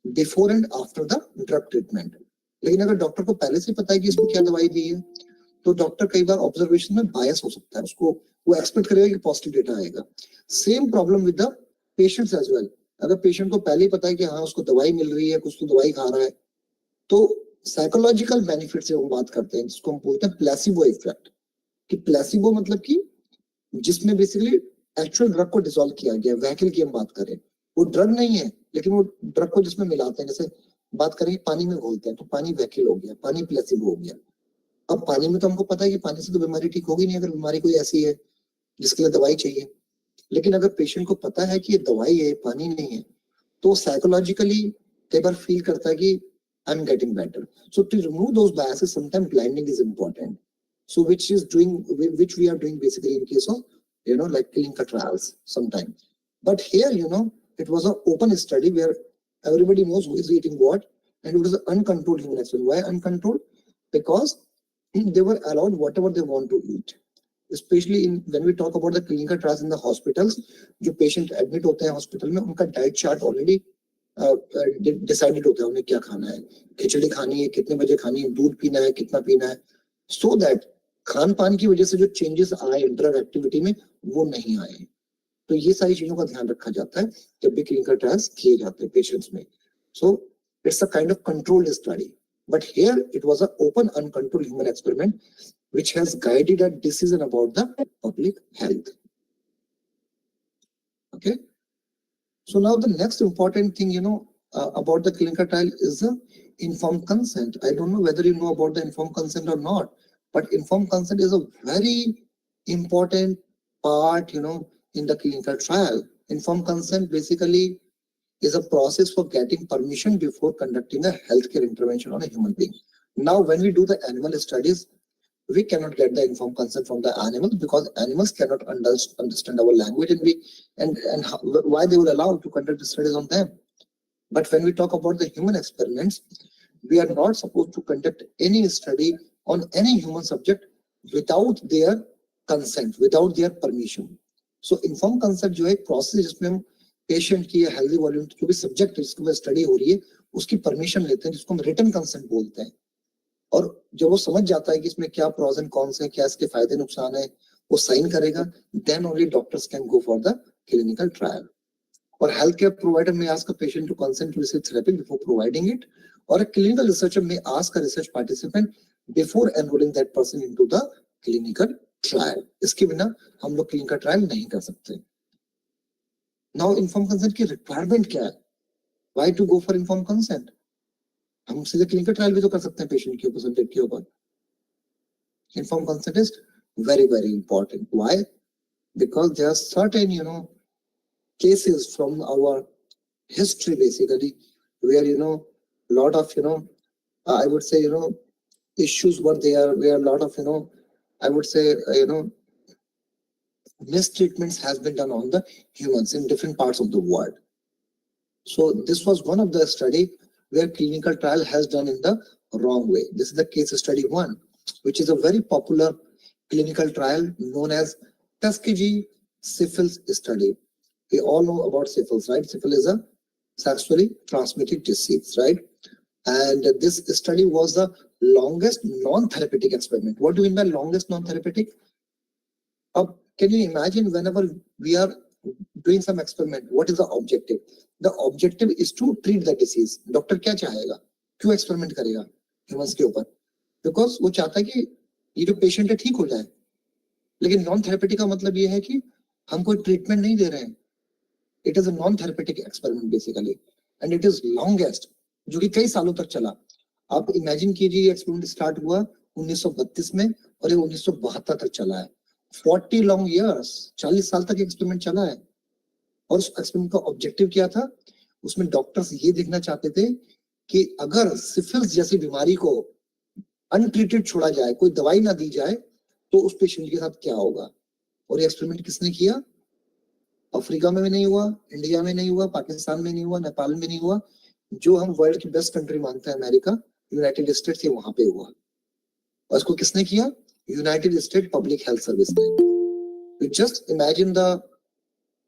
before and after the drug treatment, लेकिन अगर डॉक्टर को पहले से पता है कि इसको क्या दवाई दी है, तो डॉक्टर कई बार ऑब्जर्वेशन में बायस हो सकता है, उसको वो एक्सपेक्ट करेगा कि पॉजिटिव डेटा आएगा। Same problem with the patients as well. अगर पेशेंट को पहले ही पता है कि हाँ उसको दवाई मिल रही है, कुछ तो दवाई खा रहा है, तो साइकोलॉजिकल बेनिफिट से हम बात करते हैं, जिसको हम बोलते हैं प्लेसिबो इफेक्ट। कि प्लेसिबो मतलब कि जिसमें बेसिकली एक्चुअल ड्रग को डिसॉल्व किया गया, वैकिल की हम बात करें, वो ड्रग नहीं है लेकिन वो ड्रग को जिसमें मिलाते हैं, जैसे बात करें पानी में घोलते हैं तो पानी वैकिल हो गया, पानी प्लेसिबो हो गया। अब पानी में तो हमको पता है कि पानी से तो बीमारी ठीक होगी नहीं, अगर बीमारी कोई ऐसी है जिसके लिए दवाई चाहिए, लेकिन अगर पेशेंट को पता है कि ये दवाई है पानी नहीं है, तो साइकोलॉजिकली कई बार फील करता है कि I am getting better. So to remove those biases sometime blinding is important, so which we are doing basically in case of like clinical trials sometime. But here it was an open study where everybody knows who is eating what, and it was an uncontrolled human experiment. Why uncontrolled? Because they were allowed whatever they want to eat, especially when we talk about the clinical trials in the hospitals. जो patient admit होते हैं hospital में, उनका diet chart already decided होता है उन्हें क्या खाना है, खिचड़ी खानी है, कितने बजे खानी है, दूध पीना है, कितना पीना है, so that खान पान की वजह से जो चेंजेस आए ड्रग एक्टिविटी में वो नहीं आए। तो ये सारी चीजों का ध्यान रखा जाता है जब भी क्लिनिकल ट्रायल्स किए जाते हैं पेशेंट्स में। सो it's a kind of controlled study, but here it was a open uncontrolled human experiment which has guided a decision about the public health. Okay, so now the next important thing about the clinical trial is the informed consent. I don't know whether you know about the informed consent or not, but informed consent is a very important part in the clinical trial. Informed consent basically is a process for getting permission before conducting a healthcare intervention on a human being. Now when we do the animal studies, we cannot get the informed consent from the animals because animals cannot understand our language, and why they will allow to conduct the studies on them. But when we talk about the human experiments, we are not supposed to conduct any study on any human subject without their consent, without their permission. So informed consent जो है process जिसमें हम patient की healthy volume जो भी subject जिसको study हो रही है उसकी परमिशन लेते हैं, जिसको हम रिटन कंसेंट बोलते हैं। और जब वो समझ जाता है कि इसमें क्या प्रोज एंड कॉन्स है, क्या इसके फायदे नुकसान है, वो साइन करेगा, then only doctors can go for the clinical trial. और health care provider may ask a patient to consent to receive therapy before providing it, or a clinical researcher may ask a research participant before enrolling that person into the clinical trial. इसके बिना हम लोग clinical trial नहीं कर सकते। Now inform consent की requirement क्या है? Why to go for inform consent? हम सीधे क्लिनिकल ट्रायल भी तो कर सकते हैं पेशेंट के ऊपर, सब्जेक्ट के ऊपर। Inform consent is very very important. Why? Because there are certain cases from our history basically where lot of I would say issues were there, where a lot of I would say mistreatments has been done on the humans in different parts of the world. So this was one of the study where clinical trial has done in the wrong way. This is the case study 1, which is a very popular clinical trial known as Tuskegee syphilis study. We all know about syphilis, right? Syphilis is a sexually transmitted disease, right? And this study was the longest non-therapeutic experiment. What do you mean by longest non-therapeutic? Can you imagine whenever we are doing some experiment, what is the objective? The objective is to treat the disease. Doctor क्या चाहेगा? क्यों experiment करेगा humans के ऊपर? Because वो चाहता है कि ये जो patient है ठीक हो जाए। लेकिन non-therapeutic का मतलब ये है कि हम कोई treatment नहीं दे रहे हैं। It is a non-therapeutic experiment basically, and it is longest, जो कि कई सालों तक चला। आप इमेजिन कीजिए ये एक्सपेरिमेंट स्टार्ट हुआ 1932 में और ये 1972 तक चला है। 40 लॉन्ग इयर्स, 40 साल तक एक्सपेरिमेंट चला है। और उस एक्सपेरिमेंट का ऑब्जेक्टिव क्या था? उसमें डॉक्टर्स ये देखना चाहते थे कि अगर सिफिलिस जैसी बीमारी को अनट्रीटेड छोड़ा जाए, कोई दवाई ना दी जाए, तो उस पेशेंट के साथ क्या होगा। और ये एक्सपेरिमेंट किसने किया? अफ्रीका में भी नहीं हुआ, इंडिया में नहीं हुआ, पाकिस्तान में नहीं हुआ, नेपाल में नहीं हुआ, जो हम वर्ल्ड की बेस्ट कंट्री मानते हैं अमेरिका, यूनाइटेड स्टेट्स, ये वहां पे हुआ। और इसको किसने किया? United State public health service ने। Just imagine the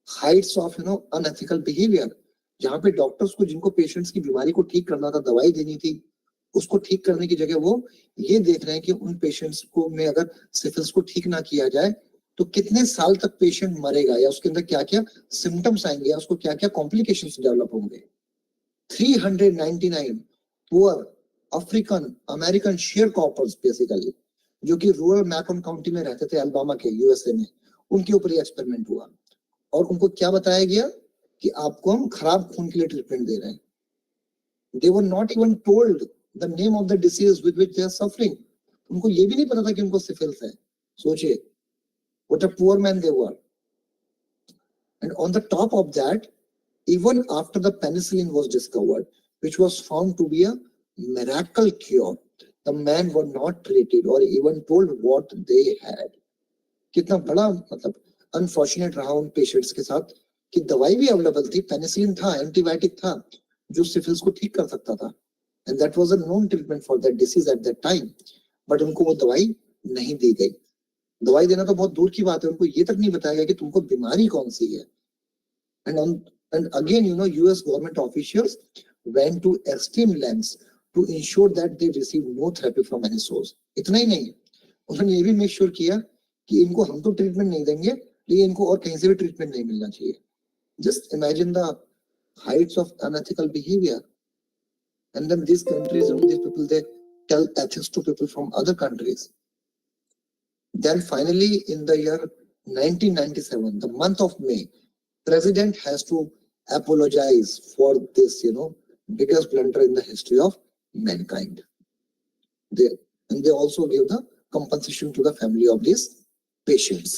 heights of unethical behaviour, जहां पे डॉक्टर्स को, जिनको पेशेंट्स की बीमारी को ठीक करना था, दवाई देनी थी, उसको ठीक करने की जगह वो ये देख रहे हैं कि उन पेशेंट्स को में अगर सिफिलिस को ठीक ना किया जाए तो कितने साल तक पेशेंट मरेगा, या उसके अंदर क्या क्या सिम्टम्स आएंगे, या उसको क्या क्या कॉम्प्लिकेशंस डेवलप होंगे। 399 poor African American sharecroppers basically, जो कि रूरल मैकन काउंटी में रहते थे अल्बामा के यूएसए में, उनके ऊपर ये एक्सपेरिमेंट हुआ। और उनको क्या बताया गया कि आपको हम खराब खून के लिए ट्रीटमेंट दे रहे हैं। They were not even told the name of the disease with which they are suffering. उनको ये भी नहीं पता था कि उनको सिफिलिस है। सोचिए, what a poor man they were. And on the top of that, even after the penicillin was discovered, which was found to be a miracle cure, the men were not treated or even told what they had. कितना बड़ा मतलब unfortunate रहा उन patients के साथ कि दवाई भी अवेलेबल थी, पेनिसिलिन था, एंटीबायोटिक था, जो सिफिलिस को ठीक कर सकता था, and that was a known treatment for that disease at that time, but उनको वो दवाई नहीं दी गई। दवाई देना तो बहुत दूर की बात है, उनको ये तक नहीं बताया गया कि तुमको बीमारी कौन सी है। And again, US government officials went to extreme lengths to ensure that they received no therapy from any source. इतना ही नहीं, उन्होंने ये भी मेक श्योर किया कि इनको हम तो ट्रीटमेंट नहीं देंगे, लेकिन इनको और कहीं से भी ट्रीटमेंट नहीं मिलना चाहिए। Just imagine the heights of unethical behavior. And then these countries, these people, they tell ethics to people from other countries. Then finally, in the year 1997, the month of May, President has to apologize for this, biggest blunder in the history of mankind. They also give the compensation to the family of these patients.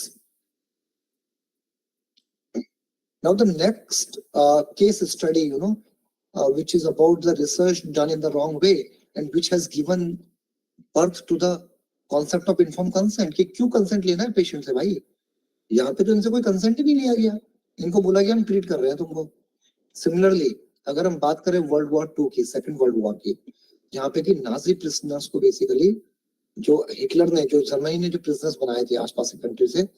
Now the next case study, which is about the research done in the wrong way and which has given birth to the concept of informed consent कि क्यों consent लेना है patient से भाई, यहाँ पे तो इनसे कोई consent ही नहीं लिया गया, इनको बोला गया हम ट्रीट कर रहे हैं तुमको। सिमिलरली अगर हम बात करें वर्ल्ड वॉर 2 की, सेकंड वर्ल्ड वॉर की, जहाँ पे कि नाजी प्रिजनर्स को बेसिकली जो हिटलर ने, जो जर्मनी ने जो प्रिजनर्स बनाए थे आसपास की कंट्री से,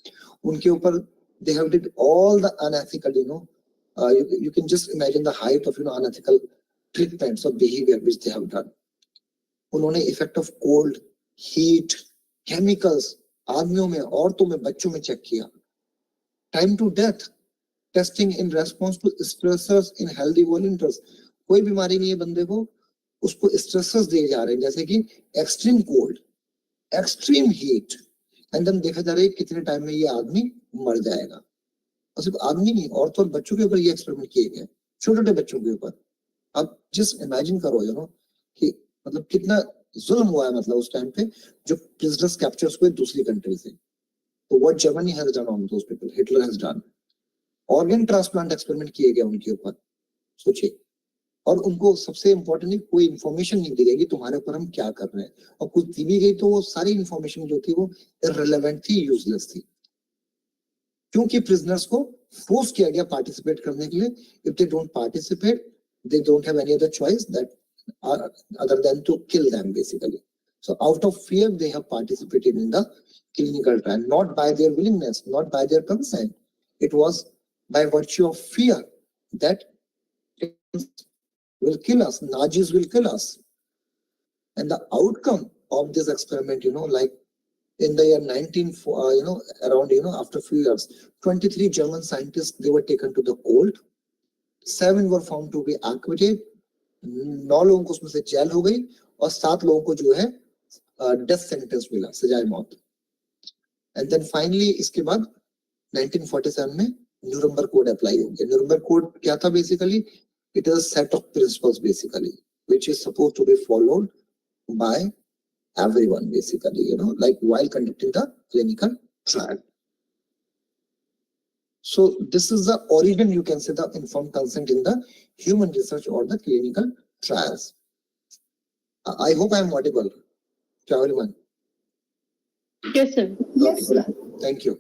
उनके ऊपर they have did all the unethical, you can just imagine the height of unethical treatments of behavior which they have done. उन्होंने effect of cold, heat, chemicals आदमियों में, औरतों में, बच्चों में चेक किया। Time to death testing in response to stressors in healthy volunteers, कोई बीमारी नहीं है बंदे को, उसको स्ट्रेसर्स दिए जा रहे हैं जैसे कि extreme cold, extreme heat, and then देखा जा रहा है कितने टाइम में ये आदमी मर जाएगा। और सिर्फ आदमी नहीं, औरतों और बच्चों के ऊपर ये एक्सपेरिमेंट किए गए, छोटे छोटे बच्चों के ऊपर। अब जस्ट इमेजिन करो कि मतलब कितना जुल्म हुआ है, मतलब उस टाइम पे जो प्रिजनर्स कैप्चर्स हुए दूसरी कंट्री से। तो what Germany has done on those people, Hitler has done. Organ transplant experiment किए गए उनके ऊपर, सोचिए। और उनको सबसे इंपॉर्टेंटली कोई इंफॉर्मेशन नहीं दी गई कि तुम्हारे ऊपर हम क्या कर रहे हैं, और कुछ दी भी गई तो वो सारी इंफॉर्मेशन जो थी वो इररिलेवेंट थी, यूजलेस थी, क्योंकि प्रिजनर्स को फोर्स किया गया पार्टिसिपेट करने के लिए। If they don't participate, they don't have any other choice that other than to kill them basically. So out of fear they have participated in the clinical trial, not by their willingness, not by their consent. It was by virtue of fear that will kill us, Nazis will kill us. And the outcome of this experiment, like in the year 19, around, after a few years, 23 German scientists, they were taken to the cold. 7 were found to be acquitted, 9 लोगों को उसमें से jail हो गई, और 7 लोगों को जो है डेथ सेंटेंस मिला, सजाए मौत। एंड देन फाइनली इसके बाद 1947 में न्यूरम्बर्ग कोड अप्लाई हो गया। न्यूरम्बर्ग कोड क्या था बेसिकली? It is a set of principles basically which is supposed to be followed by everyone basically, like while conducting the clinical trial. So this is the origin, you can say, the informed consent in the human research or the clinical trials. I hope I am audible to everyone. Yes, sir. Yes, sir. Thank you.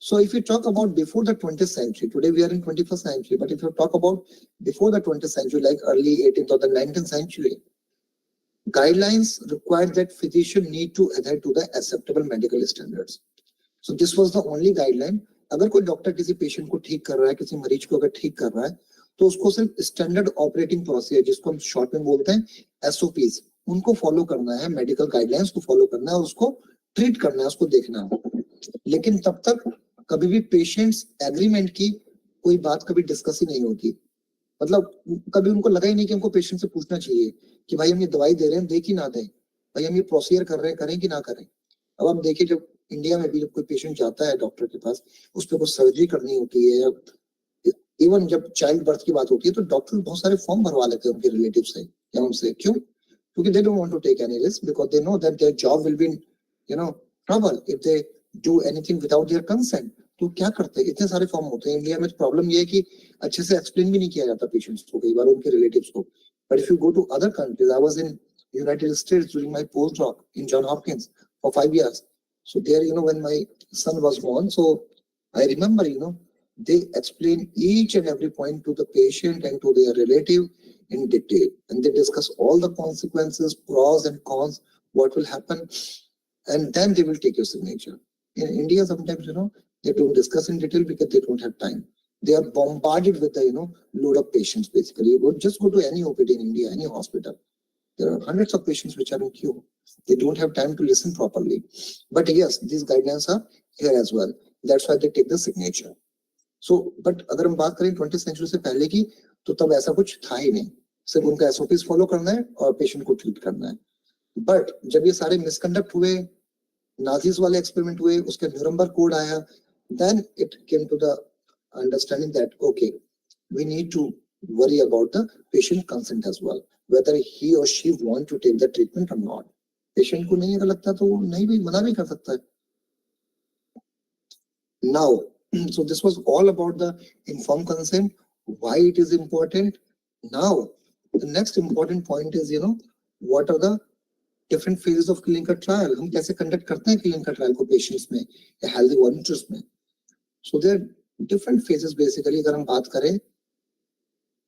So if you talk about before the 20th century, today we are in 21st century, but if you talk about before the 20th century, like early 18th or the 19th century, guidelines require that physician need to adhere to the acceptable medical standards. So this was the only guideline. अगर कोई doctor किसी patient को ठीक कर रहा है, किसी मरीज को अगर ठीक कर रहा है, तो उसको सिर्फ स्टैंडर्ड ऑपरेटिंग प्रोसीजर, जिसको हम शॉर्ट में बोलते हैं एसओपीज, उनको फॉलो करना है, मेडिकल गाइडलाइंस को फॉलो करना है और उसको ट्रीट करना है, उसको देखना है. लेकिन तब तक कभी भी पेशेंट्स एग्रीमेंट की कोई बात कभी डिस्कस ही नहीं होती. मतलब कभी उनको लगा ही नहीं कि हमको पेशेंट से पूछना चाहिए कि भाई हम ये दवाई दे रहे हैं, दे कि ना दें, भाई हम ये प्रोसीजर कर रहे हैं, करें कि ना करें. अब आप देखिए, जब इंडिया में भी जब कोई पेशेंट जाता है डॉक्टर के पास, उस पर कुछ सर्जरी करनी होती है, इवन जब चाइल्ड बर्थ की बात होती है, तो डॉक्टर बहुत सारे फॉर्म भरवा लेते हैं उनके रिलेटिव से या उनसे. क्यों? क्योंकि they don't want to take any risk, because they know that their job will be in trouble if they do anything without their consent. तो क्या करते हैं, इतने सारे फॉर्म होते हैं. इंडिया में प्रॉब्लम ये है कि अच्छे से एक्सप्लेन भी नहीं किया जाता पेशेंट्स को, कई बार उनके रिलेटिव्स को. But if you go to other countries, I was in United States during my post doc in John Hopkins for 5 years. So there, when my son was born, so I remember, they explain each and every point to the patient and to their relative in detail, and they discuss all the consequences, pros and cons, what will happen, and then they will take your signature. In India, sometimes, they don't discuss in detail because they don't have time. They are bombarded with the, load of patients, basically. You just go to any OPD in India, any hospital. There are hundreds of patients which are in queue. They don't have time to listen properly. But yes, these guidelines are here as well. That's why they take the signature. So, but अगर हम बात करें 20th century से पहले की, तो तब ऐसा कुछ था ही नहीं. सिर्फ उनका SOPs फॉलो करना है और पेशेंट को ट्रीट करना है. बट जब ये सारे मिसकंडक्ट हुए, नाजीज वाले एक्सपेरिमेंट हुए, उसके न्यूरम्बर्ग कोड आया, then it came to the understanding that okay, we need to worry about the patient consent as well, whether he or she want to take the treatment or not. Patient को नहीं अगर लगता तो वो नहीं भी मना भी कर सकता है. Now, so this was all about the informed consent, why it is important. Now, the next important point is, what are the different phases of clinical trial. हम कैसे conduct करते हैं clinical trial को patients में या healthy volunteers में. So there are different phases basically. अगर हम बात करें,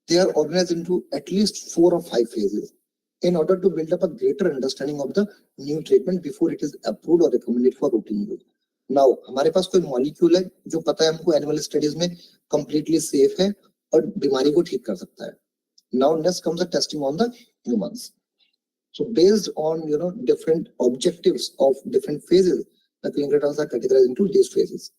they are organized into at least 4 or 5 phases in order to build up a greater understanding of the new treatment before it is approved or recommended for routine use. Now, हमारे पास कोई molecule है जो पता है हमको animal studies में completely safe है और बीमारी को ठीक कर सकता है. Now next comes the testing on the humans. So based on different objectives of different phases, the clinical trials are categorized into these phases.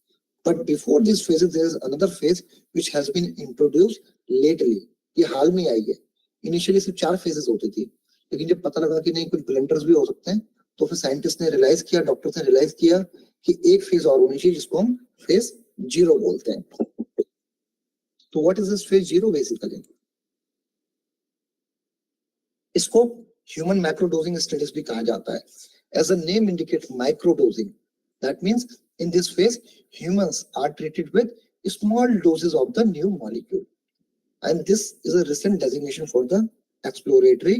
But before these phases, there is another phase which has been introduced lately. ये हाल में आई है. Initially सिर्फ 4 phases होती थी, लेकिन जब पता लगा कि नहीं कुछ ब्लंडर्स भी हो सकते हैं, तो फिर साइंटिस्ट ने रियलाइज किया, डॉक्टर्स ने रियलाइज किया कि एक फेज और होनी चाहिए जिसको हम फेज 0 बोलते हैं. तो what is this phase 0 basically? इसको ह्यूमन माइक्रोडोजिंग स्टडीज भी कहा जाता है. As a name indicates, microdosing, that means in this phase humans are treated with small doses of the new molecule, and this is a recent designation for the exploratory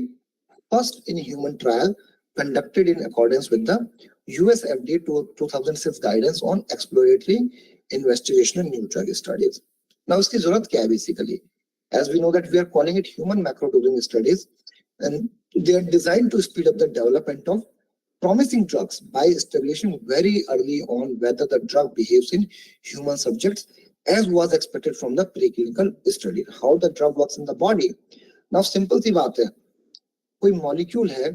first in human trial conducted in accordance with the US FDA 2006 guidance on exploratory investigational new drug studies. Now इसकी जरूरत क्या है basically? As we know that we are calling it human macrodosing studies, and they are designed to speed up the development of promising drugs by establishing very early on whether the drug behaves in human subjects as was expected from the preclinical study, how the drug works in the body. Now simple सी बात है, कोई molecule है,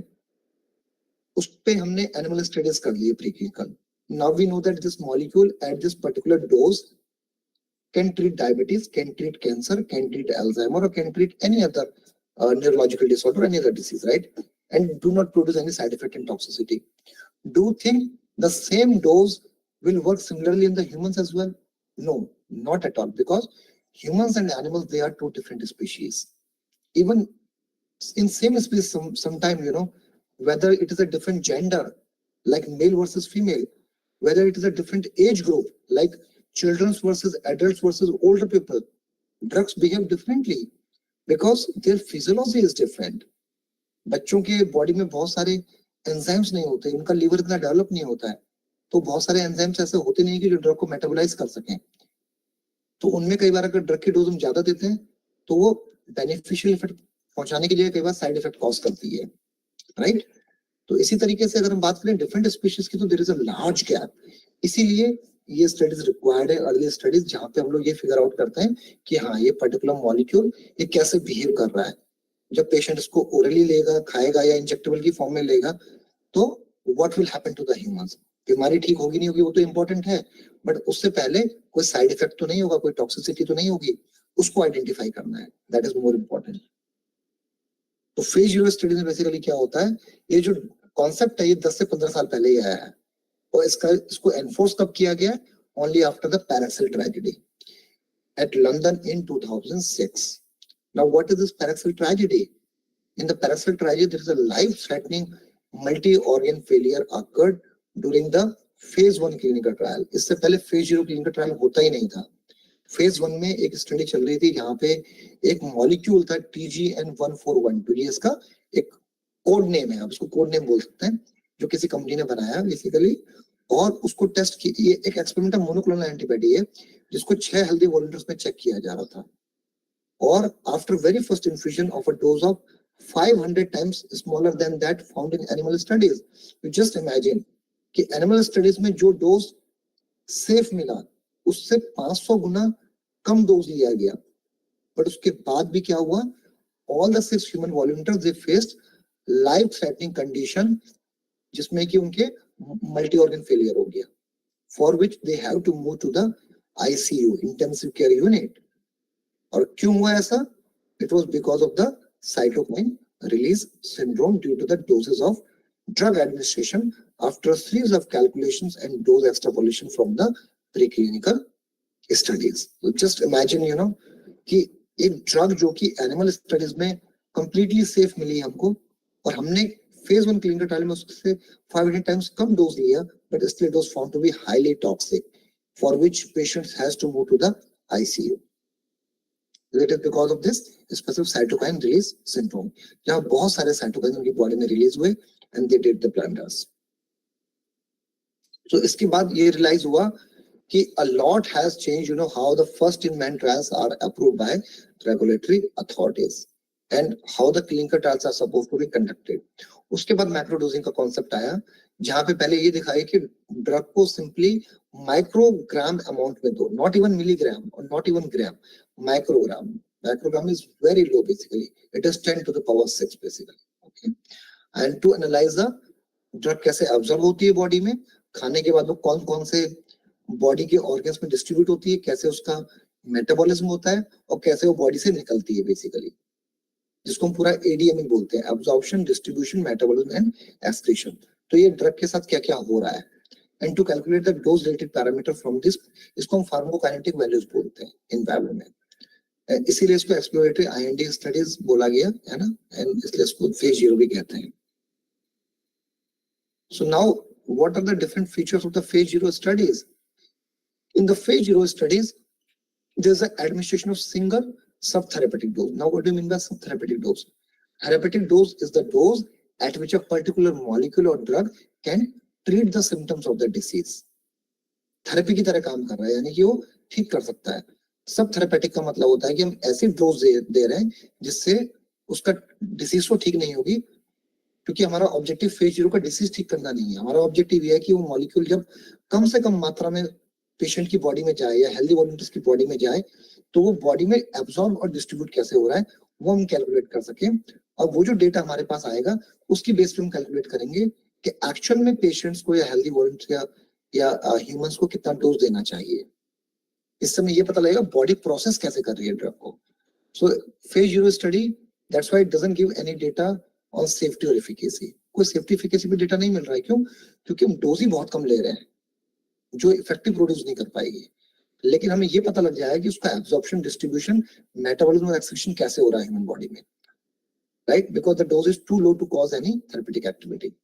उस पे हमने animal studies कर लिए preclinical. Now we know that this molecule at this particular dose can treat diabetes, can treat cancer, can treat Alzheimer, or can treat any other neurological disorder, any other disease, right? And do not produce any side effect and toxicity. Do you think the same dose will work similarly in the humans as well? No, not at all, because humans and animals, they are 2 different species. Even in same species, sometime, whether it is a different gender, like male versus female, whether it is a different age group, like children versus adults versus older people, drugs behave differently because their physiology is different. बच्चों के body में बहुत सारे enzymes नहीं होते, उनका liver इतना develop नहीं होता है, तो बहुत सारे एंजाइम्स ऐसे होते नहीं कि जो ड्रग को मेटाबोलाइज कर सकें, तो उनमें कई बार अगर ड्रग की डोज हम ज्यादा देते हैं तो वो बेनिफिशियल इफेक्ट पहुंचाने के लिए कई बार साइड इफेक्ट कॉज करती है, राइट। तो इसी तरीके से अगर हम बात करें डिफरेंट स्पीशीज की तो there is a large gap, इसीलिए ये स्टडीज रिक्वायर्ड है, अर्ली स्टडीज, जहां पे हम लोग ये फिगर आउट करते हैं कि हाँ ये पर्टिकुलर मॉलिक्यूल ये कैसे बिहेव कर रहा है। जब पेशेंट इसको ओरली लेगा, खाएगा या इंजेक्टेबल की फॉर्म में लेगा, तो what will happen to the humans, बीमारी ठीक होगी नहीं होगी वो तो इंपॉर्टेंट है, बट उससे पहले कोई साइड इफेक्ट तो नहीं होगा, कोई टॉक्सिसिटी तो नहीं होगी, उसको आइडेंटिफाई करना है, दैट इज मोर इम्पोर्टेंट। तो फेज 0 स्टडी में बेसिकली क्या होता है, ये जो कॉन्सेप्ट है ये 10 से 15 साल पहले ही आया है, और इसको एनफोर्स कब किया गया, only after the paraxylene tragedy at London in 2006। Now what is this paraxylene tragedy? In the paraxylene tragedy, there is a life-threatening multi-organ failure occurred during the phase 1 clinical trial. इससे पहले phase 0 clinical trial होता ही नहीं था। phase 1 में एक study चल रही थी जहाँ पे एक मॉलिक्यूल था TGN1412, ये इसका एक कोड नेम है, आप इसको कोड नेम बोल सकते हैं, जो किसी कंपनी ने बनाया बेसिकली, और उसको टेस्ट की, ये एक एक्सपेरिमेंटल मोनोक्लोनल एंटीबॉडी है जिसको 6 हेल्दी वॉलंटियर्स में चेक किया जा रहा था, और after very first infusion of a dose of 500 times smaller than that found in animal studies. You just imagine कि animal studies में जो डोज सेफ मिला उससे 500 गुना कम डोज लिया गया, बट उसके बाद भी क्या हुआ, all the 6 human volunteers they faced life threatening condition जिसमें कि उनके मल्टी ऑर्गन फेलियर हो गया, for which they have to move to the ICU, intensive care unit। और क्यों हुआ ऐसा? It was because of the cytokine release syndrome due to the doses of drug administration after a series of calculations and dose extrapolation from the preclinical studies। So just imagine, you know, कि एक drug जो कि animal studies में completely safe मिली हमको, और हमने phase 1 clinical trial में उससे 500 टाइम्स कम डोज लिया, but still it was found to be highly toxic, for which patients has to move to the ICU। It is because of this specific cytokine release syndrome, जहाँ बहुत सारे cytokines उनकी body में release हुए and they did the blunders। So इसके बाद ये realise हुआ कि a lot has changed, you know, how the first in man trials are approved by regulatory authorities and how the clinical trials are supposed to be conducted। उसके बाद माइक्रोडोजिंग का concept आया, जहाँ पे पहले ये दिखाया कि ड्रग को सिंपली माइक्रोग्राम अमाउंट में दो, नॉट इवन मिलीग्राम और not even gram, microgram. Microgram is very low basically, it is 10 to the power 6 basically, okay। And to analyze the drug कैसे absorb होती है बॉडी में, खाने के बाद वो कौन कौन से बॉडी के ऑर्गन्स में डिस्ट्रीब्यूट होती है, कैसे उसका मेटाबॉलिज्म होता है और कैसे वो बॉडी से निकलती है बेसिकली, जिसको हम पूरा ADME बोलते हैं, absorption, distribution, metabolism and excretion. तो ये ड्रग के साथ क्या क्या हो रहा है, and to calculate the dose related parameter from this, इसको हम फार्माकोकाइनेटिक वैल्यूज बोलते हैं इन बायो में, इसीलिए इसको एक्सप्लोरेटरी IND स्टडीज बोला गया है ना, एंड इसलिए इसको फेज 0 भी कहते हैं। So now what are the different features of the phase 0 studies? In the phase 0 studies, there's an administration of single subtherapeutic dose. Now what do you mean by subtherapeutic dose? Therapeutic dose is the dose at which a particular molecule or drug can treat the symptoms of the disease. Therapy की तरह काम कर रहा है, यानी कि वो ठीक कर सकता है। सब थेरेपेटिक का मतलब होता है कि हम ऐसी डोज दे रहे हैं जिससे उसका डिसीज तो ठीक नहीं होगी, क्योंकि हमारा ऑब्जेक्टिव फेज 0 का डिसीज ठीक करना नहीं है, हमारा ऑब्जेक्टिव ये है कि वो मॉलिक्यूल जब कम से कम मात्रा में पेशेंट की बॉडी में जाए या हेल्दी वॉलंटियर्स की बॉडी में जाए तो वो बॉडी में एब्जॉर्ब और डिस्ट्रीब्यूट कैसे हो रहा है वो हम कैलकुलेट कर सके, और वो जो डेटा हमारे पास आएगा उसकी बेस पे हम कैलकुलेट करेंगे कि एक्चुअल में पेशेंट्स को या हेल्दी वॉलंटियर्स या ह्यूमंस को कितना डोज देना चाहिए। इस समय ये पता लगेगा बॉडी प्रोसेस कैसे कर रही है ड्रग को। So phase 0 study, that's why it doesn't give any data on safety और एफिकेसी। कोई सेफ्टी एफिकेसी भी डेटा नहीं मिल रहा है, क्यों? क्योंकि हम डोज ही बहुत कम ले रहे हैं जो इफेक्टिव प्रोड्यूस नहीं कर पाएगी, लेकिन हमें ये पता लग जाएगा कि उसका एब्जॉर्प्शन, डिस्ट्रीब्यूशन, मेटाबॉलिज्म और एक्सक्रीशन कैसे हो रहा है ह्यूमन बॉडी में, right? Because the dose is too low to cause any therapeutic activity.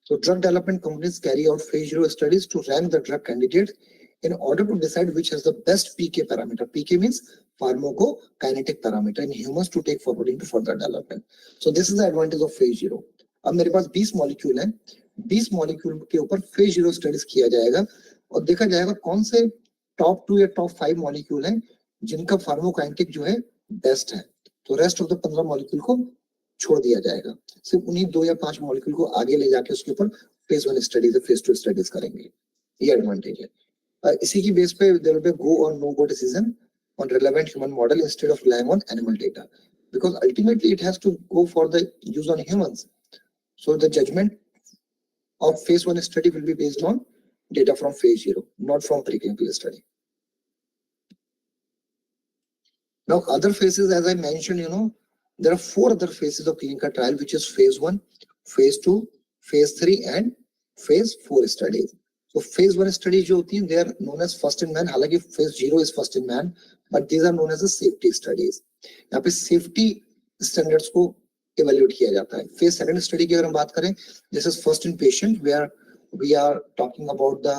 So drug development companies carry out phase 0 studies to rank the drug candidates in order to decide which has the best PK parameter. PK means pharmacokinetic parameter in humans to take forward into further development. So this is the advantage of phase 0. अब मेरे पास 20 molecule हैं, 20 molecule के ऊपर phase 0 studies किया जाएगा और देखा जाएगा कौन से टॉप 2 या टॉप 5 मॉलिक्यूल हैं जिनका फार्माकोकाइनेटिक जो है बेस्ट है। तो रेस्ट ऑफ द 15 मॉलिक्यूल को छोड़ दिया जाएगा, सिर्फ उन्हीं 2 या 5 मॉलिक्यूल को आगे ले जाके उसके ऊपर फेज 1 स्टडीज या फेज 2 स्टडीज करेंगे। ये एडवांटेज है। इसी की बेस पे देयर विल बी गो और no go decision on relevant human model instead of relying on animal data, because ultimately it has to go for the use on humans. So the judgment of phase 1 study will be based on data from phase 0, not from preclinical study. Now other phases, as I mentioned, there are 4 other phases of clinical trial, which is phase 1, phase 2, phase 3 and phase 4 studies. So phase 1 studies जो होती हैं, they are known as first in man. हालांकि phase 0 is first in man, but these are known as the safety studies. यहाँ पे safety standards को evaluate किया जाता है। phase 2 study की अगर हम बात करें, this is first in patient, where we are talking about the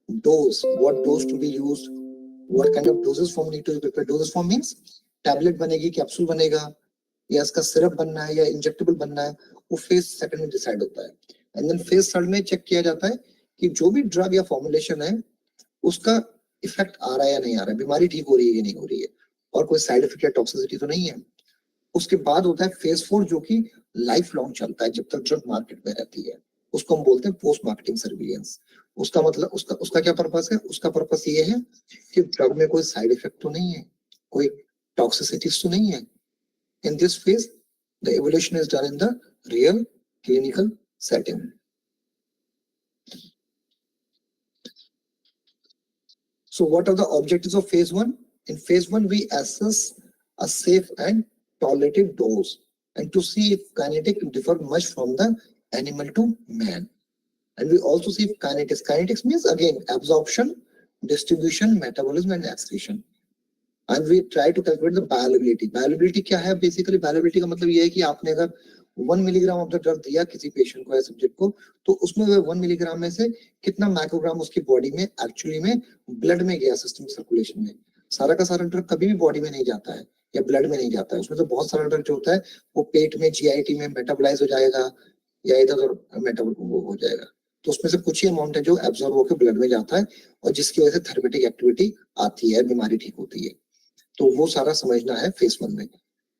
dose, what dose to be used, what kind of doses form need to be prepared. Doses form means tablet बनेगी, capsule बनेगा, या इसका syrup बनना है या injectable बनना है, वो phase 2 में डिसाइड होता है। एंड देन phase 3 में चेक किया जाता है कि जो भी ड्रग या फॉर्मुलेशन है उसका इफेक्ट आ रहा है या नहीं आ रहा है, बीमारी ठीक हो रही है कि नहीं हो रही है, और कोई साइड इफेक्ट या टॉक्सिसिटी तो नहीं है। उसके बाद होता है फेज 4, जो कि लाइफ लॉन्ग चलता है जब तक ड्रग मार्केट में रहती है। उसको हम बोलते हैं पोस्ट मार्केटिंग सर्विलेंस। उसका मतलब उसका क्या पर्पस है? उसका पर्पस ये है कि ड्रग में कोई साइड इफेक्ट तो नहीं है, कोई टॉक्सिसिटीज तो नहीं है। In this phase the evolution is done in the real clinical setting. So what are the objectives of phase 1? In phase 1, we assess a safe and tolerated dose and to see if kinetic differ much from the animal to man. And we also see if kinetics. Kinetics means again absorption, distribution, metabolism and excretion. And we try to calculate the bioavailability. Bioavailability क्या है? Basically bioavailability का मतलब ये है कि आपने अगर 1 milligram of the drug दिया किसी पेशेंट को या सब्जेक्ट को, तो उसमें 1 मिलीग्राम में से कितना माइक्रोग्राम उसकी बॉडी में एक्चुअली में ब्लड में गया, सिस्टम सर्कुलेशन में। सारा का सारा ड्रग कभी भी बॉडी में नहीं जाता है या ब्लड में नहीं जाता है। उसमें तो बहुत सारा ड्रग जो होता है वो पेट में GIT में मेटाबोलाइज हो जाएगा या इधर उधर मेटाबॉल हो जाएगा। तो उसमें से कुछ ही अमाउंट है जो एब्जॉर्ब होकर ब्लड में जाता है और जिसकी वजह से थेरेपेटिक एक्टिविटी आती है, बीमारी ठीक होती है। तो वो सारा समझना है फेज 1 में।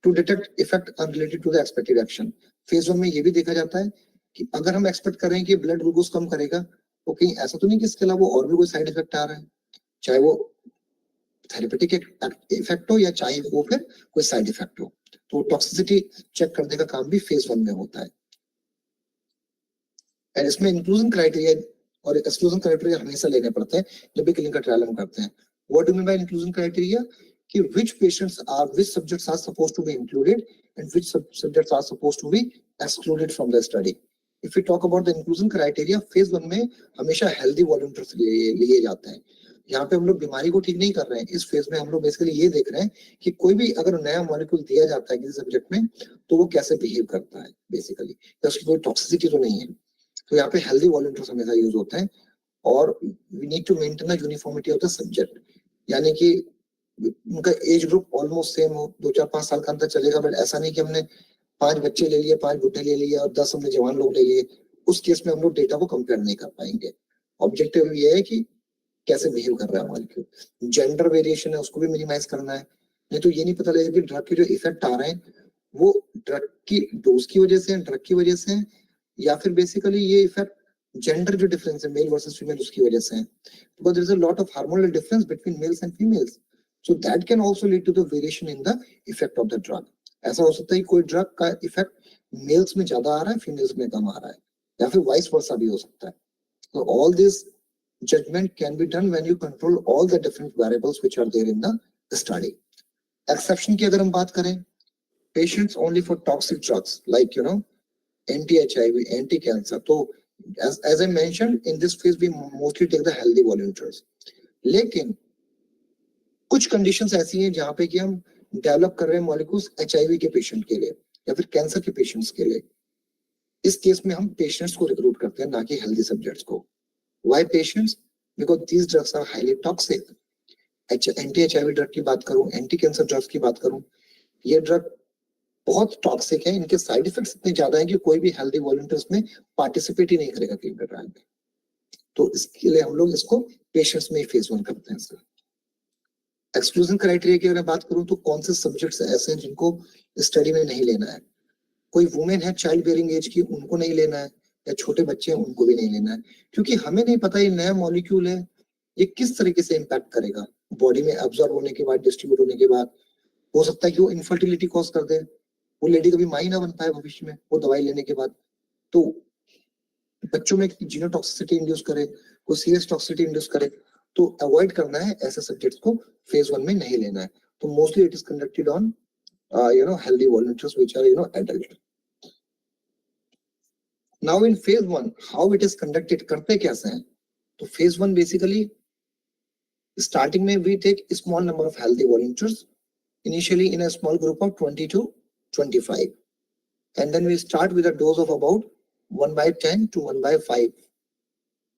To detect effect unrelated to the expected action, phase 1 में ये भी देखा जाता है कि अगर हम एक्सपेक्ट कर रहे हैं कि ब्लड ग्लूकोज कम करेगा, तो कहीं ऐसा तो नहीं कि इसके अलावा और भी कोई साइड इफेक्ट आ रहा है, चाहे वो थेरेपेटिक इफेक्ट हो या चाहे वो फिर कोई साइड इफेक्ट हो। तो टॉक्सिसिटी चेक करने का काम भी फेज 1 में होता है। एंड इसमें इंक्लूजन क्राइटेरिया और एक्सक्लूजन क्राइटेरिया हमेशा लेने पड़ते हैं जब भी क्लिनिकल ट्रायल हम करते हैं। What do mean by inclusion criteria? कि which subjects are supposed to be included and which subjects are supposed to be excluded from the study. If we talk about the inclusion criteria, phase 1 में हमेशा healthy volunteers लिए जाते हैं। यहाँ पे हम लोग बीमारी को ठीक नहीं कर रहे हैं। इस फेज में हम लोग बेसिकली ये देख रहे हैं कि कोई भी अगर नया मॉलिक्यूल दिया जाता है किसी सब्जेक्ट में तो वो कैसे बिहेव करता है बेसिकली, उसकी कोई टॉक्सिसिटी तो नहीं है। तो यहाँ पे हेल्दी वॉलंटियर्स हमेशा यूज होते हैं और we need to maintain the uniformity of the subject, यानी कि उनका एज ग्रुप ऑलमोस्ट सेम हो, 2-4-5 साल का अंतर चलेगा, बट ऐसा नहीं कि हमने 5 बच्चे ले लिए, 5 बुढ़े ले लिए और 10 हमने जवान लोग ले लिए। उस केस में हम लोग डेटा को कंपेयर नहीं कर पाएंगे। ऑब्जेक्टिव ये है कि कैसे बिहेव कर रहा है मॉलिक्यूल। जेंडर वेरिएशन है उसको भी मिनिमाइज करना है, नहीं तो ये नहीं पता लगेगा कि ड्रग के जो इफेक्ट आ रहे हैं वो ड्रग की डोज की वजह से, ड्रग की वजह से, या फिर बेसिकली ये इफेक्ट जेंडर जो डिफरेंस है मेल वर्सेस फीमेल उसकी वजह से है। Because there is a lot of hormonal difference between males and females, so that can also lead to the variation in the effect of the drug. ऐसा हो सकता है कि कोई ड्रग का इफेक्ट मेल्स में ज्यादा आ रहा है, फीमेल्स में कम आ रहा है, या फिर वाइस वर्सा भी हो सकता है। So all this judgment can be done when you control all the different variables which are there in the study. Exception की अगर हम बात करें, patients only for toxic drugs like anti-HIV, anti-cancer. So as I mentioned, in this phase we mostly take the healthy volunteers. लेकिन कुछ conditions ऐसी हैं जहाँ पे कि हम develop कर रहे हैं molecules HIV के patient के लिए या फिर cancer के patients के लिए। इस केस में हम पेशेंट्स को रिक्रूट करते हैं, ना कि हेल्दी सब्जेक्ट्स को। Why patients? Because these drugs are highly toxic. Anti HIV drug की बात करूं, एंटी कैंसर ड्रग्स की बात करूं, ये ड्रग बहुत टॉक्सिक है, इनके साइड इफेक्ट्स इतने ज्यादा हैं कि कोई भी हेल्दी वॉलंटियर्स में पार्टिसिपेट ही नहीं करेगा क्लिनिकल ट्रायल में। तो इसके लिए हम लोग इसको पेशेंट्स में फेज 1 करते हैं सर। एक्सक्लूजन क्राइटेरिया की अगर बात करूं तो कौन से सब्जेक्ट्स ऐसे हैं जिनको स्टडी में नहीं लेना है? कोई वुमेन है चाइल्ड बेयरिंग एज की, उनको नहीं लेना है, या छोटे बच्चे हैं उनको भी नहीं लेना है, क्योंकि हमें नहीं पता ये नया मॉलिक्यूल है, ये किस तरीके से इम्पैक्ट करेगा बॉडी में एब्जॉर्ब होने के बाद, डिस्ट्रीब्यूट होने के बाद। हो सकता है कि वो इनफर्टिलिटी कॉज कर दे, वो लेडी कभी माँ ही ना बन पाए भविष्य में वो दवाई लेने के बाद। तो बच्चों में जीनोटॉक्सिसिटी इंड्यूस करे, कोई सीरियस टॉक्सिसिटी इंड्यूस करे, तो अवॉइड करना है ऐसे सब्जेक्ट्स को, फेज 1 में नहीं लेना है। तो mostly it is conducted on healthy volunteers which are adult. Now in phase 1 how it is conducted, करते कैसे हैं? तो phase 1 basically starting में we take a small number of healthy volunteers initially in a small group of 20 to 25, and then we start with a dose of about 1/10 to 1/5,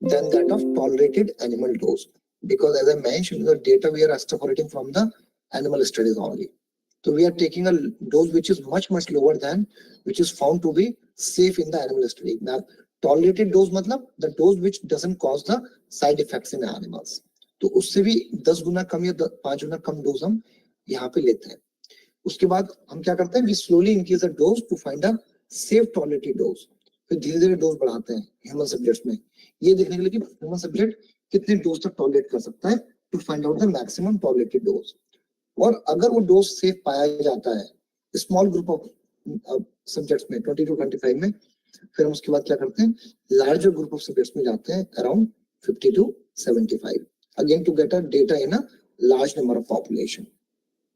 then that of tolerated animal dose, because as I mentioned the data we are extrapolating from the animal studies only. So we are taking a dose which is much lower than which is found to be safe in the animal study. Now tolerated dose मतलब the dose which doesn't cause the side effects in animals. तो उससे भी 10 गुना कम या 5 गुना कम dose हम यहाँ पे लेते हैं। उसके बाद हम क्या करते हैं, we slowly increase the dose to find a safe tolerated dose. फिर धीरे-धीरे डोज बढ़ाते हैं ह्यूमन सब्जेक्ट्स में, ये देखने के लिए कि ह्यूमन सब्जेक्ट कितने डोज तक टॉलरेट कर सकता है, to find out the maximum tolerated dose. और अगर वो डोज सेफ पाया जाता है स्मॉल ग्रुप ऑफ सब्जेक्ट्स में 20 to 25 में, फिर हम उसके बाद क्या करते हैं, लार्जर ग्रुप ऑफ सब्जेक्ट्स में जाते हैं around 50 to 75, again to get a data in a large number of population.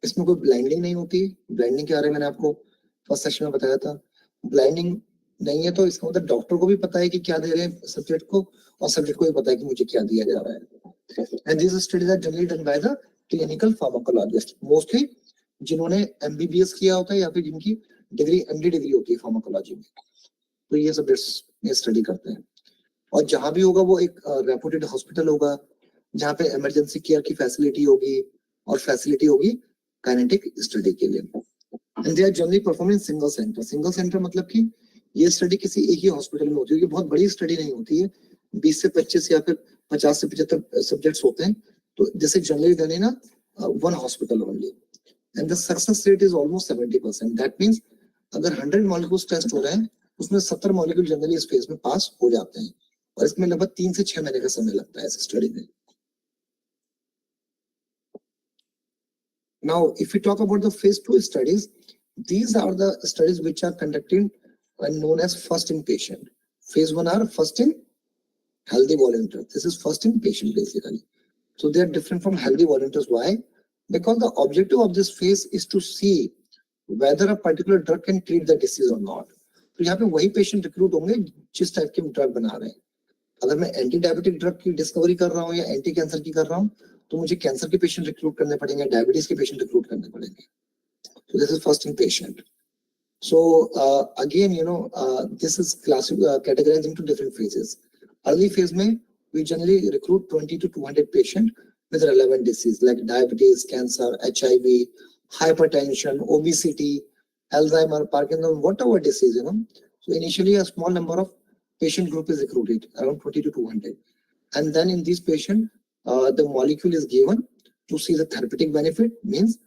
इसमें कोई ब्लाइंडिंग नहीं होती। ब्लाइंडिंग क्या है मैंने आपको फर्स्ट सेशन में बताया था, ब्लाइंडिंग नहीं है तो इसका मतलब डॉक्टर को भी पता है कि क्या दे रहे हैं सब्जेक्ट को, और सब्जेक्ट को भी पता है कि मुझे क्या दिया जा रहा है। And this studies are generally done by the clinical pharmacologist, mostly जिन्होंने एमबीबीएस किया होता है या फिर जिनकी डिग्री एमडी डिग्री होती है फार्माकोलॉजी में, तो ये सब्जेक्ट्स में स्टडी करते हैं। और जहां भी होगा वो एक रेपुटेड हॉस्पिटल होगा जहाँ पे इमरजेंसी केयर की फैसिलिटी होगी और फैसिलिटी होगी काइनेटिक स्टडी के लिए। And they are generally perform in single center. Single center मतलब कि ये स्टडी किसी एक ही हॉस्पिटल में होती है, बहुत बड़ी स्टडी नहीं होती है, 20 से 25 या फिर 50 से 75 सब्जेक्ट्स होते हैं, तो जैसे generally done in one hospital only, and the success rate is almost 70%। That means अगर 100 मॉलिक्यूल्स टेस्ट हो रहे हैं उसमें 70 मॉलिक्यूल जनरली इस फेज में पास हो जाते हैं, और इसमें लगभग 3 से 6 महीने का समय लगता है इस स्टडी में। Now, if we talk about the phase 2 studies, these are the studies which are conducted and known as first in patient. Phase 1 are first in healthy volunteers. This is first in patient basically. So they are different from healthy volunteers. Why? Because the objective of this phase is to see whether a particular drug can treat the disease or not. तो यहाँ पे वही patient recruit होंगे जिस type के drug बना रहे हैं। अगर मैं एंटी डायबिटिक ड्रग की डिस्कवरी कर रहा हूँ या एंटी कैंसर की कर रहा हूँ तो मुझे कैंसर के पेशेंट रिक्रूट करने पड़ेंगे, डायबिटीज के पेशेंट रिक्रूट करने पड़ेंगे। So this is first in patient. So again, this is categorized into different phases. Early phase में we generally recruit 20 to 200 patients with relevant disease like diabetes, cancer, HIV, hypertension, obesity, Alzheimer, Parkinson, whatever disease, So initially a small number of patient group is recruited, around 20 to 200. And then in these patients, the molecule is given to see the therapeutic benefit, means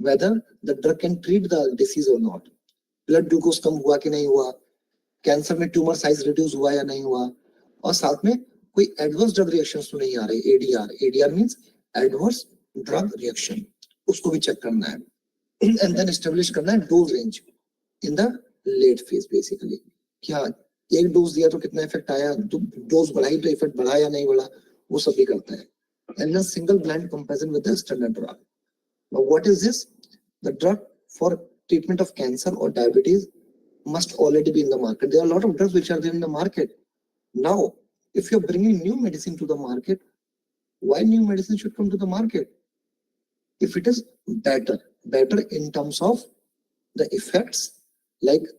whether the drug can treat the disease or not. Blood glucose कम हुआ कि नहीं हुआ, cancer में tumour size reduce हुआ या नहीं हुआ, और साथ में कोई एडवर्स ड्रग रिएक्शंस तो नहीं आ रहे, ADR means adverse drug reaction, उसको भी चेक करना है। एंड देन एस्टैब्लिश करना है dose range in the late phase basically, कि हाँ एक डोज दिया तो कितना इफेक्ट आया, डोज बढ़ाई तो इफेक्ट बढ़ा या नहीं बढ़ा, वो सब भी करता है। And then single blind comparison with the standard drug. Now what is this? The drug for treatment of cancer or diabetes must already be in the market. There are a lot of drugs which are there in the market. Now, if you're bringing new medicine to the market, why new medicine should come to the market? If it is better in terms of the effects, like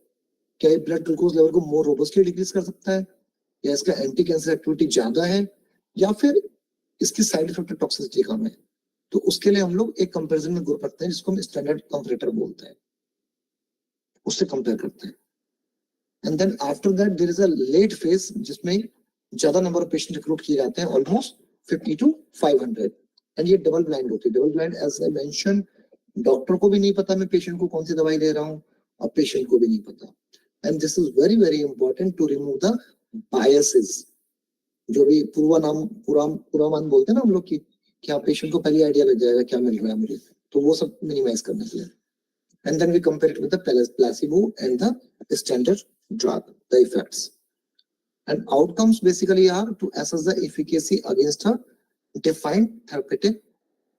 क्या ये blood glucose level को मोर robustly decrease कर सकता है, या इसका anti cancer activity ज्यादा है, या फिर इसकी साइड इफेक्ट टॉक्सिसिटी कम है, तो उसके लिए हम लोग एक कंपैरिजन में ग्रुप रखते हैं जिसको हम स्टैंडर्ड कंपैरेटर बोलते हैं। उससे कंपेयर करते हैं. And then after that there is a late phase जिसमें ज्यादा नंबर ऑफ पेशेंट रिक्रूट किए जाते हैं, ऑलमोस्ट 50 to 500. एंड ये डबल ब्लाइंड होती है. Double blind as I mention, doctor को भी नहीं पता मैं पेशेंट को कौन सी दवाई दे रहा हूँ और पेशेंट को भी नहीं पता. And this is very very important to remove the biases. जो भी पूर्वानुमान बोलते हैं ना हम लोग की, क्या पेशेंट को पहले आइडिया लग जाएगा क्या मिल रहा है मुझे, तो वो सब मिनिमाइज करने के लिए. And then we compare it with the placebo and the standard drug, the effects. And outcomes basically are to assess the efficacy against a defined therapeutic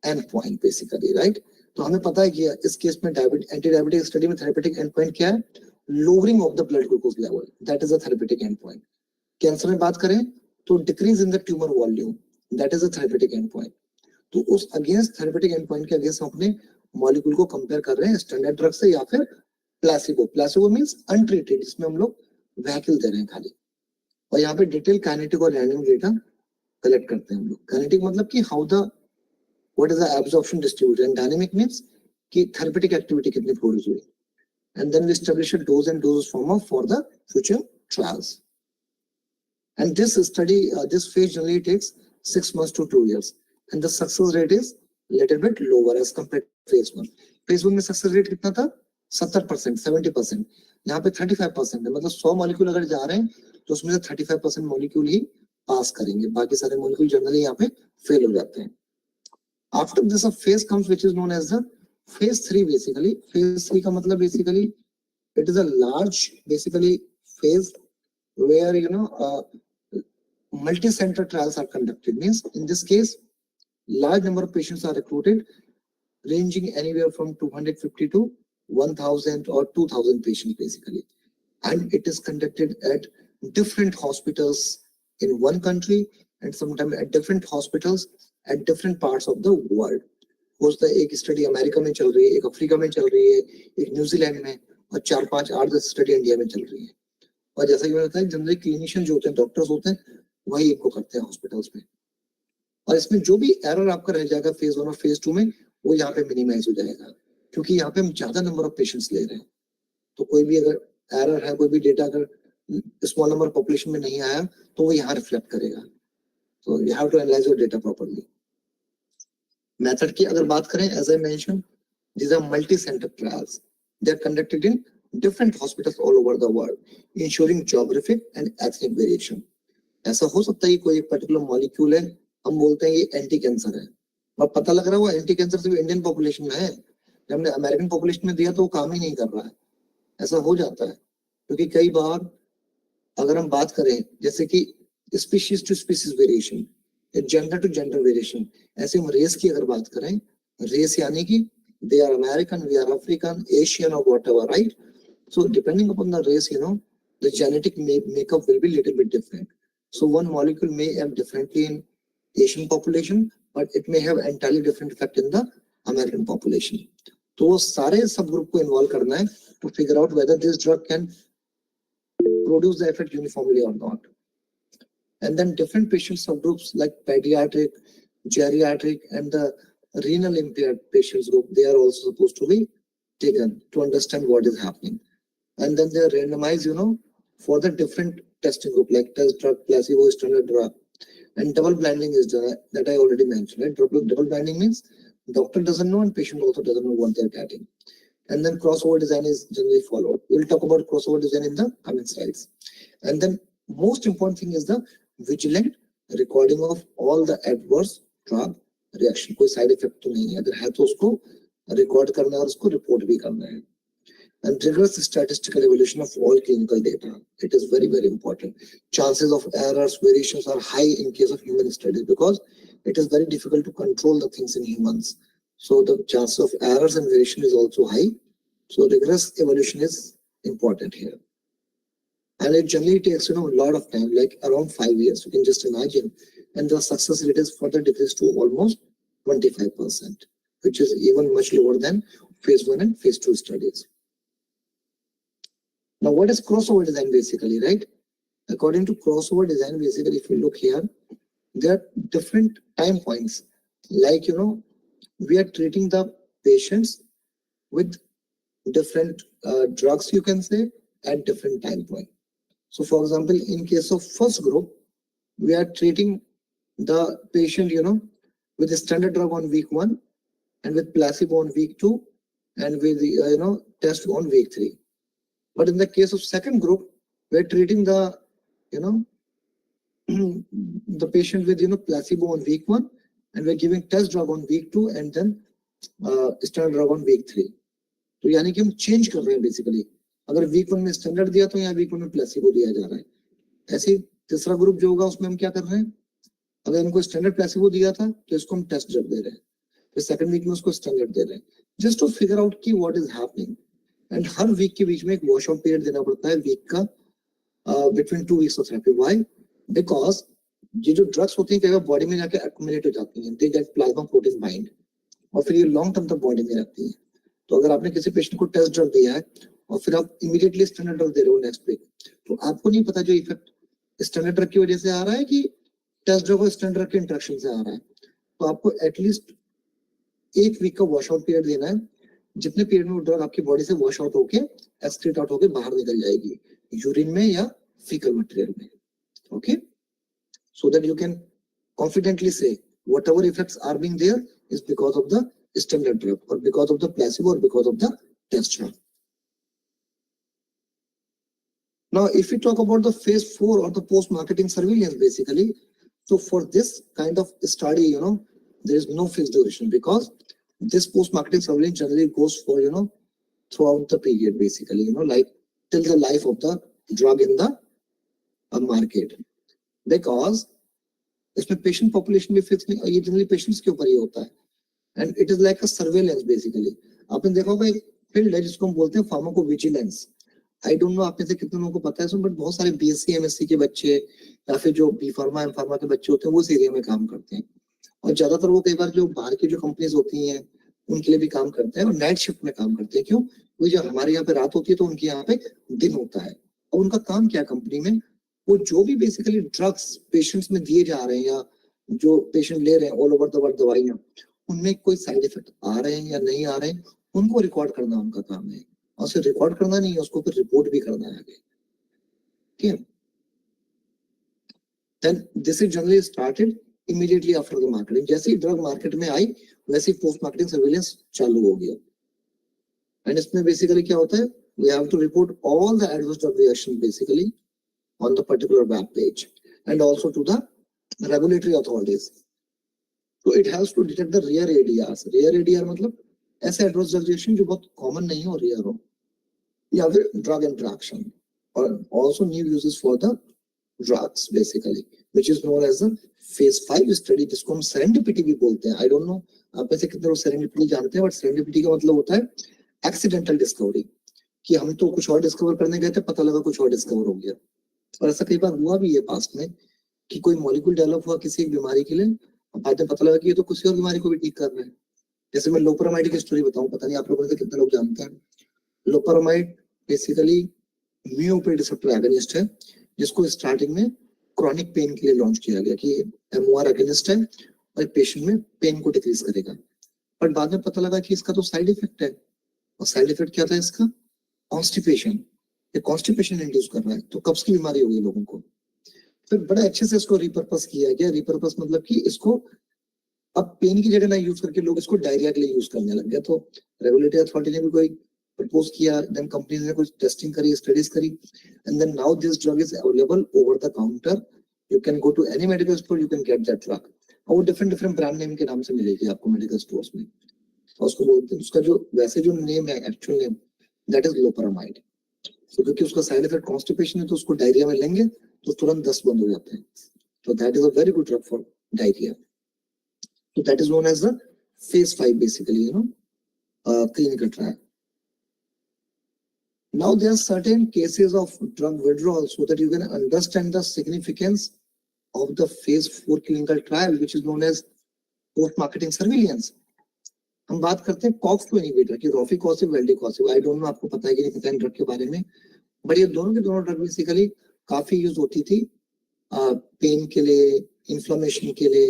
endpoint basically, right? तो हमें पता है कि इस केस में एंटी डायबिटिक स्टडी में therapeutic endpoint क्या है? Lowering of the blood glucose level, that is a therapeutic endpoint. Cancer में बात करें तो decrease in the tumour volume, that is a therapeutic endpoint. तो उस अगेंस्ट थेरेपेटिक एंडपॉइंट के अगेंस्ट हम अपने मॉलिक्यूल को कंपेयर कर रहे हैं स्टैंडर्ड ड्रग से या फिर प्लेसिबो. प्लेसिबो मींस अनट्रीटेड, जिसमें हम लोग व्हीकल दे रहे हैं खाली. और यहाँ पे डिटेल काइनेटिक और डायनामिक डेटा कलेक्ट करते हैं हम लोग. काइनेटिक मतलब कि how the what is the absorption distribution, and dynamic means कि थेरेपेटिक एक्टिविटी कितनी प्रोड्यूस हुई. And then we establish a dose and doses for the future trials. And this study this phase generally takes 6 months to 2 years, and the success rate is little bit lower as compared to phase 1. phase 1 में success rate कितना था? 70%, 70%. यहाँ पे 35% है. मतलब 100 molecule अगर जा रहे हैं तो उसमें से 35% मॉलिक्यूल ही पास करेंगे, बाकी सारे मॉलिक्यूल जनरली यहाँ पे फेल हो जाते हैं. After this a phase comes which is known as the phase 3 basically. phase 3 का मतलब basically it is a large basically phase where multi-center trials are conducted. Means in this case large number of patients are recruited ranging anywhere from 250 to 1000 or 2000 patients basically, and it is conducted at different hospitals in one country and sometimes at different hospitals at different parts of the world. हो सकता है एक study America में चल रही है, एक Africa में चल रही है, एक न्यूजीलैंड में, और 4-5-8 स्टडी इंडिया में चल रही है. और जैसा कि मैंने बताया जनरली क्लिनिशियन जो होते हैं, डॉक्टर्स होते हैं, वही इनको करते हैं हॉस्पिटल्स में. और इसमें जो भी एरर आपका रह जाएगा फेज 1 और फेज 2 में, वो यहाँ पे मिनिमाइज हो जाएगा, क्योंकि यहाँ पे हम ज्यादा नंबर ऑफ पेशेंट्स ले रहे हैं. तो कोई भी अगर एरर है, कोई भी डेटा अगर स्मॉल नंबर पॉपुलेशन में नहीं आया तो वो यहाँ रिफ्लेक्ट करेगा. तो you have to analyze your data properly. Method की अगर बात करें, as I mention, these are multi-center trials. They are conducted in different hospitals all over the world, ensuring geographic and ethnic variation. ऐसा हो सकता है कि कोई एक पर्टिकुलर मॉलिक्यूल है, हम बोलते हैं ये एंटी कैंसर है, और पता लग रहा है वो एंटी कैंसर से इंडियन पॉपुलेशन में है, जब हमने अमेरिकन पॉपुलेशन में दिया तो वो काम ही नहीं कर रहा है. ऐसा हो जाता है क्योंकि कई बार अगर हम बात करें जैसे कि species to species variation, gender to gender variation, ऐसे हम रेस की अगर बात करें, रेस यानी कि they are American, we are African, Asian or whatever, right? So depending upon the race, the genetic makeup will be little bit different. So one molecule may act differently in Asian population, but it may have entirely different effect in the American population. तो सारे subgroup को involve करना है to figure out whether this drug can produce the effect uniformly or not. And then different patient subgroups like pediatric, geriatric, and the renal impaired patients group, they are also supposed to be taken to understand what is happening. And then they are randomized, for the different testing group like test drug, placebo, standard drug. And double blinding is done, that I already mentioned. Right? Double blinding means doctor doesn't know and patient also doesn't know what they're getting. And then crossover design is generally followed. We'll talk about crossover design in the coming slides. And then most important thing is the vigilant recording of all the adverse drug reaction. कोई side effect तो नहीं है, अगर है तो उसको record करना है और उसको report भी करना है. And rigorous statistical evaluation of all clinical data. It is very, very important. Chances of errors, variations are high in case of human studies because it is very difficult to control the things in humans. So the chance of errors and variation is also high. So rigorous evaluation is important here. And it generally takes, a lot of time, like around 5 years, you can just imagine. And the success rate is further decreased to almost 25%, which is even much lower than phase 1 and phase 2 studies. Now, what is crossover design basically, right? According to crossover design, basically, if you look here, there are different time points. Like, we are treating the patients with different drugs, you can say, at different time point. So for example, in case of first group, we are treating the patient, with the standard drug on week 1 and with placebo on week 2 and with the, test on week 3. But in the case of second group, we're treating the, the patient with, placebo on week 1 and we're giving test drug on week 2 and then standard drug on week 3. तो यानी कि हम change कर रहे हैं basically. अगर week 1 में standard दिया तो यहाँ वीक 1 में प्लेसिबो दिया जा रहा है. ऐसे तीसरा ग्रुप जो होगा उसमें हम क्या कर रहे हैं, अगर इनको स्टैंडर्ड प्लेसिबो दिया था तो इसको हम टेस्ट ड्रग दे रहे हैं, फिर सेकंड वीक में उसको स्टैंडर्ड दे रहे हैं, जस्ट टू फिगर आउट की व्हाट इज हैपनिंग. एंड हर वीक के बीच में एक वॉश आउट पीरियड देना पड़ता है वीक का, between 2 weeks of therapy. Why? Because ये जो ड्रग्स होती हैं कई बार बॉडी में जाके एक्युमुलेट हो जाती हैं, they get plasma protein bind और फिर ये लॉन्ग टर्म तक बॉडी में रहती है. तो अगर आपने किसी पेशेंट को टेस्ट ड्रग दिया है और फिर आप इमीडिएटली स्टैंडर्ड ड्रग दे रहे हो नेक्स्ट वीक, तो आपको नहीं पता जो इफेक्ट स्टैंडर्ड ड्रग की वजह से आ रहा है कि टेस्ट ड्रग और स्टैंडर्ड ड्रग के इंटरेक्शन से आ रहा है. तो आपको एटलीस्ट 1 वीक का वॉश आउट पीरियड देना है, जितने पीरियड में वो ड्रग आपकी बॉडी से वॉश आउट होके एक्सक्रीट आउट होके बाहर निकल जाएगी, यूरिन में या फीकल मटेरियल में. Okay, so that you can confidently से whatever effects are being there is because of the standard drug or because of the placebo or because of the test drug. Now, if we talk about the phase 4 or the post-marketing surveillance, basically, so for this kind of study, there is no fixed duration because this post-marketing surveillance generally goes for, throughout the period, basically, like till the life of the drug in the market. Because इसमें patient population भी fix नहीं, ये generally patients के ऊपर ही होता है. And it is like a surveillance basically. आपने देखा होगा एक फील्ड है जिसको हम बोलते हैं फार्माकोविजिलेंस. आई डोंट नो आप में से कितने लोगों को पता है, बट बहुत सारे बीएससी एमएससी के बच्चे या फिर जो बी फार्मा एम फार्मा के बच्चे होते हैं वो इस एरिया में काम करते हैं. और ज्यादातर वो कई बार जो बाहर की जो कंपनीज होती हैं उनके लिए भी काम करते हैं और नाइट शिफ्ट में काम करते हैं. क्यों? वो जब हमारे यहाँ पे रात होती है तो उनके यहाँ पे दिन होता है. और उनका काम क्या कंपनी में, वो जो भी बेसिकली ड्रग्स पेशेंट्स में दिए जा रहे हैं या जो पेशेंट ले रहे हैं ऑल ओवर द वर्ल्ड दवाइयां, उनमें कोई साइड इफेक्ट आ रहे हैं या नहीं आ रहे हैं, उनको रिकॉर्ड करना उनका काम है. और सिर्फ रिकॉर्ड करना नहीं है, उसको फिर रिपोर्ट भी करना है आगे. ठीक है. Then this is generally started immediately after the marketing. जैसे ही ड्रग मार्केट में आई वैसे ही पोस्ट मार्केटिंग सर्विलेंस चालू हो गया. एंड इसमें बेसिकली क्या होता है, we have to report all the adverse drug reaction basically on the particular web page and also to the regulatory authorities. So it has to detect the rare ADRs. Rare ADR मतलब ऐसे adverse drug reaction जो बहुत common नहीं हो, rare हो, या फिर drug interaction, or also new uses for the drugs basically, which is known as the phase 5 study, जिसको हम serendipity भी बोलते हैं. I don't know आप में से कितने लोग serendipity जानते हैं, but serendipity का मतलब होता है accidental discovery, कि हम तो कुछ और डिस्कवर करने गए थे, पता लगा कुछ और डिस्कवर हो गया. और ऐसा कई बार हुआ भी है पास्ट में कि कोई मॉलिक्यूल डेवलप हुआ किसी एक बीमारी के लिए और बाद में पता लगा कि ये तो किसी और बीमारी को भी ठीक कर रहे हैं. जैसे मैं लोपेरामाइड की स्टोरी बताऊं, पता नहीं आप लोगों में से कितने लोग जानते हैं. लोपेरामाइड बेसिकली म्यूओपी रिसेप्टर एगोनिस्ट है, जिसको स्टार्टिंग में क्रॉनिक पेन के लिए लॉन्च किया गया कि एमओआर एगोनिस्ट है और पेशेंट में पेन को डिक्रीज करेगा. बट बाद में पता लगा कि इसका तो साइड इफेक्ट है. और साइड इफेक्ट क्या था इसका? कॉन्स्टिपेशन. ये कॉन्स्टिपेशन इंड्यूस कर रहा है, तो कब्ज की बीमारी होगी लोगों को. फिर बड़ा अच्छे से इसको रिपर्पस किया गया. रिपर्पस मतलब कि इसको अब पेन की जगह ना यूज करके लोग इसको डायरिया के लिए यूज करने लग गए. तो रेगुलेटरी अथॉरिटी ने भी कोई प्रपोज किया, देन कंपनीज ने कुछ टेस्टिंग करी, स्टडीज करी, and then now this drug is available over the counter. You can go to any medical store, you can get that drug. और वो डिफरेंट ब्रांड नेम के नाम से मिलेगी आपको मेडिकल स्टोर्स में. और उसको बोलते हैं, उसका जो वैसे जो नेम है actual name, that is loperamide. तो क्योंकि उसका साइड इफेक्ट कॉन्स्टिपेशन है तो उसको डायरिया में लेंगे तो तुरंत दस्त बंद हो जाते हैं. तो that is a very good drug for diarrhoea. So that is known as the phase 5 basically, clinical trial. Now there are certain cases of drug withdrawal so that you can understand the significance of the phase 4 clinical trial, which is known as post-marketing surveillance. हम बात करते हैं COX 2 inhibitor की, रोफिकॉसिब, वेल्डिकॉसिब. I don't know आपको पता है कि नहीं पता है ड्रग के बारे में, बट ये दोनों के दोनों ड्रग बेसिकली काफी यूज होती थी पेन के लिए, इन्फ्लेमेशन के लिए,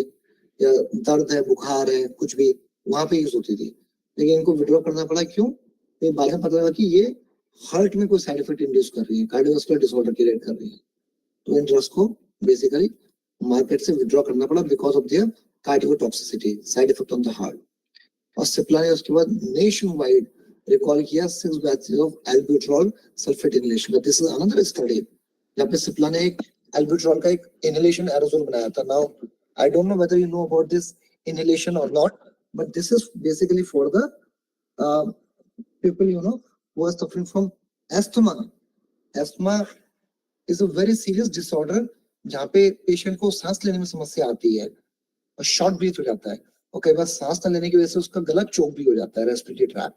या दर्द है, बुखार है, कुछ भी वहां पे यूज होती थी. लेकिन इनको विड्रॉ करना पड़ा. क्यों? तो बाद में पता लगा कि ये हार्ट में कोई साइड इफेक्ट इंड्यूस कर रही है, कार्डियोवास्कुलर डिसऑर्डर क्रिएट कर रही है, तो इन ड्रग्स को बेसिकली मार्केट से विड्रॉ करना पड़ा because of their cardiotoxicity, side effect on the heart. और सिप्ला ने उसके बाद नेशन वाइड रिकॉल किया 6 batches of albuterol sulphate inhalation. But this is another study जहाँ पे सिप्ला ने एक एल्ब्यूट्रॉल का एक इनहेलेशन एरोसोल बनाया था। Now I don't know whether you know about this inhalation or not, but this is basically for the people, you know, who are suffering from asthma. Asthma is a very serious disorder जहाँ पे patient को सांस लेने में समस्या आती है और शॉर्ट ब्रीथ हो जाता है, और कई बार सांस न लेने की वजह से उसका गला चोक भी हो जाता है, रेस्पिरेटरी ट्रैक,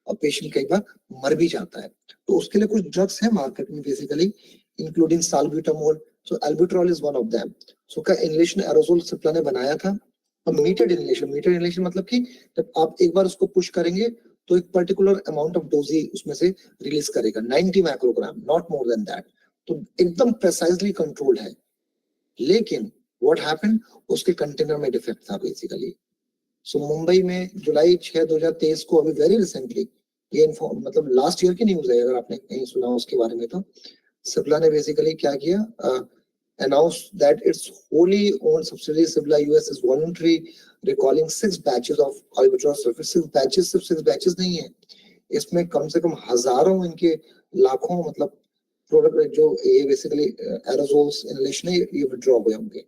और पेशेंट कई बार मर भी जाता है। तो उसके लिए कुछ ड्रग्स है मार्केट में basically, including salbutamol. So albuterol is one of them. So का इनहेलेशन एरोसोल सिप्ला ने बनाया था। और मीटर्ड इनहेलेशन मतलब कि जब आप एक बार उसको पुश करेंगे तो एक पर्टिकुलर अमाउंट ऑफ डोज ही उसमें से रिलीज करेगा, 90 microgram, not more than that. तो एकदम प्रिसाइजली कंट्रोल्ड है। लेकिन व्हाट हैपेंड, उसके कंटेनर में डिफेक्ट था बेसिकली। सो मुंबई में जुलाई 6 2023 को, अभी वेरी रिसेंटली, ये मतलब लास्ट ईयर की न्यूज है, अगर आपने कहीं सुना उसके बारे में, तो सिप्ला ने बेसिकली क्या किया, announced that its wholly owned subsidiary Cipla US is voluntarily recalling 6 batches of albuterol sulfate। 6 batches, सिर्फ 6 batches नहीं है, इसमें कम से कम हजारों, इनके लाखों मतलब प्रोडक्ट जो ये बेसिकली एरोसोल्स इनहेलेशन है, ये विड्रॉ हुए होंगे,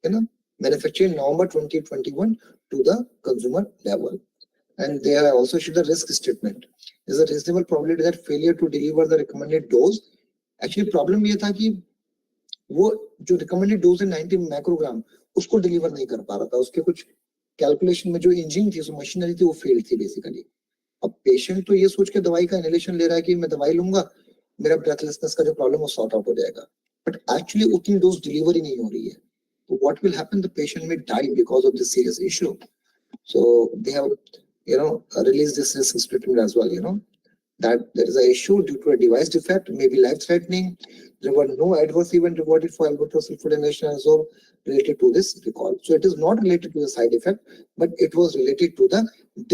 है ना। Manufactured November 2021 to the consumer level, and they have also issued a risk statement. There is a reasonable probability that failure to deliver the recommended dose, actually problem ये था कि वो जो रिकमेंडेड डोज है 90 माइक्रोग्राम, उसको deliver नहीं कर पा रहा था। उसके कुछ कैलकुलेशन में जो इंजन थी, जो मशीनरी थी, वो फेल थी बेसिकली। अब पेशेंट तो ये सोच के दवाई का इनहेलेशन ले रहा है कि मैं दवाई लूंगा, मेरा ब्रेथलेसनेस का जो प्रॉब्लम वो सॉर्ट आउट हो जाएगा, बट एक्चुअली उतनी डोज डिलीवर ही नहीं हो रही है। तो what will happen, the patient may die because of this serious issue. So they have, you know, released this risk statement as well, you know, that there is an issue due to a device defect, may be life-threatening. There were no adverse event reported for albuterol sulfate inhalation erosion related to this recall. So it is not related to the side effect, but it was related to the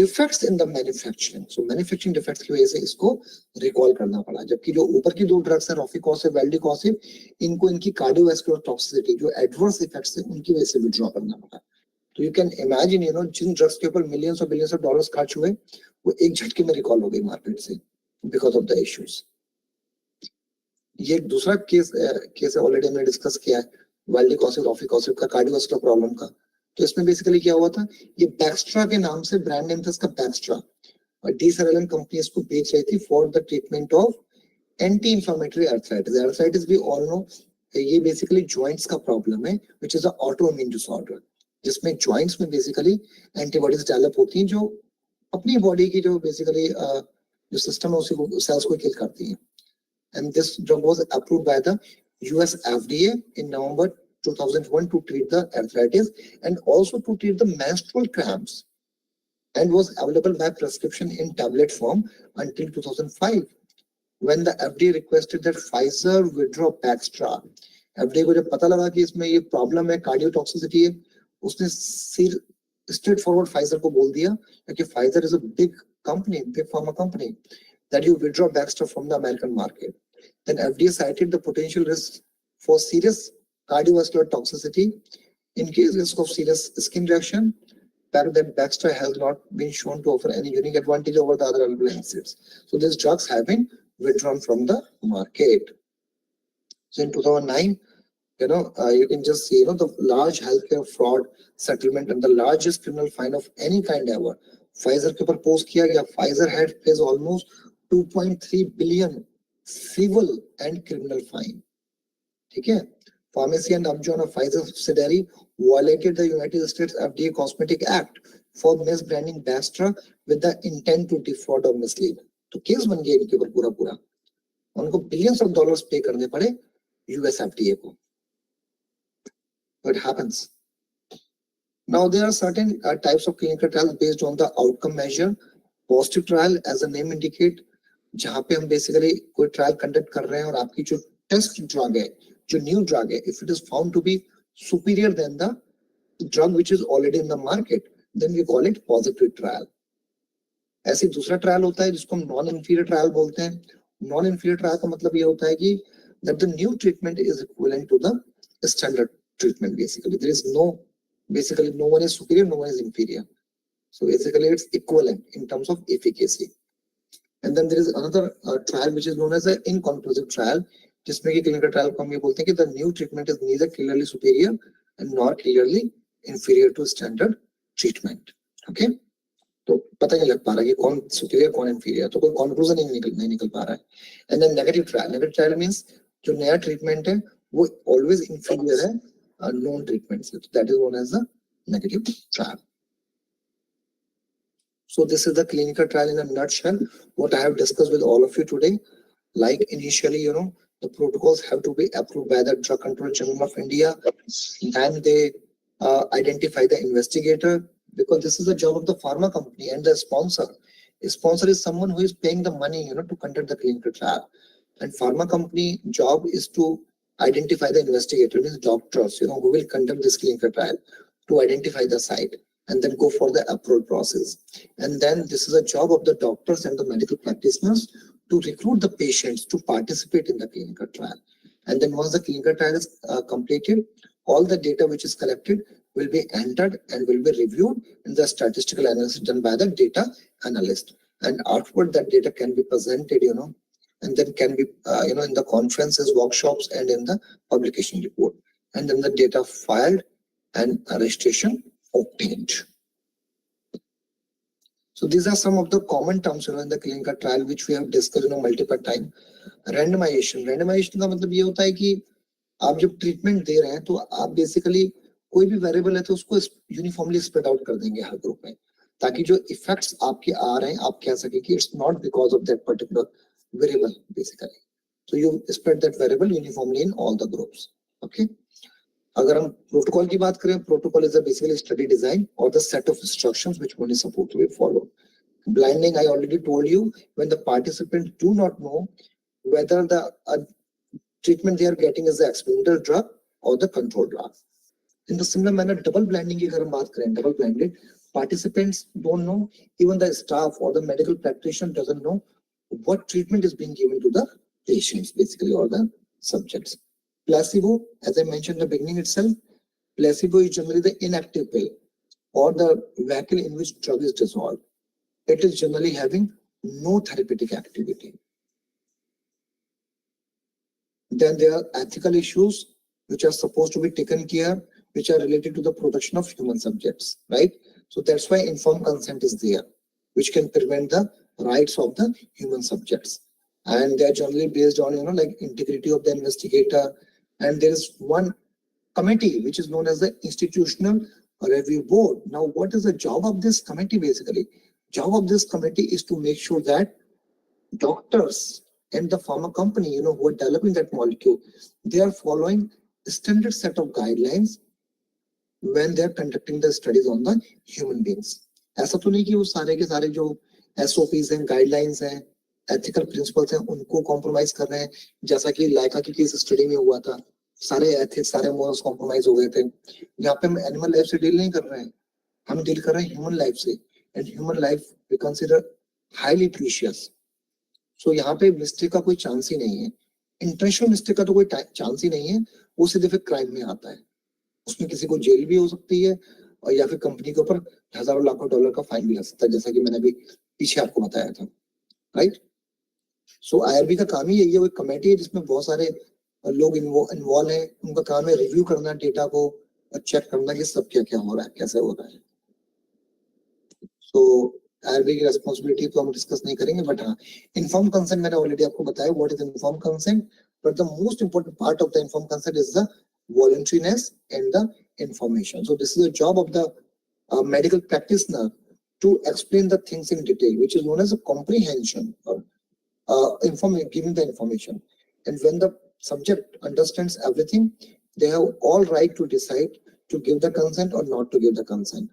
defects in the manufacturing. So manufacturing defects की वजह से इसको recall करना पड़ा। जबकि जो ऊपर की 2 ड्रग्स हैं, रोफिकॉसिब, वेल्डिकॉसिब, इनको इनकी कार्डियोवास्कुलर टॉक्सिसिटी, जो एडवर्स इफेक्ट्स है, उनकी वजह से विड्रॉ करना पड़ा। तो you can imagine, you know, जिन ड्रग्स के ऊपर मिलियंस और बिलियंस ऑफ डॉलर्स खर्च हुए, वो एक झटके में रिकॉल हो गई मार्केट से बिकॉज ऑफ द इश्यूज। ये एक दूसरा केस है, ऑलरेडी हमने डिस्कस किया है, वेल्डिकॉसिब, रोफिकॉसिब का, कार्डियोवास्कुलर प्रॉब्लम का। तो इसमें बेसिकली क्या हुआ था, ये बैक्स्ट्रा के नाम से ब्रांड नेम था इसका, बैक्स्ट्रा, और डीसरलन कंपनी इसको बेच रही थी for the treatment of anti inflammatory arthritis. Arthritis भी ऑल नो, ये बेसिकली जॉइंट्स का प्रॉब्लम है, which is a autoimmune disorder, जिसमें जॉइंट्स में बेसिकली एंटीबॉडीज डेवलप होती हैं जो अपनी बॉडी की जो बेसिकली जो सिस्टम है उसी को, सेल्स को किल करती हैं। And this drug was approved by the US FDA in November 2001 to treat the arthritis and also to treat the menstrual cramps, and was available by prescription in tablet form until 2005 when the FDA requested that Pfizer withdraw Baxtra। FDA को जब पता लगा कि इसमें ये problem है, cardiotoxicity है, उसने स्ट्रेट फॉरवर्ड फाइजर को बोल दिया, क्योंकि Pfizer is a big company, big pharma company, that you withdraw Baxter from the American market. Then FDA cited the potential risk for serious cardiovascular toxicity in case risk of serious skin reaction, but that Baxter has not been shown to offer any unique advantage over the other available NSAIDs. So these drugs have been withdrawn from the market. So in 2009, you know, you can just see, you know, the large healthcare fraud settlement and the largest criminal fine of any kind ever. Pfizer के ऊपर post किया गया, Pfizer had faced almost 2.3 billion civil and criminal fine. ठीक है, Pharmacy and Upjohn, a Pfizer subsidiary, violated the United States FDA Cosmetic Act for misbranding Baxter with the intent to defraud or mislead. तो case बन गया इनके ऊपर पूरा, उनको billions of dollars पे करने पड़े US FDA को। What happens? Now there are certain types of clinical trials based on the outcome measure. Positive trial, as the name indicate, जहाँ पे हम बेसिकली कोई ट्रायल कंडक्ट कर रहे हैं और आपकी जो टेस्ट ड्रग है, जो न्यू ड्रग है, if it is found to be superior then the drug which is already in the market, then we call it positive trial. ऐसे दूसरा ट्रायल होता है जिसको हम नॉन इंफीरियर ट्रायल बोलते हैं. नॉन इंफीरियर ट्रायल का मतलब ये होता है कि that the new treatment is equivalent to the standard treatment. Basically, there is basically no one is superior, no one is inferior. So basically, it's equivalent in terms of efficacy. And then there is another trial which is known as an inconclusive trial. जिसमें कि clinical trial को हम ये बोलते हैं कि the new treatment is neither clearly superior and nor clearly inferior to standard treatment. Okay? तो पता नहीं लग पा रहा कि कौन सुपीरियर कौन इंफीरियर, तो कोई कंक्लूजन नहीं निकल पा रहा है. And then negative trial means जो नया ट्रीटमेंट है वो ऑलवेज इंफीरियर है नॉन ट्रीटमेंट से. That is known as the negative trial. So this is the clinical trial in a nutshell. What I have discussed with all of you today, like initially, the protocols have to be approved by the Drug Control General of India, and they identify the investigator, because this is the job of the pharma company and the sponsor. A sponsor is someone who is paying the money, to conduct the clinical trial, and pharma company job is to identify the investigator, means doctors, who will conduct this clinical trial, to identify the site and then go for the approval process. And then this is a job of the doctors and the medical practitioners to recruit the patients to participate in the clinical trial. And then once the clinical trial is completed, all the data which is collected will be entered and will be reviewed in the statistical analysis done by the data analyst. And afterward, that data can be presented, and then can be, in the conferences, workshops, and in the publication report. And then the data filed and registration obtained. So these are some of the common terms, in the clinical trial which we have discussed, multiple time. Randomization का मतलब ये होता है कि आप जब treatment दे रहे हैं तो आप बेसिकली कोई भी वेरिएबल है तो उसको यूनिफॉर्मली स्प्रेड आउट कर देंगे हर ग्रुप में, ताकि जो इफेक्ट्स आपके आ रहे हैं आप कह सके कि it's not because of that particular variable basically. So you spread that variable uniformly in all the groups. Okay. अगर हम प्रोटोकॉल की बात करें, protocol is basically study design और the set of instructions which one is supposed to be followed. Blinding, I already told you, when the participants do not know whether the treatment they are getting is the experimental drug or the control drug. In the similar manner, double blinding की अगर हम बात करें, double blinded, participants don't know, even the staff or the medical practitioner doesn't know what treatment is being given to the patients, basically, or the subjects. Placebo, as I mentioned in the beginning itself, placebo is generally the inactive pill or the vehicle in which drug is dissolved. It is generally having no therapeutic activity. Then there are ethical issues which are supposed to be taken care, which are related to the protection of human subjects, right? So that's why informed consent is there, which can prevent the rights of the human subjects. And they are generally based on, like integrity of the investigator. And there is one committee which is known as the Institutional Review Board. Now, what is the job of this committee basically? Job of this committee is to make sure that doctors and the pharma company, who are developing that molecule, they are following a standard set of guidelines when they are conducting the studies on the human beings. ऐसा तो नहीं कि वो सारे के सारे जो SOPs हैं, guidelines हैं, ethical principles हैं, उनको compromise कर रहे हैं, जैसा कि लाइका की केस स्टडी में हुआ था. सारे ethics, सारे morals compromise हो गए थे. यहाँ पे हम animal life से डील नहीं कर रहे हैं, हम डील कर रहे हैं human life से. And human life we consider highly precious. So यहाँ पे मिस्टेक का कोई चांस ही नहीं है. इंटेंशनल मिस्टेक का तो कोई चांस ही नहीं है. वो सीधे फिर क्राइम में आता है. उसमें किसी को जेल भी हो सकती है और या फिर कंपनी के ऊपर हजारों लाखों डॉलर का फाइन भी लग सकता है, जैसा कि मैंने अभी पीछे आपको बताया था, राइट. सो IRB का काम ही यही है. वो कमेटी है जिसमें बहुत सारे लोग इन्वॉल्व हैं. उनका काम है रिव्यू करना डेटा को और चेक करना कि सब क्या क्या हो रहा है, कैसे हो रहा है. So IRB की रेस्पॉन्सिबिलिटी तो हम डिस्कस नहीं करेंगे, बट हाँ, इन्फॉर्म्ड कंसेंट मैंने ऑलरेडी आपको बताया what is informed consent. But the most important part of the informed consent is the voluntariness and the information. So this is a job of the medical practitioner to explain the things in detail, which is known as a comprehension or giving the information. And when the subject understands everything, they have all right to decide to give the consent or not to give the consent.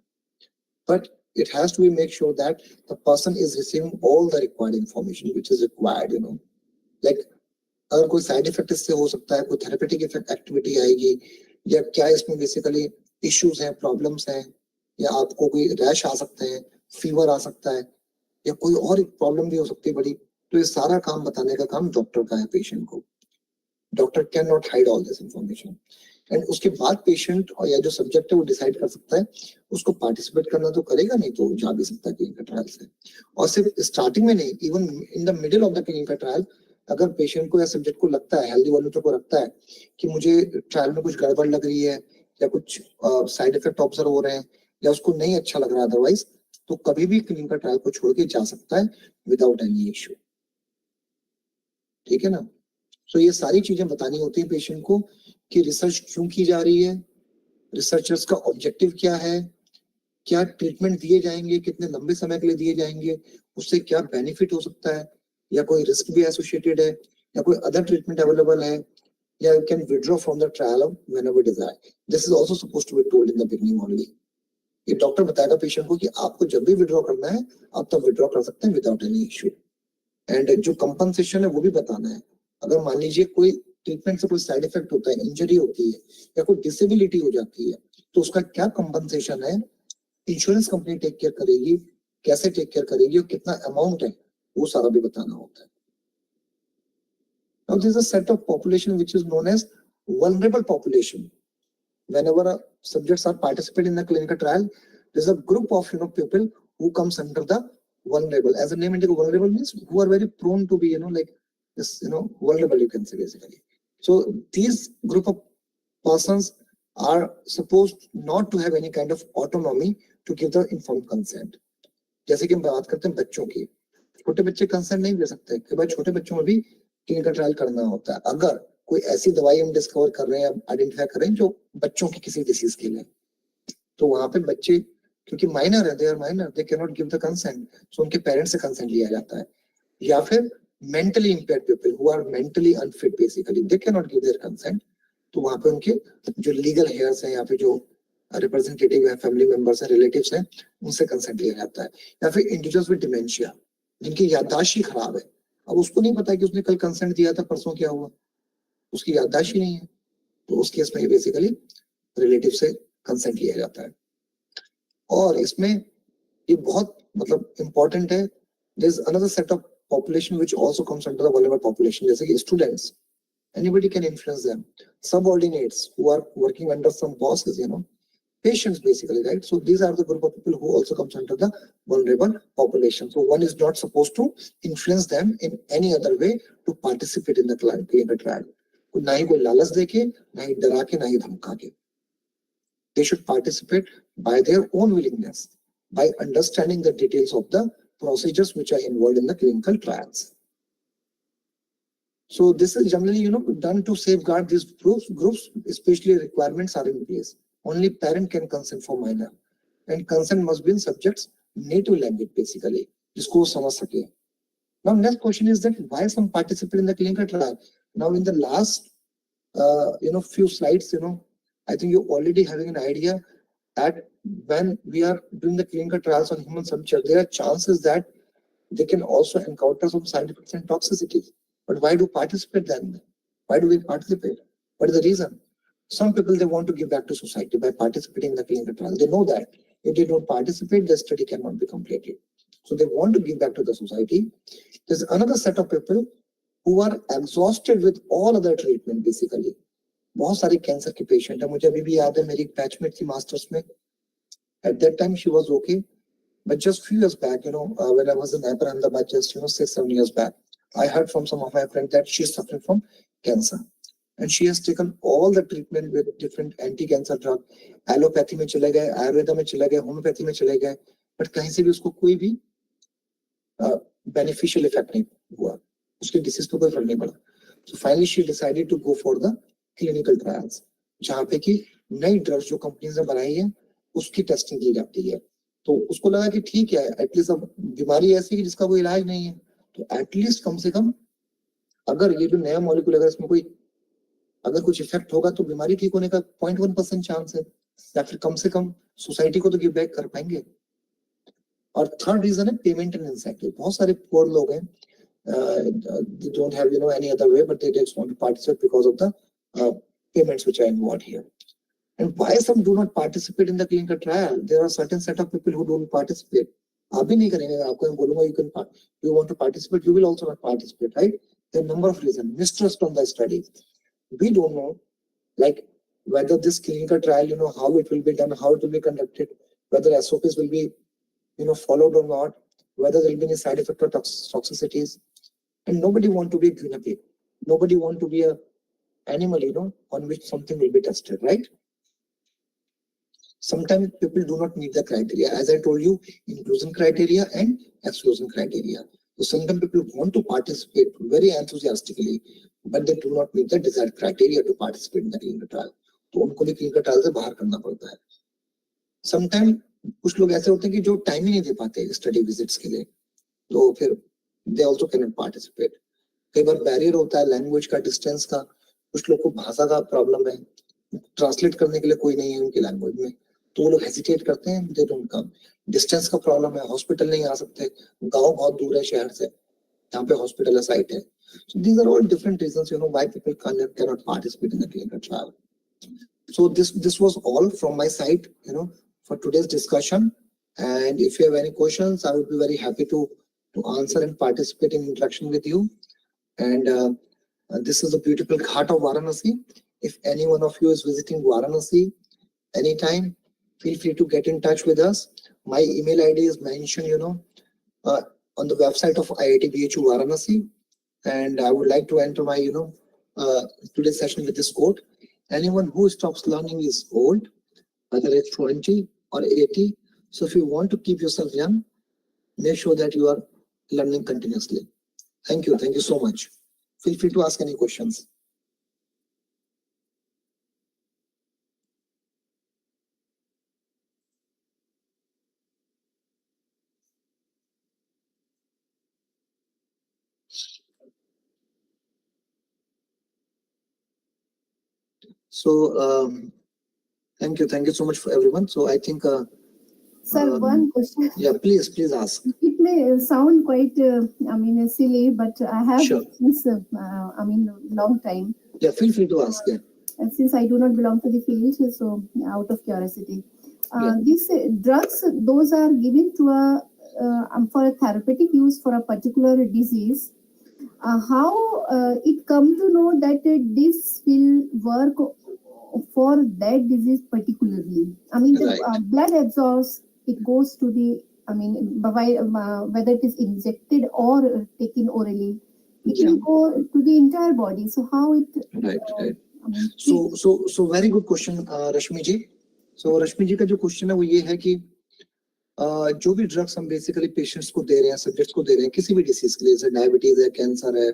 But it has to be make sure that the person is receiving all the required information which is required, like अगर कोई side effect इससे हो सकता है, कोई therapeutic effect activity आएगी, या क्या इसमें बेसिकली इश्यूज हैं, प्रॉब्लम्स हैं, या आपको कोई रैश आ सकते हैं, फीवर आ सकता है, या कोई और एक प्रॉब्लम भी हो सकती है बड़ी, तो ये सारा काम बताने का काम डॉक्टर का है पेशेंट को. Doctor can not hide all this information. And उसके बाद पेशेंट और या जो सब्जेक्ट है वो डिसाइड कर सकता है उसको पार्टिसिपेट करना तो करेगा, नहीं तो जा भी सकता है क्लिनिकल ट्रायल से. और सिर्फ स्टार्टिंग में नहीं, even in the middle of the clinical trial, अगर पेशेंट को या सब्जेक्ट को लगता है, हेल्दी वॉलंटियर को लगता है कि मुझे ट्रायल में कुछ गड़बड़ लग रही है या कुछ साइड इफेक्ट ऑब्जर्व हो रहे हैं या उसको नहीं अच्छा लग रहा है अदरवाइज, तो कभी भी क्लिनिकल ट्रायल को छोड़ के जा सकता है विदाउट एनी इश्यू. ठीक है ना. तो ये सारी चीजें बतानी होती है पेशेंट को कि रिसर्च क्यों की जा रही है, रिसर्चर्स का ऑब्जेक्टिव क्या है, क्या ट्रीटमेंट दिए जाएंगे, कितने लंबे समय के लिए दिए जाएंगे, उससे क्या बेनिफिट हो सकता है, या कोई रिस्क भी एसोसिएटेड है, या कोई अदर ट्रीटमेंट अवेलेबल है, या you can withdraw from the trial whenever desire. This is also supposed to be told in the beginning only. ये डॉक्टर बताएगा पेशेंट को कि आपको जब भी विथड्रॉ करना है आप तब विथड्रॉ कर सकते हैं विदाउट एनी इश्यू. एंड जो कंपनसेशन है वो भी बताना है. अगर मान लीजिए कोई ट्रीटमेंट से कोई साइड इफेक्ट होता है, इंजरी होती है या कोई डिसेबिलिटी हो जाती है, तो उसका क्या कंपनसेशन है, इंश्योरेंस कंपनी टेक केयर करेगी, कैसे टेक केयर करेगी और कितना अमाउंट है, वो सारा भी बताना होता है. Now there is a set of population which is known as vulnerable population. Whenever subjects are participating in the clinical trial, there is a group of people who comes under the vulnerable. As the name indicates, vulnerable means who are very prone to be like this vulnerable, you can say basically. So these group of persons are supposed not to have any kind of autonomy to give the informed consent. जैसे कि हम बात करते हैं बच्चों की, छोटे बच्चे कंसेंट नहीं दे सकते कि भाई छोटे बच्चों में भी क्लिनिकल ट्रायल करना होता है. अगर कोई ऐसी दवाई हम डिस्कवर कर रहे हैं, आइडेंटिफाई कर रहे हैं जो बच्चों की किसी डिसीज के लिए, तो वहां पे बच्चे क्योंकि माइनर है, they are minor, they can not give the consent, so उनके पेरेंट्स से कंसेंट लिया जाता है. या फिर mentally impaired people who are mentally unfit basically, they can not give their consent, तो वहां पे उनके जो लीगल हेयर्स हैं या फिर जो रिप्रेजेंटेटिव है, फैमिली मेंबर्स हैं, रिलेटिव्स हैं, उनसे कंसेंट लिया जाता है. या फिर इंडिविजुअल्स विद डिमेंशिया, जिनकी याददाश्त ही खराब है, अब उसको नहीं पता कि उसने कल कंसेंट दिया था, परसों क्या हुआ, उसकी याददाश्त ही नहीं है, तो उस केस में बेसिकली रिलेटिव से कंसेंट लिया जाता है. और इसमें ये बहुत मतलब इंपॉर्टेंट है. There is another set of population which also comes under the vulnerable population, जैसे कि students, anybody can influence them, subordinates who are working under some bosses, patients basically, right? So these are the group of people who also comes under the vulnerable population. So one is not supposed to influence them in any other way to participate in the clinical trial. ना ही कोई लालच देके, ना ही डरा के, ना ही धमका के. They should participate by their own willingness, by understanding the details of the procedures which are involved in the clinical trials. So this is generally, done to safeguard these groups, especially requirements are in place. Only parent can consent for minor, and consent must be in subject's native language basically, jisko samajh sake. Now next question is that why some participate in the clinical trial? Now in the last few slides, I think you're already having an idea that when we are doing the clinical trials on human subject, there are chances that they can also encounter some side effects and toxicities. But why do participate then? Why do we participate? What is the reason? Some people, they want to give back to society by participating in the clinical trial. They know that if they don't participate, the study cannot be completed. So they want to give back to the society. There's another set of people who are exhausted with all other treatment basically. बहुत सारे cancer के patient है. मुझे अभी भी याद है मेरी एक बैचमेट थी मास्टर्स में. At that time she was okay, but just few years back, when I was in Ahmedabad, just 6-7 years back, I heard from some of my friends that she is suffering from cancer, and she has taken all the treatment with different anti-cancer drug. Allopathy में चले गए, आयुर्वेदा में चले गए, homeopathy में चले गए, but कहीं से भी उसको कोई भी beneficial effect नहीं हुआ, उसके डिसीज पे कोई फर्क नहीं पड़ा. So finally she decided to go for the clinical trials, जहाँ पे कि नई ड्रग्स जो कंपनीज ने बनाई है उसकी टेस्टिंग की जाती है. तो उसको लगा कि ठीक है, एटलीस्ट अब बीमारी ऐसी है जिसका कोई इलाज नहीं है, तो एटलीस्ट कम से कम अगर ये जो नया मॉलिक्यूल अगर इसमें कोई अगर कुछ इफेक्ट होगा तो बीमारी ठीक होने का 0.1% चांस है, या फिर कम से कम सोसाइटी को तो गिव बैक कर पाएंगे. और थर्ड रीजन है पेमेंट एंड इंसेंटिव. बहुत सारे पुअर लोग हैं, they don't have any other way, but they just want to participate because of the payments which are involved here. And why some do not participate in the clinical trial? There are certain set of people who don't participate. आप भी नहीं करेंगे, आपको मैं बोलूंगा you want to participate, you will also not participate, right? There are number of reasons. Mistrust on the study. We don't know, like whether this clinical trial, how it will be done, how it will be conducted, whether SOPs will be, followed or not, whether there will be any side effect or toxicities, and nobody want to be a guinea pig. Nobody want to be a animal, on which something will be tested, right? Sometimes people do not meet the criteria. As I told you, inclusion criteria and exclusion criteria. So sometimes people want to participate very enthusiastically, but they do not meet the desired criteria to participate in the clinical trial. तो उनको भी clinical trial से बाहर करना पड़ता है. Sometimes कुछ लोग ऐसे होते हैं कि जो टाइम ही नहीं दे पाते स्टडी विजिट्स के लिए, तो फिर they also cannot participate. कई बार बैरियर होता है लैंग्वेज का, डिस्टेंस का, कुछ लोग को भाषा का प्रॉब्लम है, ट्रांसलेट करने के लिए कोई नहीं है उनकी लैंग्वेज में, तो वो लोग हेजिटेट करते हैं, दे डोंट कम. डिस्टेंस का प्रॉब्लम है, हॉस्पिटल नहीं आ सकते, गांव बहुत दूर है शहर से, यहाँ पे हॉस्पिटल साइट है. So these are all different reasons, why people cannot participate in the clinical trial. So this was all from my side, for today's discussion. And if you have any questions, I would be very happy to answer and participate in interaction with you. And this is the beautiful Ghat of Varanasi. If any one of you is visiting Varanasi anytime, feel free to get in touch with us. My email ID is mentioned, on the website of IIT BHU Varanasi. And I would like to enter my, today's session with this quote: anyone who stops learning is old, whether it's 20 or 80. So if you want to keep yourself young, make sure that you are learning continuously. Thank you. Thank you so much. Feel free to ask any questions. So thank you so much for everyone. So I think Sir, one question. Yeah, please ask. It may sound quite, silly, but I have Sure. since, long time. Yeah, feel free to ask. Yeah. Since I do not belong to the field, so out of curiosity, these drugs, those are given to for a therapeutic use for a particular disease. How it come to know that this will work for that disease particularly? The Right. blood absorbs, it goes to the, whether it is injected or taken orally, it will go to the entire body. So how it? Right. So very good question, Rashmi ji. So Rashmi ji का जो question है वो ये है कि जो भी drugs हम बेसिकली पेशेंट्स को दे रहे हैं, सब्जेक्ट्स को दे रहे हैं किसी भी डिसीज के लिए, जैसे डायबिटीज है, कैंसर है,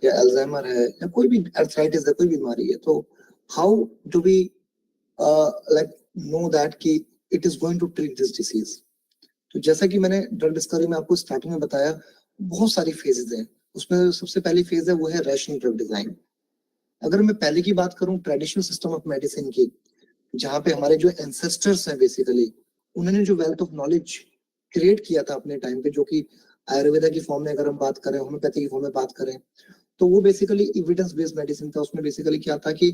या अल्जाइमर है, या कोई भी आर्थराइटिस है, कोई बीमारी है, तो how do we know that कि it is going to treat this disease? तो जैसा कि मैंने ड्रग डिस्कवरी में आपको स्टार्टिंग में बताया, बहुत सारी फेजेस हैं. उसमें सबसे पहली फेज है वो है रैशनल ड्रग डिजाइन. अगर मैं पहले की बात करूं ट्रेडिशनल सिस्टम ऑफ मेडिसिन की, जहां पे हमारे जो एंसेस्टर्स हैं बेसिकली उन्होंने जो वेल्थ ऑफ नॉलेज क्रिएट किया था अपने टाइम पे, जो कि आयुर्वेदा की फॉर्म में अगर हम बात करें, होम्योपैथी की फॉर्म में बात करें, तो वो बेसिकली एविडेंस बेस्ड मेडिसिन था. उसमें बेसिकली क्या था कि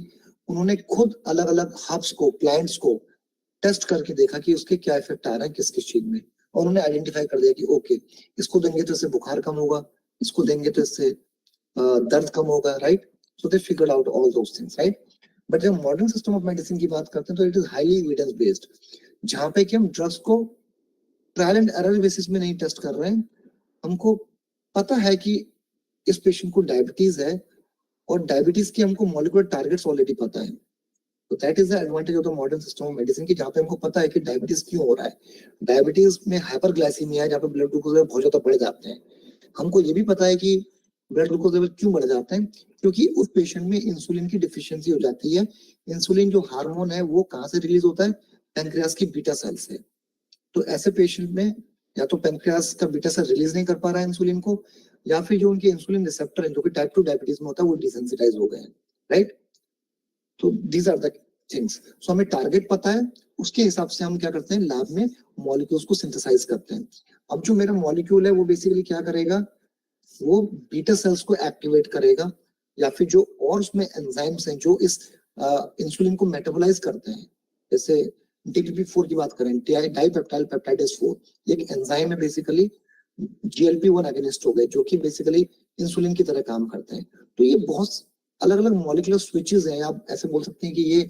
उन्होंने खुद अलग अलग हर्ब्स को, प्लांट्स को टेस्ट करके देखा कि उसके क्या इफेक्ट आ रहा है किस चीज में, और उन्होंने आइडेंटिफाई कर दिया कि ओके इसको देंगे तो इससे बुखार कम होगा, इसको देंगे तो इससे दर्द कम होगा, right? So they figured out all those things, right? But जब मॉडर्न सिस्टम ऑफ मेडिसिन की बात करते हैं तो it is highly evidence based, जहां पे कि हम ड्रग्स को ट्रायल एंड एरर बेसिस में नहीं टेस्ट कर रहे हैं. हमको पता है कि इस पेशेंट को डायबिटीज है और डायबिटीज के हमको मॉलिक्यूलर टारगेट्स ऑलरेडी पता है. तो that is the advantage of the modern system of medicine की, जहाँ पे हमको पता है कि डायबिटीज क्यों हो रहा है. डायबिटीज में हाइपरग्लाइसीमिया है, जहाँ पे ब्लड ग्लूकोज लेवल बहुत ज्यादा बढ़ जाते हैं. हमको ये भी पता है कि ब्लड ग्लूकोज लेवल क्यों बढ़ जाते हैं, क्योंकि उस पेशेंट में इंसुलिन की डिफिशियंसी हो जाती है. इंसुलिन जो हार्मोन है वो कहाँ से रिलीज होता है? पैनक्रियास की बीटा सेल से. तो ऐसे पेशेंट में या तो पैनक्रियास का बीटा सेल रिलीज नहीं कर पा रहा है इंसुलिन को, या फिर जो उनके इंसुलिन रिसेप्टर है जो कि टाइप 2 डायबिटीज में होता है वो डिसेंसिटाइज हो गए हैं, राइट? तो दीज आर द थिंग्स. सो हमें टारगेट पता है, उसके हिसाब से हम क्या करते हैं, लैब में मॉलिक्यूल्स को सिंथेसाइज करते हैं. अब जो मेरा मॉलिक्यूल है वो बेसिकली क्या करेगा, वो बीटा सेल्स को एक्टिवेट करेगा, या फिर जो और उसमें एंजाइम्स हैं जो इस इंसुलिन को मेटाबोलाइज करते हैं, जैसे TTP4 की बात करें, डाइपेप्टाइल पेप्टाइडेस 4, एक एंजाइम है बेसिकली, GLP-1 अगेनिस्ट हो गए, जो कि बेसिकली इंसुलिन की तरह काम करते हैं। तो ये बहुत अलग अलग मॉलिक्यूलर स्विचेस हैं, आप ऐसे बोल सकते हैं कि ये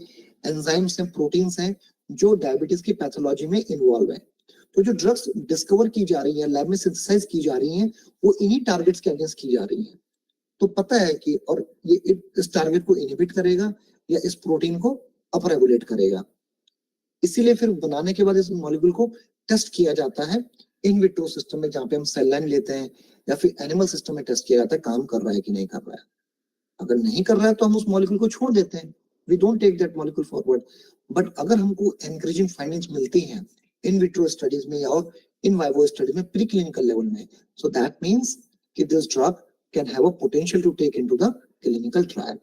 एंजाइम्स हैं, प्रोटीन्स हैं, जो डायबिटीज की पैथोलॉजी में इन्वॉल्व है। तो जो ड्रग्स डिस्कवर की जा रही है, लैब में सिंथेसाइज की जा रही हैं, वो इन्हीं टारगेट्स के अगेंस्ट की जा रही हैं। तो पता है कि और ये इस टारगेट को इनहिबिट करेगा या इस प्रोटीन को अपरेगुलेट करेगा। इसीलिए फिर बनाने के बाद इस मॉलिक्यूल को टेस्ट किया जाता है इन विट्रो सिस्टम में, जहाँ पे हम सेल लाइन लेते हैं, या फिर एनिमल सिस्टम में टेस्ट किया जाता है काम कर रहा है कि नहीं कर रहा है। अगर नहीं कर रहा है तो हम उस मॉलिक्यूल को छोड़ देते हैं, we don't take that molecule forward. But अगर हमको एनकरेजिंग फाइंडिंग्स मिलती हैं इन विट्रो स्टडीज में या इन वाइवो स्टडीज में, प्री क्लिनिकल लेवल में, सो दैट मीन्स कि this drug can have a potential to take into the clinical trial.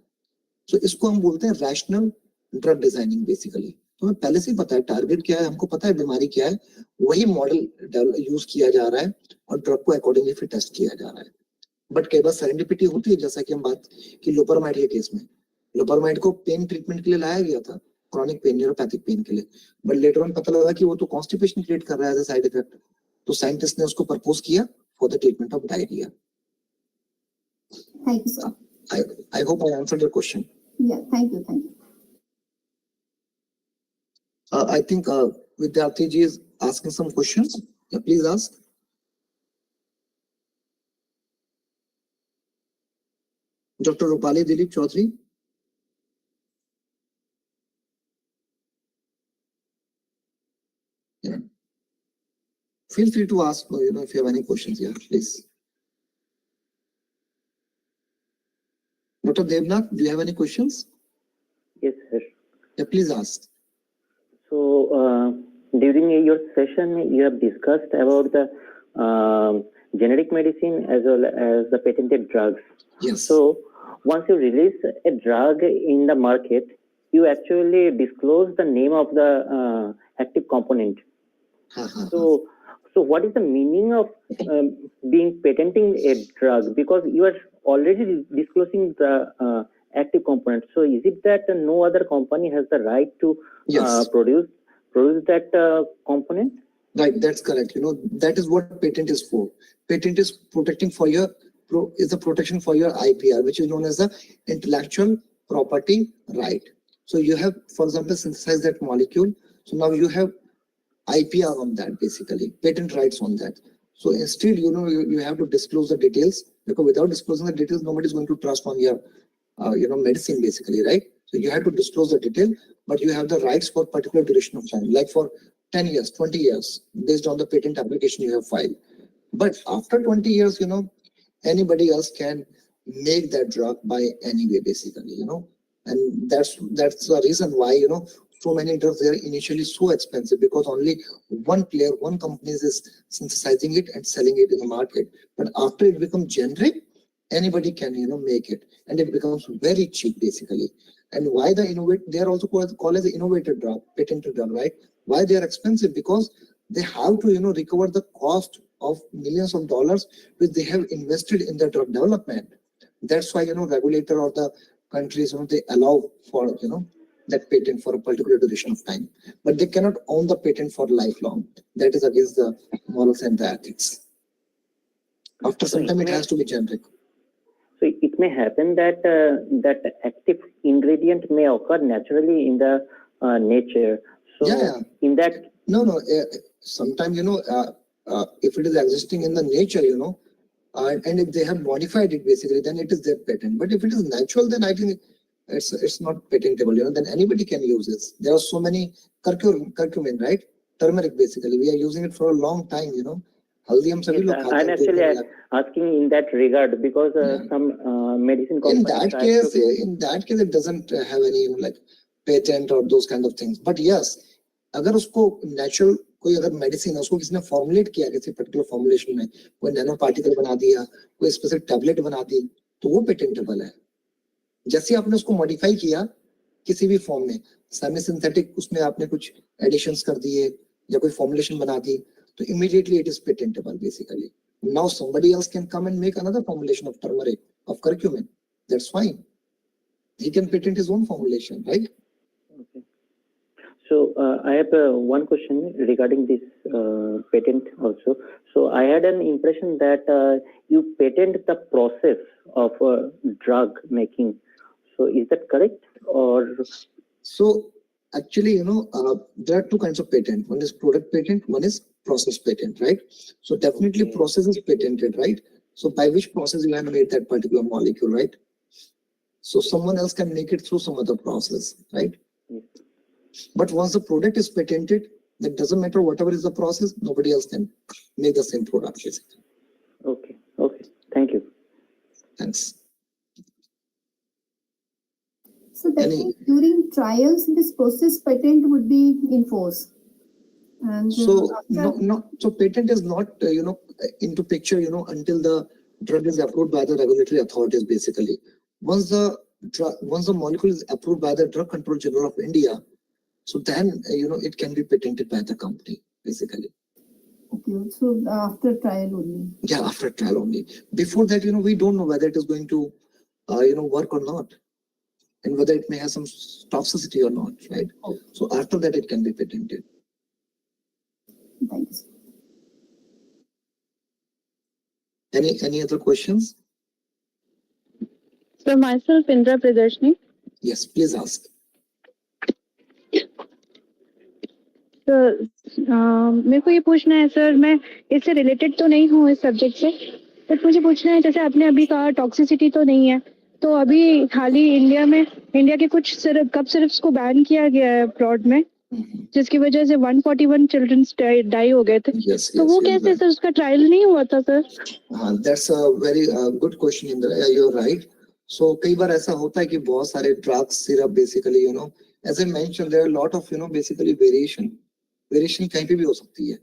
So इसको हम बोलते हैं रैशनल ड्रग डिजाइनिंग बेसिकली। तो हमें पहले से ही पता है टारगेट क्या है, हमको पता है बीमारी क्या है, वही मॉडल यूज किया जा रहा है और ड्रग को अकॉर्डिंगली फिर टेस्ट किया जा रहा है। बट कई बार सेरेंडिपिटी होती है, जैसा कि हम बात की लोपरमाइड के केस में, लोपरमाइड को पेन ट्रीटमेंट के लिए लाया गया था, क्रॉनिक पेन, न्यूरोपैथिक पेन के लिए, बट लेटर ऑन पता लगा कि वो तो कॉन्स्टिपेशन क्रिएट कर रहा है एज अ साइड इफेक्ट, तो साइंटिस्ट ने उसको प्रपोज किया for the treatment of diarrhoea. Thank you, sir. I hope I answered your question. Yeah, thank you, thank you. I think Vidyarthi ji is asking some questions. Yeah, please ask. Dr. Rupali Dilip Chaudhary. Yeah. Feel free to ask, if you have any questions. Yeah, please. Dr. Devnath, do you have any questions? Yes, sir. Yeah, please ask. So during your session, you have discussed about the generic medicine as well as the patented drugs. Yes. So once you release a drug in the market, you actually disclose the name of the active component. So what is the meaning of being patenting a drug? Because you are already disclosing the active component. So is it that no other company has the right to Yes. produce that component? Right, that's correct. That is what patent is for. Patent is protecting for your the protection for your IPR, which is known as the intellectual property right. So you have, for example, synthesized that molecule. So now you have IPR on that, basically patent rights on that. So instead, you have to disclose the details, because without disclosing the details, nobody is going to trust on your medicine, basically, right? So you have to disclose the detail, but you have the rights for particular duration of time, like for 10 years, 20 years, based on the patent application you have filed. But after 20 years, anybody else can make that drug by any way, basically, and that's the reason why, so many drugs, they are initially so expensive, because only one player, one company is synthesizing it and selling it in the market. But after it becomes generic, anybody can, make it, and it becomes very cheap, basically. And why they are also called as an innovative drug, patented drug, right? Why they are expensive? Because they have to, recover the cost of millions of dollars which they have invested in the drug development. That's why, regulator or the countries, they allow for, that patent for a particular duration of time, but they cannot own the patent for lifelong. That is against the morals and the ethics. After some time, it has to be generic. So it may happen that that active ingredient may occur naturally in the nature. So Yeah. in that, No. Sometimes, if it is existing in the nature, and if they have modified it, basically, then it is their patent. But if it is natural, then I think it's not patentable. Then anybody can use this. There are so many curcumin, right? Turmeric, basically, we are using it for a long time. Haldi hum sabhi log khate hain. I'm actually asking in that regard, because some medicine companies. In that case, it doesn't have any patent or those kind of things. But yes, अगर उसको natural कोई अगर medicine है, उसको किसी ने formulate किया किसी पर्टिकुलर फॉर्मुलेशन में, कोई नैनो पार्टिकल बना दिया, कोई स्पेसिफिक टैबलेट बना दी, तो वो पेटेंटेबल है। जैसे आपने उसको मॉडिफाई किया किसी भी फॉर्म में, सेमी सिंथेटिक, उसमें आपने कुछ एडिशंस कर दिए या कोई फॉर्मुलेशन बना दी, तो immediately it is patentable, basically. Now somebody else can come and make another formulation of turmeric, of curcumin. That's fine. He can patent his own formulation, right? Okay. So I have one question regarding this patent also. So I had an impression that you patent the process of drug making. So is that correct? Or So actually, there are two kinds of patent. One is product patent, one is process patent, right? So definitely Okay. process is patented, right? So by which process you have made that particular molecule, right? So someone else can make it through some other process, right? Yes. But once the product is patented, that doesn't matter whatever is the process, nobody else can make the same product, basically. Okay. Okay. Thank you. Thanks. So that Any- means during trials, this process patent would be in force. And So after, so patent is not into picture until the drug is approved by the regulatory authorities, basically. Once the molecule is approved by the Drug Control General of India, so then it can be patented by the company, basically. okay, so after trial only. Yeah, after trial only. Before that, we don't know whether it is going to work or not, and whether it may have some toxicity or not, right? Okay. So after that, it can be patented. Thanks. Any other questions? So myself, Indra Pradarshini. Yes, please ask. तो मेरे को ये पूछना है sir, मैं इससे related तो नहीं हूँ इस सब्जेक्ट से, बट मुझे पूछना है, जैसे आपने अभी कहा टॉक्सिसिटी तो नहीं है, तो अभी हाल ही इंडिया के कुछ कप सिरप्स को बैन किया गया है अब्रॉड में, जिसकी वजह से 141 चिल्ड्रंस डाई हो गए थे. Yes, तो वो कैसे सर, उसका ट्रायल नहीं हुआ था sir? That's a very good question, Indra. You're right. So कई बार ऐसा होता है कि बहुत सारे drugs syrup basically as I mentioned, there are a lot of basically variation कहीं पे भी हो सकती है.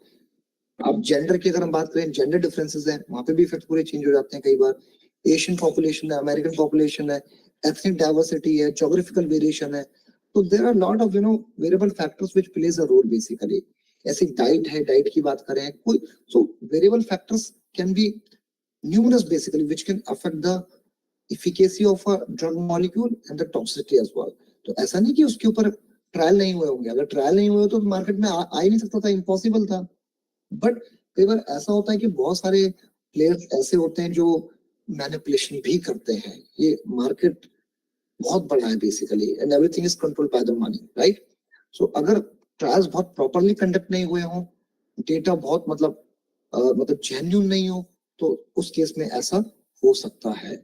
अब जेंडर की अगर हम बात करें, जेंडर डिफरेंसेस हैं, वहां पे भी इफेक्ट पूरे चेंज हो जाते हैं कई बार. एशियन पॉपुलेशन है, अमेरिकन पॉपुलेशन है, एथनिक डाइवर्सिटी है, ज्योग्राफिकल वेरिएशन है. तो there are lot of variable factors which plays a role basically. ऐसी डाइट है, डाइट की बात करें कोई, so variable factors can be numerous basically which can affect the efficacy of a drug molecule and the toxicity as well. तो ऐसा नहीं कि उसके ऊपर ट्रायल नहीं हुए होंगे. अगर ट्रायल नहीं हुए तो मार्केट में आ ही नहीं सकता था, इम्पॉसिबल था. बट कई बार ऐसा होता है कि बहुत सारे प्लेयर्स ऐसे होते हैं जो मैनिपुलेशन भी करते हैं. ये मार्केट बहुत बड़ा है basically, and everything is controlled by the money, right? So अगर ट्रायल्स बहुत प्रॉपर्ली कंडक्ट नहीं हुए हों, डेटा बहुत मतलब जेन्युइन नहीं हो, तो उस केस में ऐसा हो सकता है.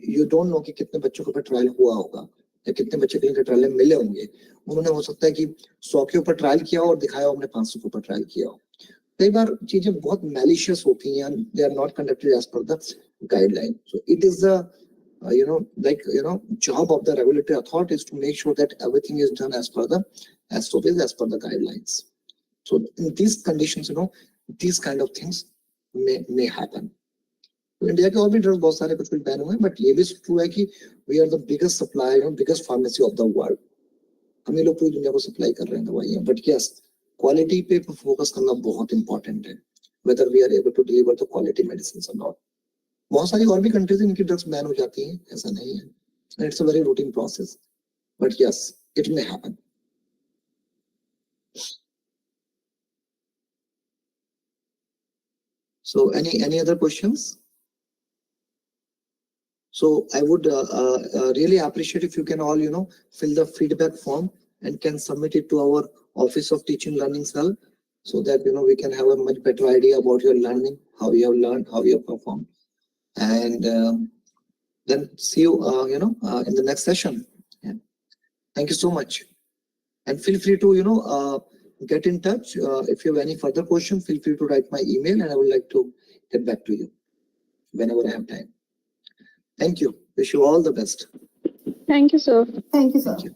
यू डोंट नो कि कितने बच्चों के ऊपर ट्रायल हुआ होगा या कितने बच्चे के लिए ट्रायल मिले होंगे. उन्होंने हो सकता है कि 100 के ऊपर ट्रायल किया और दिखाया हमने 500 के ऊपर ट्रायल किया हो. कई बार चीजें बहुत मैलिशियस होती हैं, they are not conducted as per the guideline. So it is the job of the regulatory authorities to make sure that everything is done as per the guidelines. So in these conditions, these kind of things may happen. India के और भी drugs बहुत सारे कुछ ban हुए हैं, but ये भी ट्रू है कि we are the biggest supplier, biggest pharmacy of the world. हम ये लोग पूरी दुनिया को सप्लाई कर रहे हैं दवाइयां. बट यस, क्वालिटी पे फोकस करना बहुत इंपॉर्टेंट है, whether we are able to deliver the quality medicine और नॉट. बहुत सारी और भी कंट्रीज में इनकी ड्रग्स बैन हो जाती हैं, ऐसा नहीं है. It's a very routine process, but yes, it may happen. So any other questions? So I would really appreciate if you can all fill the feedback form and can submit it to our Office of Teaching Learning Cell, so that we can have a much better idea about your learning, how you have learned, how you have performed, and then see you in the next session. Yeah. Thank you so much, and feel free to get in touch if you have any further questions. Feel free to write my email, and I would like to get back to you whenever I have time. Thank you. Wish you all the best. Thank you, sir. Thank you, sir. Thank you.